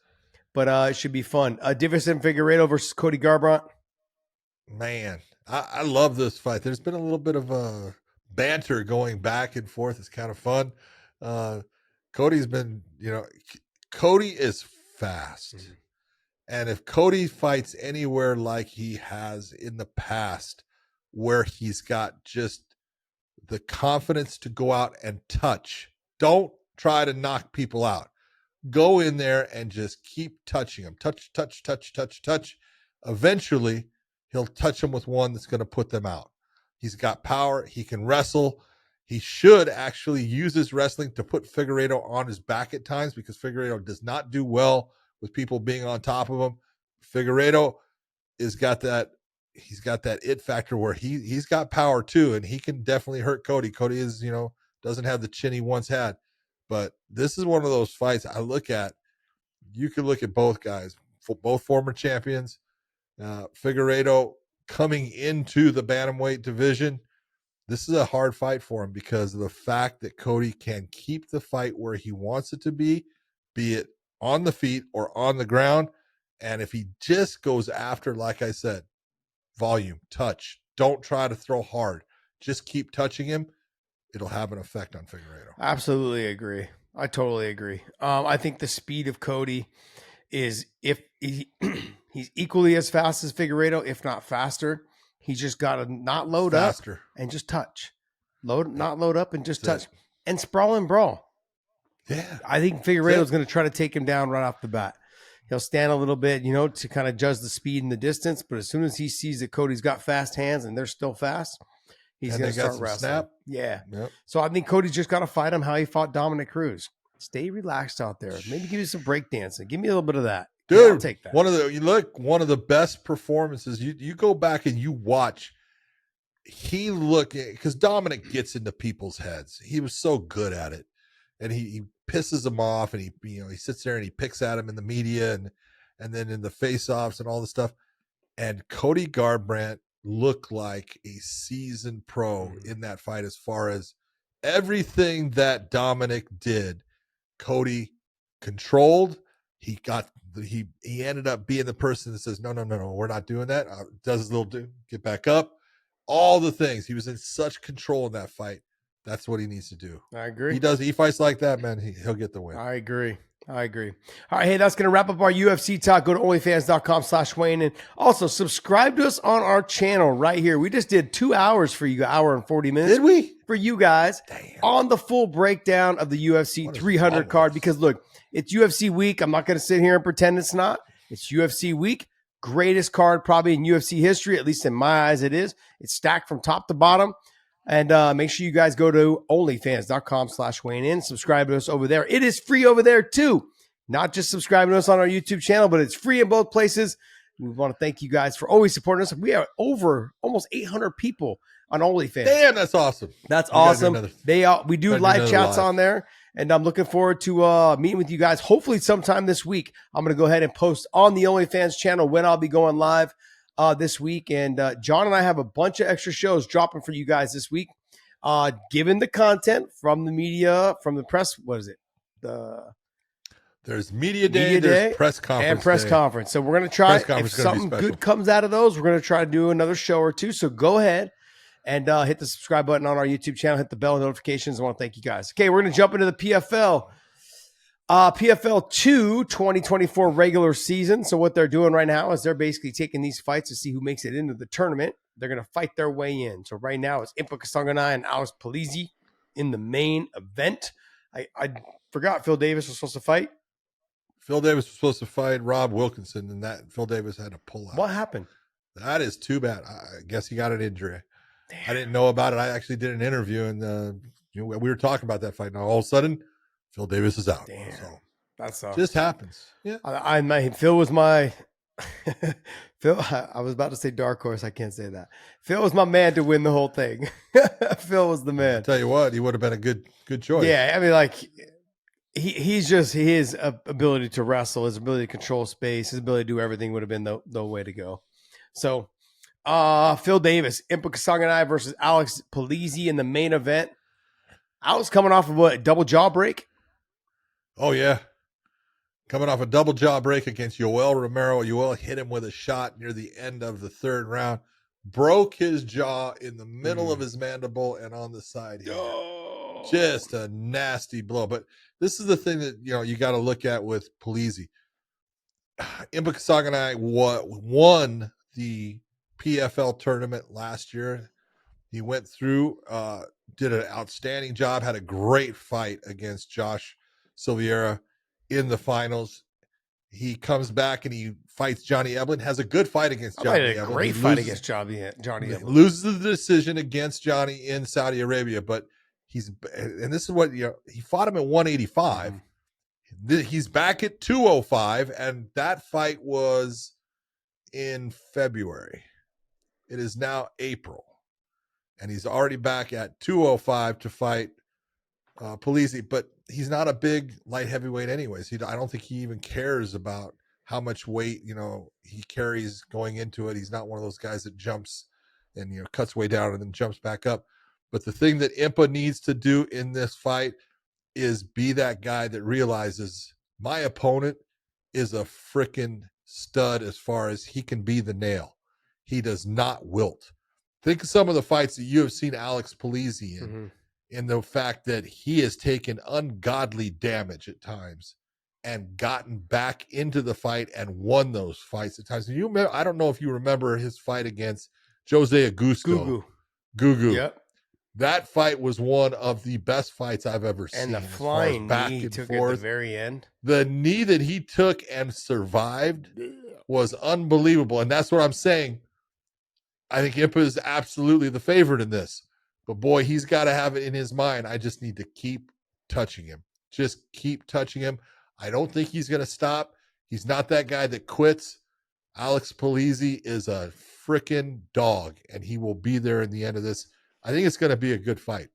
Speaker 4: but it should be fun. Davison Figueiredo versus Cody Garbrandt.
Speaker 2: Man, I love this fight. There's been a little bit of banter going back and forth. It's kind of fun. Cody's been, Cody is fast. Mm-hmm. And if Cody fights anywhere like he has in the past, where he's got just the confidence to go out and touch, don't try to knock people out. Go in there and just keep touching them. Touch, touch, touch, touch, touch. Eventually, he'll touch them with one that's going to put them out. He's got power. He can wrestle. He should actually use his wrestling to put Figueiredo on his back at times, because Figueiredo does not do well with people being on top of him. Figueiredo he's got that it factor where he's got power too, and he can definitely hurt Cody. Cody is, doesn't have the chin he once had. But this is one of those fights I look at. You can look at both guys, both former champions. Figueiredo coming into the bantamweight division, this is a hard fight for him because of the fact that Cody can keep the fight where he wants it to be it on the feet or on the ground. And if he just goes after, like I said, volume, touch, don't try to throw hard, just keep touching him, it'll have an effect on Figueiredo.
Speaker 4: Absolutely agree. I totally agree. I think the speed of Cody is, if he's equally as fast as Figueiredo, if not faster. He's just got to not load up and just touch. Not load up and just touch. And sprawl and brawl.
Speaker 2: Yeah.
Speaker 4: I think Figueiredo's going to try to take him down right off the bat. He'll stand a little bit, to kind of judge the speed and the distance. But as soon as he sees that Cody's got fast hands and they're still fast, he's going to start wrestling. Snap. Yeah. Yep. So I think Cody's just got to fight him how he fought Dominic Cruz. Stay relaxed out there. Maybe give you some breakdancing. Give me a little bit of that.
Speaker 2: Dude,
Speaker 4: yeah, I'll take that.
Speaker 2: One of the best performances. You go back and you watch. Because Dominic gets into people's heads. He was so good at it, and he pisses them off, and he sits there and he picks at him in the media and then in the face-offs and all the stuff. And Cody Garbrandt looked like a seasoned pro in that fight. As far as everything that Dominic did, Cody controlled. He ended up being the person that says, no, we're not doing that. Does his little get back up, all the things. He was in such control in that fight. That's what he needs to do.
Speaker 4: I agree.
Speaker 2: He fights like that, man. He'll get the win.
Speaker 4: I agree. All right, hey, that's going to wrap up our UFC talk. Go to onlyfans.com/Weighng, and also subscribe to us on our channel right here. We just did 2 hours for you, hour and 40 minutes.
Speaker 2: Did we?
Speaker 4: For you guys.
Speaker 2: Damn.
Speaker 4: On the full breakdown of the UFC 300 card, because look, it's UFC week. I'm not going to sit here and pretend it's not. It's UFC week. Greatest card probably in UFC history, at least in my eyes it is. It's stacked from top to bottom. And make sure you guys go to onlyfans.com/Weighng, subscribe to us over there. It is free over there too. Not just subscribing to us on our YouTube channel, but it's free in both places. We want to thank you guys for always supporting us. We are over almost 800 people on OnlyFans.
Speaker 2: Damn, that's awesome.
Speaker 4: That's awesome. We do live chats on there, and I'm looking forward to meeting with you guys. Hopefully sometime this week. I'm going to go ahead and post on the OnlyFans channel when I'll be going live this week. And John and I have a bunch of extra shows dropping for you guys this week. Given the content from the media, from the press, what is it?
Speaker 2: There's media day, there's press conference.
Speaker 4: And press conference. So we're going to try, if something good comes out of those, we're going to try to do another show or two. So go ahead and hit the subscribe button on our YouTube channel. Hit the bell notifications. I want to thank you guys. Okay, we're going to jump into the PFL. PFL 2 2024 regular season. So what they're doing right now is they're basically taking these fights to see who makes it into the tournament. They're going to fight their way in. So right now it's Impa Kasanganay and Alex Polizzi in the main event. I forgot Phil Davis was supposed to fight.
Speaker 2: Phil Davis was supposed to fight Rob Wilkinson, and that Phil Davis had to pull out.
Speaker 4: What happened?
Speaker 2: That is too bad. I guess he got an injury.
Speaker 4: Damn.
Speaker 2: I didn't know about it. I actually did an interview, and we were talking about that fight. Now all of a sudden, Phil Davis is out.
Speaker 4: Damn,
Speaker 2: so
Speaker 4: that's
Speaker 2: just happens. Yeah,
Speaker 4: Phil was my Phil. I was about to say dark horse. I can't say that. Phil was my man to win the whole thing. Phil was the man.
Speaker 2: I'll tell you what, he would have been a good choice.
Speaker 4: Yeah, I mean, like his ability to wrestle, his ability to control space, his ability to do everything would have been the way to go. So, Phil Davis, Impa Kasanganay versus Alex Polizzi in the main event. Alex coming off of a double jaw break.
Speaker 2: Oh, yeah. Coming off a double jaw break against Yoel Romero. Yoel hit him with a shot near the end of the third round. Broke his jaw in the middle of his mandible and on the side here. Oh. Just a nasty blow. But this is the thing that you got to look at with Polizzi. Impa Kasanganay won the PFL tournament last year. He went through, did an outstanding job, had a great fight against Josh Silveira in the finals. He comes back and he fights Johnny Eblen, has a good fight against Johnny Eblen.
Speaker 4: A great fight against Johnny Eblen.
Speaker 2: Loses the decision against Johnny in Saudi Arabia, but and this is what, he fought him at 185. He's back at 205, and that fight was in February. It is now April, and he's already back at 205 to fight Polizzi, but he's not a big light heavyweight anyways. I don't think he even cares about how much weight, he carries going into it. He's not one of those guys that jumps and, cuts way down and then jumps back up. But the thing that Impa needs to do in this fight is be that guy that realizes my opponent is a freaking stud as far as he can be the nail. He does not wilt. Think of some of the fights that you have seen Alex Polizzi in the fact that he has taken ungodly damage at times and gotten back into the fight and won those fights at times. I don't know if you remember his fight against Jose Augusto. Gugu. Yep. That fight was one of the best fights I've ever seen.
Speaker 4: And the flying knee he took at the very end.
Speaker 2: The knee that he took and survived was unbelievable. And that's what I'm saying. I think Impa is absolutely the favorite in this. But boy, he's got to have it in his mind. I just need to keep touching him. Just keep touching him. I don't think he's going to stop. He's not that guy that quits. Alex Polizzi is a freaking dog, and he will be there in the end of this. I think it's going to be a good fight.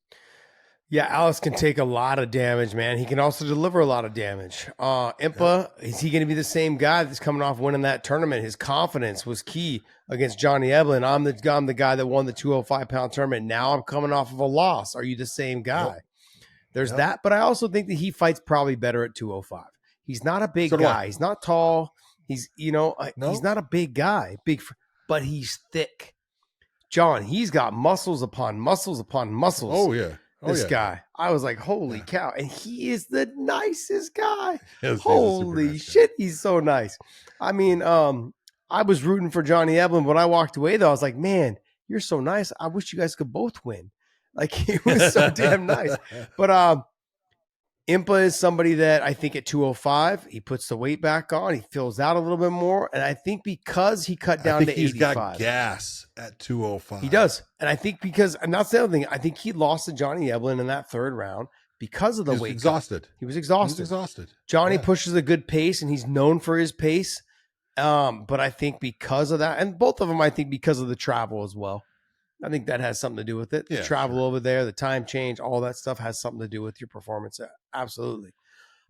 Speaker 4: Yeah, Alex can take a lot of damage, man. He can also deliver a lot of damage. Impa, is he going to be the same guy that's coming off winning that tournament? His confidence was key against Johnny Eblen. I'm the guy that won the 205-pound tournament. Now I'm coming off of a loss. Are you the same guy? Yep. There's that, but I also think that he fights probably better at 205. He's not a big guy. He's not tall. He's, he's not a big guy, but he's thick. John, he's got muscles upon muscles upon muscles.
Speaker 2: Oh yeah.
Speaker 4: This guy. I was like, holy cow. And he is the nicest guy.
Speaker 2: He's a super
Speaker 4: Holy
Speaker 2: nice guy.
Speaker 4: shit, he's so nice. I mean, I was rooting for Johnny Eblin. When I walked away, though, I was like, man, you're so nice. I wish you guys could both win. Like, he was so damn nice. But Impa is somebody that I think at 205, he puts the weight back on. He fills out a little bit more. And I think because he cut down to 85.
Speaker 2: He's got gas at 205.
Speaker 4: He does. And I think because, and that's the other thing, I think he lost to Johnny Eblin in that third round because of the weight
Speaker 2: exhausted.
Speaker 4: He was exhausted.
Speaker 2: He was exhausted.
Speaker 4: Johnny pushes a good pace, and he's known for his pace. But I think because of that, and both of them, I think because of the travel as well. I think that has something to do with it. The travel over there, the time change, all that stuff has something to do with your performance. Absolutely.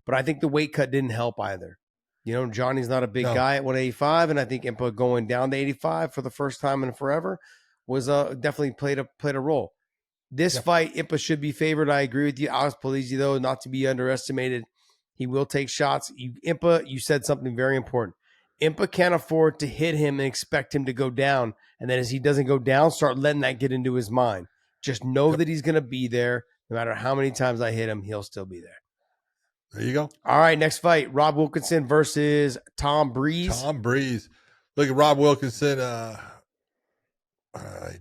Speaker 4: But I think the weight cut didn't help either. You know, Johnny's not a big guy at 185, and I think Impa going down to 85 for the first time in forever was definitely played a role. This fight, Impa should be favored. I agree with you. Alex Polizzi, though, not to be underestimated. He will take shots. Impa, you said something very important. Impa can't afford to hit him and expect him to go down. And then as he doesn't go down, start letting that get into his mind. Just know that he's going to be there. No matter how many times I hit him, he'll still be there.
Speaker 2: There you go.
Speaker 4: All right, next fight, Rob Wilkinson versus Tom Breeze.
Speaker 2: Tom Breeze. Look at Rob Wilkinson.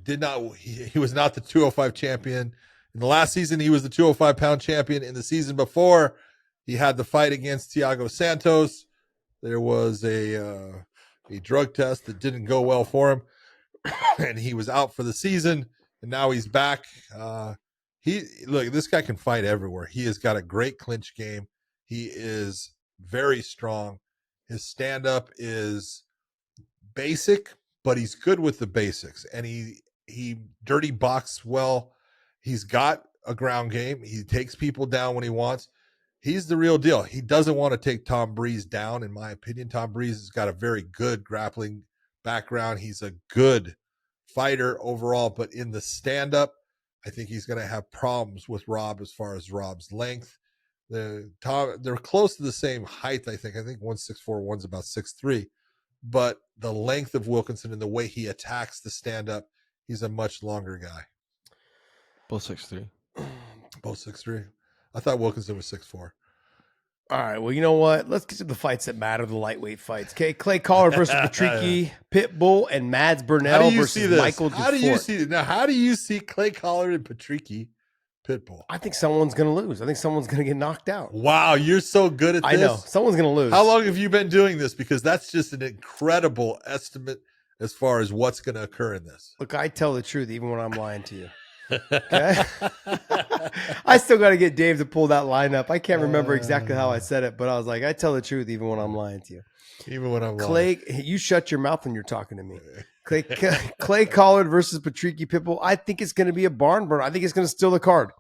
Speaker 2: He was not the 205 champion. In the last season, he was the 205-pound champion. In the season before, he had the fight against Thiago Santos. There was a drug test that didn't go well for him, and he was out for the season. And now he's back. This guy can fight everywhere. He has got a great clinch game. He is very strong. His stand-up is basic, but he's good with the basics, and he dirty boxes well. He's got a ground game. He takes people down when he wants. He's the real deal. He doesn't want to take Tom Breeze down, in my opinion. Tom Breeze has got a very good grappling background. He's a good fighter overall, but in the stand-up, I think he's going to have problems with Rob as far as Rob's length. They're close to the same height, I think. I think one's 6'4", one's about 6'3". But the length of Wilkinson and the way he attacks the stand-up, he's a much longer guy.
Speaker 3: Both 6'3".
Speaker 2: Both 6'3". I thought Wilkinson was 6'4".
Speaker 4: All right, well, you know what? Let's get to the fights that matter, the lightweight fights. Okay, Clay Collard versus Patricky Pitbull, and Mads Burnell versus Michael Dufort.
Speaker 2: How do you see this? Now, how do you see Clay Collard and Patricky Pitbull?
Speaker 4: I think someone's going to lose. I think someone's going to get knocked out.
Speaker 2: Wow, you're so good at this.
Speaker 4: I know. Someone's going to lose.
Speaker 2: How long have you been doing this? Because that's just an incredible estimate as far as what's going to occur in this.
Speaker 4: Look, I tell the truth even when I'm lying to you. Okay. I still got to get Dave to pull that line up. I can't remember exactly how I said it, but I was like, I tell the truth even when I'm lying to you.
Speaker 2: Even when I'm
Speaker 4: lying. Clay, you shut your mouth when you're talking to me. Clay Collard versus Patricky Pitbull. I think it's going to be a barn burner. I think it's going to steal the card.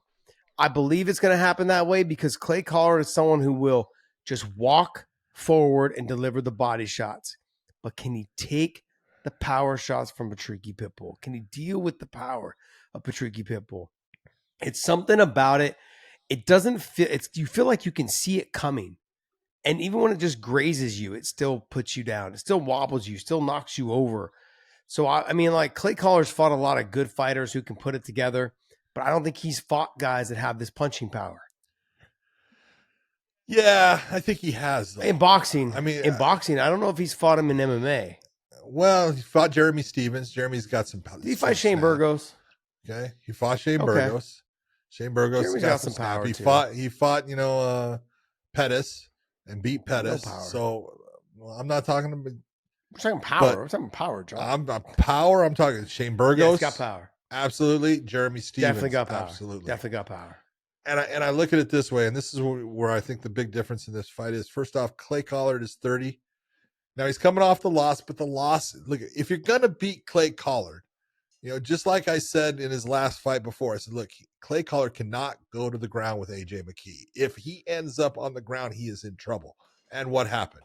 Speaker 4: I believe it's going to happen that way because Clay Collard is someone who will just walk forward and deliver the body shots. But can he take the power shots from Patricky Pitbull? Can he deal with the power of Patricky Pitbull? It's something about it. It doesn't feel, you feel like you can see it coming. And even when it just grazes you, it still puts you down. It still wobbles you, still knocks you over. So, I mean, like Clay Collar's fought a lot of good fighters who can put it together, but I don't think he's fought guys that have this punching power.
Speaker 2: Yeah, I think he has. Though.
Speaker 4: In boxing, I don't know if he's fought him in MMA.
Speaker 2: Well, he fought Jeremy Stevens. Jeremy's got some power.
Speaker 4: Did he fight Shane Burgos?
Speaker 2: Okay, he fought Shane Burgos. Shane Burgos
Speaker 4: Jeremy's got some power.
Speaker 2: He fought, Pettis and beat Pettis. No so I'm not talking about.
Speaker 4: We're talking power. We're talking power, John.
Speaker 2: I'm talking Shane Burgos.
Speaker 4: Yeah, he's got power.
Speaker 2: Absolutely. Jeremy Stevens.
Speaker 4: Definitely got power.
Speaker 2: Absolutely.
Speaker 4: Definitely got power.
Speaker 2: And I look at it this way, and this is where I think the big difference in this fight is. First off, Clay Collard is 30. Now he's coming off the loss, but the loss, look, if you're going to beat Clay Collard, just like I said in his last fight before, I said, look, Clay Collard cannot go to the ground with AJ McKee. If he ends up on the ground, he is in trouble. And what happened?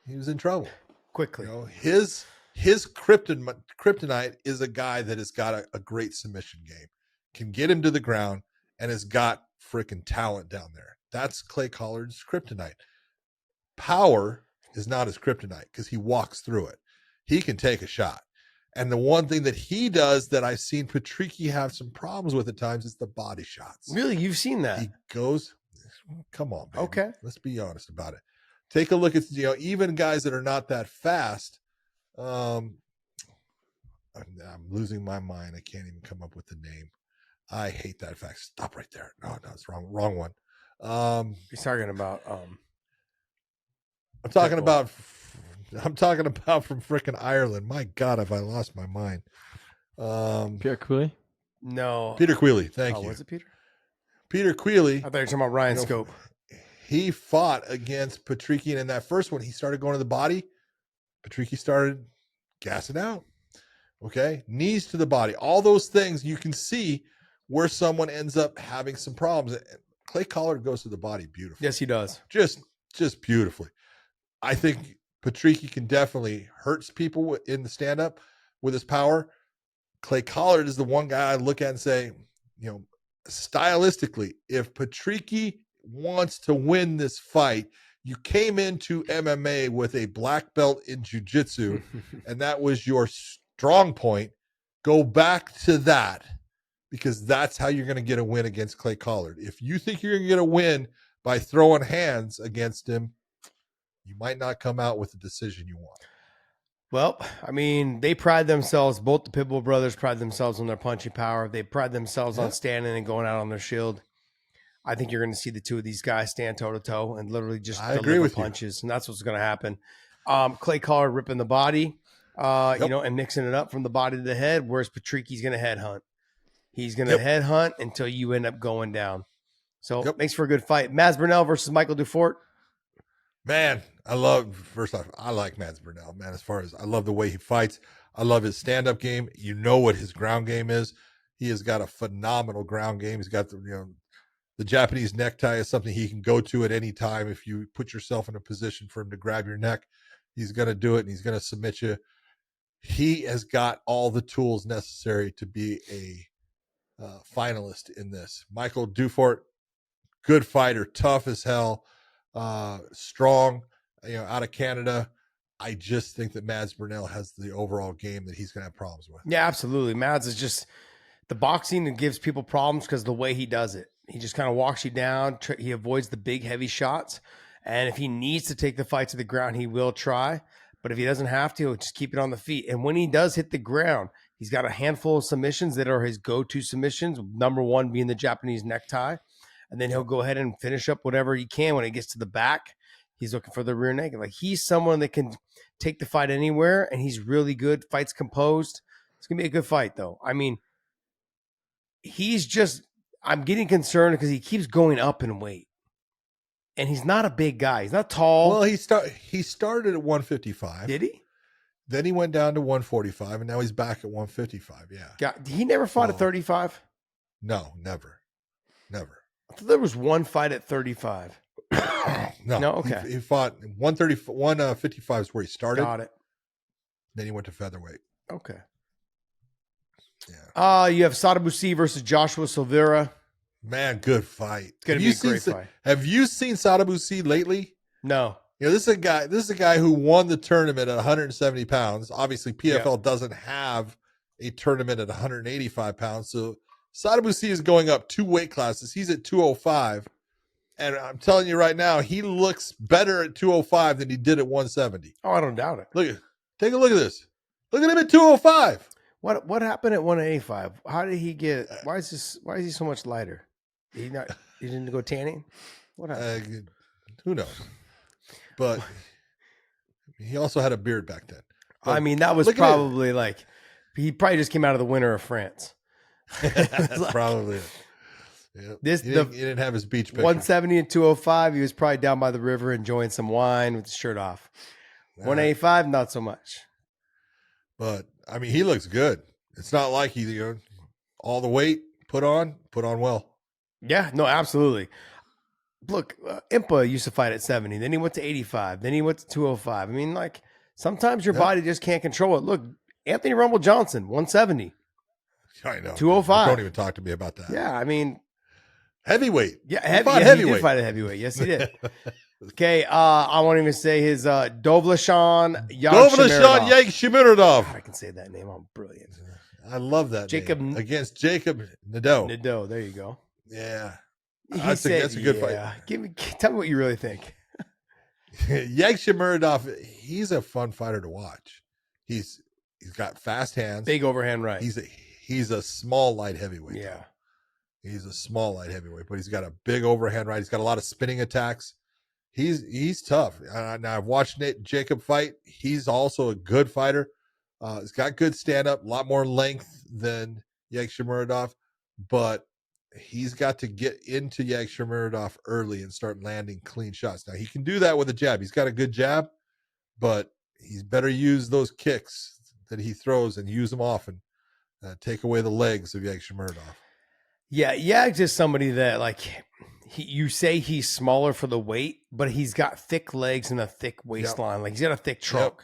Speaker 2: He was in trouble.
Speaker 4: Quickly.
Speaker 2: His kryptonite is a guy that has got a great submission game, can get him to the ground, and has got freaking talent down there. That's Clay Collard's kryptonite. Power is not his kryptonite because he walks through it. He can take a shot. And the one thing that he does that I've seen Patricky have some problems with at times is the body shots.
Speaker 4: Really? You've seen that?
Speaker 2: He goes, come on, baby.
Speaker 4: Okay.
Speaker 2: Let's be honest about it. Take a look at, even guys that are not that fast. I'm losing my mind. I can't even come up with the name. I hate that fact. Stop right there. No, it's wrong. Wrong one.
Speaker 4: He's talking about
Speaker 2: I'm talking about from frickin' Ireland. My God, have I lost my mind?
Speaker 3: Pierre Cooley?
Speaker 4: no
Speaker 2: Peter Queally. Thank you.
Speaker 4: Was it Peter?
Speaker 2: Peter Queally.
Speaker 4: I thought you were talking about Ryan Scope.
Speaker 2: He fought against Patricky, and in that first one, he started going to the body. Patricky started gassing out. Okay, knees to the body. All those things you can see where someone ends up having some problems. Clay Collard goes to the body beautifully.
Speaker 4: Yes, he does.
Speaker 2: Just beautifully. I think Patricky can definitely hurt people in the stand-up with his power. Clay Collard is the one guy I look at and say, stylistically, if Patricky wants to win this fight, you came into MMA with a black belt in jiu-jitsu, and that was your strong point. Go back to that, because that's how you're going to get a win against Clay Collard. If you think you're going to get a win by throwing hands against him, you might not come out with the decision you want.
Speaker 4: Well, I mean, they pride themselves, both the Pitbull brothers pride themselves on their punching power. They pride themselves on standing and going out on their shield. I think you're going to see the two of these guys stand toe-to-toe and literally just deliver punches, and that's what's going to happen. Clay Collard ripping the body, and mixing it up from the body to the head, whereas Patricky's going to headhunt. He's going to headhunt until you end up going down. So makes for a good fight. Maz Burnell versus Michael Dufort.
Speaker 2: Man, first off, I like Mads Burnell, man, as far as I love the way he fights. I love his stand-up game. You know what his ground game is. He has got a phenomenal ground game. He's got the Japanese necktie is something he can go to at any time. If you put yourself in a position for him to grab your neck, he's going to do it, and he's going to submit you. He has got all the tools necessary to be a finalist in this. Michael Dufort, good fighter, tough as hell, strong, out of Canada. I just think that Mads Burnell has the overall game that he's going to have problems with.
Speaker 4: Yeah, absolutely. Mads is just the boxing that gives people problems because the way he does it. He just kind of walks you down. He avoids the big, heavy shots. And if he needs to take the fight to the ground, he will try. But if he doesn't have to, he'll just keep it on the feet. And when he does hit the ground, he's got a handful of submissions that are his go-to submissions, number one being the Japanese necktie. And then he'll go ahead and finish up whatever he can when he gets to the back. He's looking for the rear naked. Like, he's someone that can take the fight anywhere, and he's really good. Fight's composed. It's going to be a good fight, though. I mean, I'm getting concerned because he keeps going up in weight. And he's not a big guy. He's not tall.
Speaker 2: Well, he started at 155.
Speaker 4: Did he?
Speaker 2: Then he went down to 145, and now he's back at 155. Yeah.
Speaker 4: He never fought at 35?
Speaker 2: No, never.
Speaker 4: I thought there was one fight at 35.
Speaker 2: No,
Speaker 4: okay.
Speaker 2: He fought 155 is where he started.
Speaker 4: Got it.
Speaker 2: Then he went to featherweight.
Speaker 4: Okay.
Speaker 2: Yeah.
Speaker 4: You have Sadabusi versus Joshua Silveira.
Speaker 2: Man, good fight.
Speaker 4: Gonna be a great fight.
Speaker 2: Have you seen Sadabusi lately?
Speaker 4: No.
Speaker 2: This is a guy who won the tournament at 170 pounds. Obviously, PFL doesn't have a tournament at 185 pounds. So Sadabusi is going up 2 weight classes. He's at 205. And I'm telling you right now, he looks better at 205 than he did at 170.
Speaker 4: Oh, I don't doubt it.
Speaker 2: Take a look at this. Look at him at 205.
Speaker 4: What happened at 185? How did he get? Why is he so much lighter? He didn't go tanning? What happened?
Speaker 2: Who knows? But he also had a beard back then. But
Speaker 4: I mean, that was probably he probably just came out of the winter of France.
Speaker 2: That's probably it. Yep. He didn't have his beach picture.
Speaker 4: 170 and 205, he was probably down by the river enjoying some wine with his shirt off. 185, not so much.
Speaker 2: But I mean, he looks good. It's not like he, all the weight put on well.
Speaker 4: Yeah, no, absolutely. Look, Impa used to fight at 70. Then he went to 85. Then he went to 205. I mean, sometimes your body just can't control it. Look, Anthony Rumble Johnson, 170.
Speaker 2: I know.
Speaker 4: 205.
Speaker 2: Don't even talk to me about that.
Speaker 4: Yeah, I mean.
Speaker 2: Heavyweight.
Speaker 4: Yeah,
Speaker 2: heavyweight.
Speaker 4: He did fight at heavyweight. Yes, he did. Okay, I won't even say his Dovleshan
Speaker 2: Dovleshan Yagshimuradov.
Speaker 4: God, I can say that name. I'm brilliant.
Speaker 2: I love that
Speaker 4: Jacob
Speaker 2: name. Against Jacob Nadeau.
Speaker 4: Nadeau, there you go.
Speaker 2: Yeah.
Speaker 4: That's a good fight. Tell me what you really think.
Speaker 2: Yagshimuradov, he's a fun fighter to watch. He's got fast hands.
Speaker 4: Big overhand right.
Speaker 2: He's a small light heavyweight.
Speaker 4: Yeah.
Speaker 2: He's a small light heavyweight, but he's got a big overhand right. He's got a lot of spinning attacks. He's tough. Now I've watched Jacob fight. He's also a good fighter. He's got good stand up, a lot more length than Yagshimuradov, but he's got to get into Yagshimuradov early and start landing clean shots. Now he can do that with a jab. He's got a good jab, but he's better use those kicks that he throws and use them often. Take away the legs of Yagshimuradov.
Speaker 4: Yeah, Yags is somebody that you say he's smaller for the weight, but he's got thick legs and a thick waistline. Yep. Like he's got a thick trunk.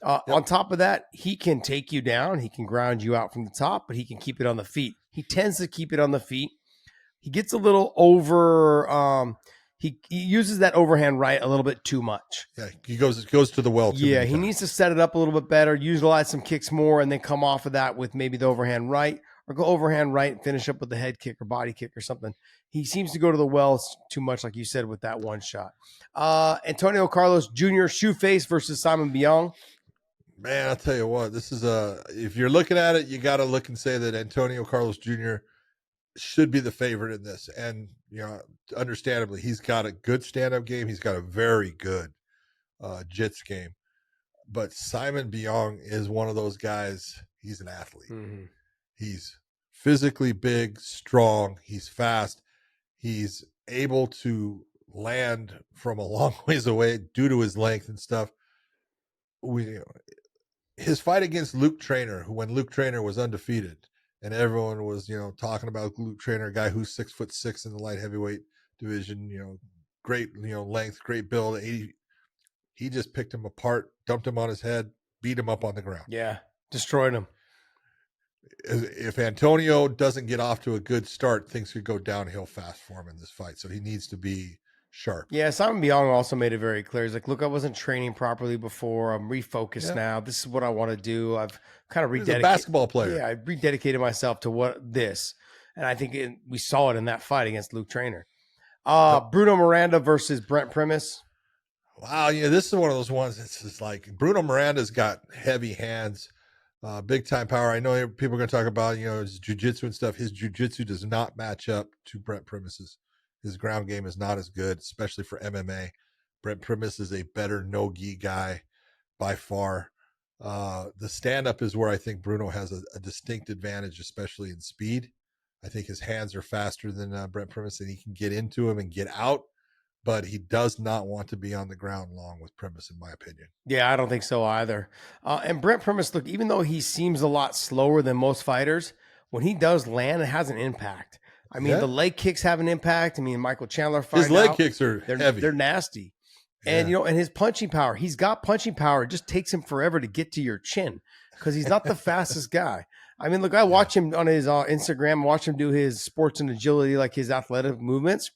Speaker 4: Yep. On top of that, he can take you down. He can ground you out from the top, but he can keep it on the feet. He tends to keep it on the feet. He gets a little over. He uses that overhand right a little bit too much.
Speaker 2: Yeah, he goes to the well.
Speaker 4: He needs to set it up a little bit better, utilize some kicks more, and then come off of that with maybe the overhand right, or go overhand right and finish up with the head kick or body kick or something. He seems to go to the well too much, like you said, with that one shot. Antonio Carlos Jr. Shoeface versus Simon Biong.
Speaker 2: Man, I'll tell you what, this is if you're looking at it, you got to look and say that Antonio Carlos Jr. should be the favorite in this. And, understandably, he's got a good stand-up game. He's got a very good jits game. But Simon Biong is one of those guys. He's an athlete. Mm-hmm. He's physically big, strong. He's fast. He's able to land from a long ways away due to his length and stuff. His fight against Luke Traynor, when Luke Traynor was undefeated, and everyone was, talking about Luke Traynor, a guy who's 6'6" in the light heavyweight division, great, length, great build. He just picked him apart, dumped him on his head, beat him up on the ground.
Speaker 4: Yeah, destroyed him.
Speaker 2: If Antonio doesn't get off to a good start, things could go downhill fast for him in this fight. So he needs to be sharp.
Speaker 4: Yeah, Simon Biong also made it very clear. He's like, look, I wasn't training properly before. I'm refocused now. This is what I want to do. I've kind of rededicated.
Speaker 2: He's a basketball player.
Speaker 4: Yeah, I rededicated myself to this. And I think we saw it in that fight against Luke Traynor. Bruno Miranda versus Brent Primus.
Speaker 2: Wow, this is one of those ones that's just like Bruno Miranda's got heavy hands, big time power. I know people are going to talk about, his jiu-jitsu and stuff. His jiu-jitsu does not match up to Brent Primus's. His ground game is not as good, especially for MMA. Brent Primus is a better no-gi guy by far. The stand-up is where I think Bruno has a distinct advantage, especially in speed. I think his hands are faster than Brent Primus, and he can get into him and get out, but he does not want to be on the ground long with Primus, in my opinion.
Speaker 4: Yeah, I don't think so either. And Brent Primus, look, even though he seems a lot slower than most fighters, when he does land, it has an impact. I mean, the leg kicks have an impact. I mean, Michael Chandler
Speaker 2: his leg kicks are heavy.
Speaker 4: They're nasty. And, and his punching power, he's got punching power. It just takes him forever to get to your chin because he's not the fastest guy. I mean, look, I watch him on his Instagram, watch him do his sports and agility, like his athletic movements,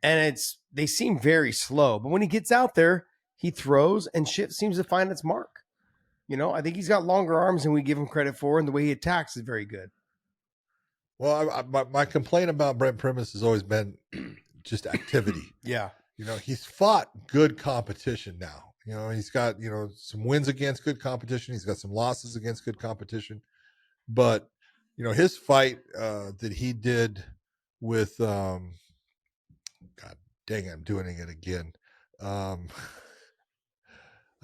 Speaker 4: and they seem very slow. But when he gets out there, he throws and shit seems to find its mark. I think he's got longer arms than we give him credit for, and the way he attacks is very good.
Speaker 2: Well, my complaint about Brent Primus has always been just activity.
Speaker 4: Yeah.
Speaker 2: He's fought good competition now. He's got, some wins against good competition. He's got some losses against good competition. But, his fight that he did with, God dang it, I'm doing it again. I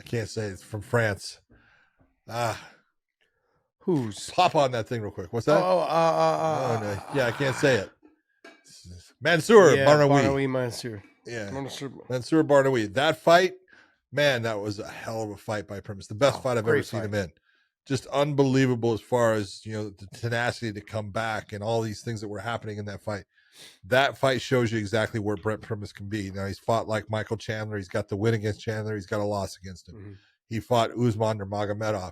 Speaker 2: can't say it's from France.
Speaker 4: Who's?
Speaker 2: Pop on that thing real quick. What's that?
Speaker 4: No.
Speaker 2: Yeah, I can't say it. Mansour Barnaoui.
Speaker 4: Mansour.
Speaker 2: Yeah, Mansour Barnaoui. That fight, man, that was a hell of a fight by Primus. The best fight I've ever seen him in. Just unbelievable as far as, the tenacity to come back and all these things that were happening in that fight. That fight shows you exactly where Brent Primus can be. Now, he's fought like Michael Chandler. He's got the win against Chandler. He's got a loss against him. Mm-hmm. He fought Usman Nurmagomedov.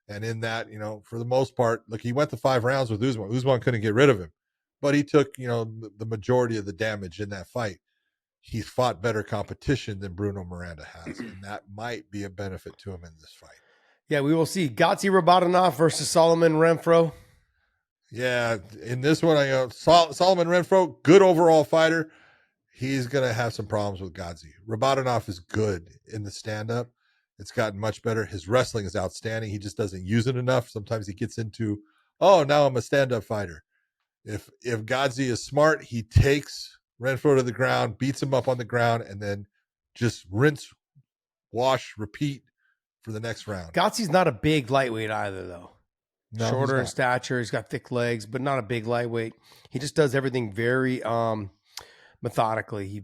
Speaker 2: And in that, for the most part, look, he went to 5 rounds with Usman. Usman couldn't get rid of him. But he took, the majority of the damage in that fight. he's fought better competition than Bruno Miranda has, and that might be a benefit to him in this fight.
Speaker 4: Yeah, we will see. Gotsi Rabadanov versus Solomon Renfro.
Speaker 2: Yeah, in this one, I go Solomon Renfro, good overall fighter. He's going to have some problems with Gotsi. Rabadanov is good in the stand-up. It's gotten much better. His wrestling is outstanding. He just doesn't use it enough. Sometimes he gets into, oh, now I'm a stand-up fighter. If Gotsi is smart, he takes Renfro to the ground, beats him up on the ground, and then just rinse, wash, repeat for the next round.
Speaker 4: Gotsi's not a big lightweight either, though.
Speaker 2: No,
Speaker 4: Shorter in stature. He's got thick legs, but not a big lightweight. He just does everything very methodically. He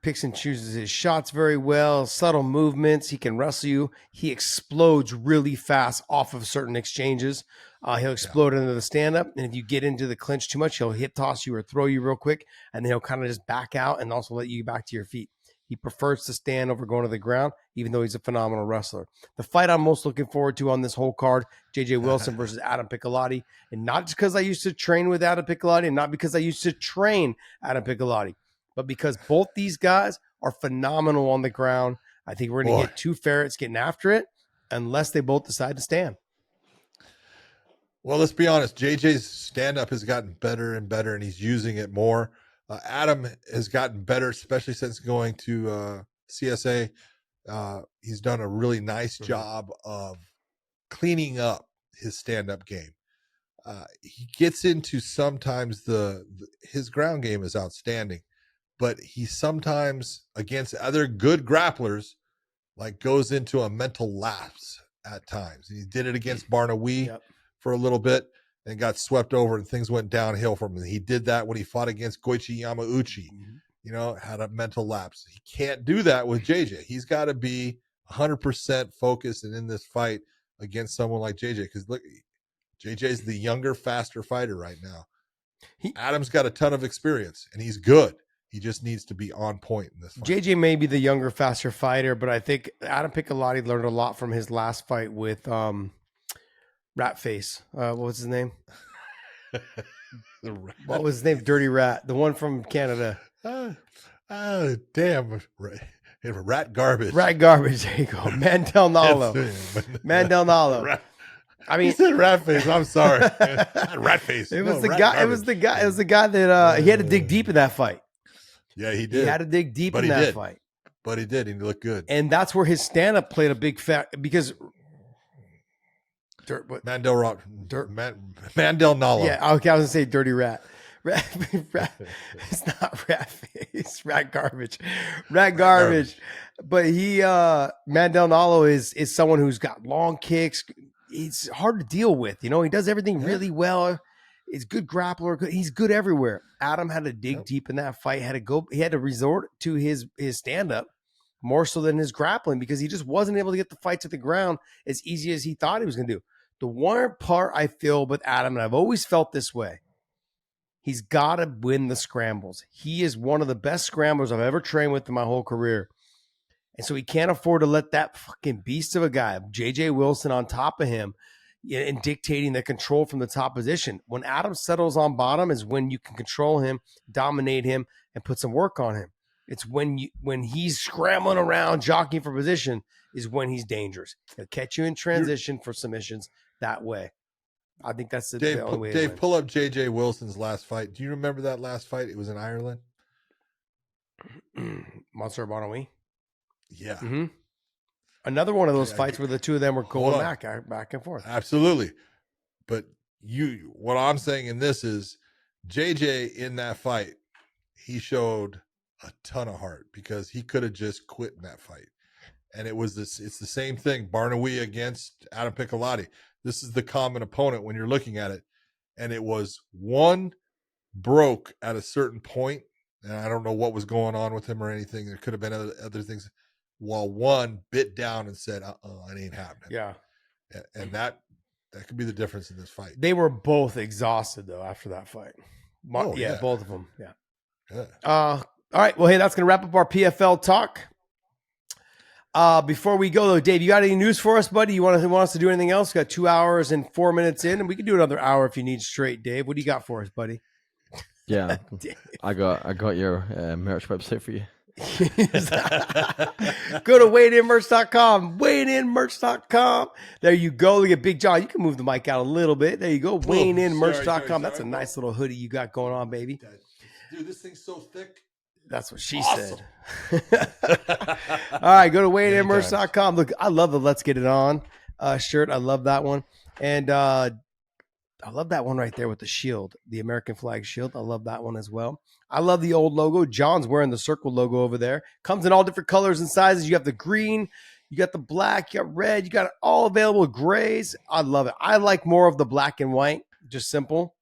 Speaker 4: picks and chooses his shots very well, subtle movements. He can wrestle you. He explodes really fast off of certain exchanges. He'll explode into the stand-up, and if you get into the clinch too much, he'll hit toss you or throw you real quick, and then he'll kind of just back out and also let you back to your feet. He prefers to stand over going to the ground, even though he's a phenomenal wrestler. The fight I'm most looking forward to on this whole card, J.J. Wilson versus Adam Piccolotti. And not just because I used to train with Adam Piccolotti and not because I used to train Adam Piccolotti, but because both these guys are phenomenal on the ground. I think we're going to get two ferrets getting after it unless they both decide to stand.
Speaker 2: Well, let's be honest. JJ's stand-up has gotten better and better, and he's using it more. Adam has gotten better, especially since going to CSA. He's done a really nice job of cleaning up his stand-up game. He gets into sometimes his ground game is outstanding, but he sometimes against other good grapplers like goes into a mental lapse at times. He did it against Barnawi for a little bit and got swept over and things went downhill from him. He did that when he fought against Goichi Yamauchi, had a mental lapse. He can't do that with JJ. He's got to be 100% focused and in this fight against someone like JJ. Because look, JJ's the younger, faster fighter right now. Adam's got a ton of experience and he's good. He just needs to be on point in this fight.
Speaker 4: JJ may be the younger, faster fighter, but I think Adam Piccolotti learned a lot from his last fight with Rat Face. What was his name? What was his name? Dirty Rat. The one from Canada.
Speaker 2: Damn. Rat Garbage.
Speaker 4: Rat Garbage. There you go. Mandel Nalo. Mandel Nalo. I mean,
Speaker 2: he said Rat Face. I'm sorry. Rat Face.
Speaker 4: It was the guy. Garbage. It was the guy. It was the guy that he had to dig deep in that fight.
Speaker 2: Yeah, he did.
Speaker 4: He had to dig deep in that fight.
Speaker 2: But he did. He looked good.
Speaker 4: And that's where his stand-up played a big factor because
Speaker 2: Mandel Nalo.
Speaker 4: Yeah, okay, I was gonna say Dirty Rat. It's not Rat Face, Rat Garbage. Rat Garbage. But Mandel Nalo is someone who's got long kicks. It's hard to deal with. He does everything really well. He's a good grappler. He's good everywhere. Adam had to dig deep in that fight. He had to resort to his stand-up more so than his grappling because he just wasn't able to get the fight to the ground as easy as he thought he was going to do. The one part I feel with Adam, and I've always felt this way, he's got to win the scrambles. He is one of the best scramblers I've ever trained with in my whole career. And so he can't afford to let that fucking beast of a guy, J.J. Wilson, on top of him and dictating the control from the top position. When Adam settles on bottom is when you can control him, dominate him, and put some work on him. It's when he's scrambling around, jockeying for position is when he's dangerous. He'll catch you in transition for submissions that way. I think that's the only way.
Speaker 2: Dave, pull up J.J. Wilson's last fight. Do you remember that last fight? It was in Ireland.
Speaker 4: Monster Barnawi.
Speaker 2: Yeah.
Speaker 4: Mm-hmm. Another one of those fights where the two of them were going back and forth.
Speaker 2: Absolutely. But what I'm saying in this is JJ in that fight, he showed a ton of heart because he could have just quit in that fight. And it's the same thing. Barnawi against Adam Piccolotti. This is the common opponent when you're looking at it. And it was one broke at a certain point, and I don't know what was going on with him or anything. There could have been other things. While one bit down and said, it ain't happening.
Speaker 4: Yeah.
Speaker 2: And that could be the difference in this fight.
Speaker 4: They were both exhausted, though, after that fight. Yeah, both of them. Yeah. All right. Well, hey, that's going to wrap up our PFL talk. Before we go, though, Dave, you got any news for us, buddy? You want us to do anything else? Got 2 hours and 4 minutes in, and we can do another hour if you need straight, Dave. What do you got for us, buddy?
Speaker 3: Yeah, I got your merch website for you.
Speaker 4: Go to weightinmerch.com, weightinmerch.com. There you go. Look at Big John. You can move the mic out a little bit. There you go. Weightinmerch.com. That's a nice little hoodie you got going on, baby.
Speaker 2: Dude, this thing's so thick.
Speaker 4: That's what she
Speaker 2: Awesome.
Speaker 4: said. All right, go to weightinmerch.com. Look, I love the Let's Get It On shirt. I love that one. And I love that one right there with the shield, the American flag shield. I love that one as well. I love the old logo. John's wearing the circle logo over there. Comes in all different colors and sizes. You have the green, you got the black, you got red, you got all available grays. I love it. I like more of the black and white, just simple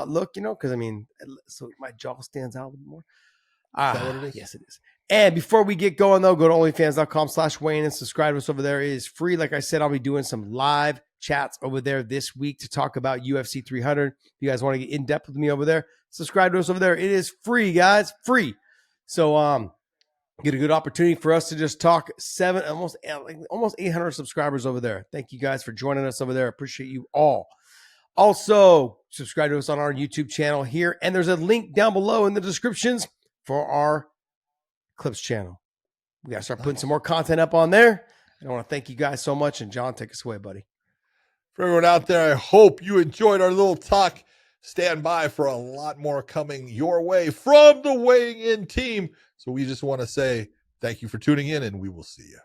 Speaker 4: look, because I mean, so my jaw stands out a little more.
Speaker 2: Is that what it is?
Speaker 4: Yes, it is. And before we get going, though, go to onlyfans.com/Weighing and subscribe to us over there. It is free. Like I said, I'll be doing some live chats over there this week to talk about UFC 300. If you guys want to get in depth with me over there, subscribe to us over there. It is free, guys, free. So get a good opportunity for us to just talk almost 800 subscribers over there. Thank you guys for joining us over there. Appreciate you all. Also, subscribe to us on our YouTube channel here, and there's a link down below in the descriptions for our Clips channel. We got to start putting some more content up on there. I want to thank you guys so much, and John, take us away, buddy.
Speaker 2: For everyone out there, I hope you enjoyed our little talk. Stand by for a lot more coming your way from the Weighing In team. So we just want to say thank you for tuning in, and we will see you.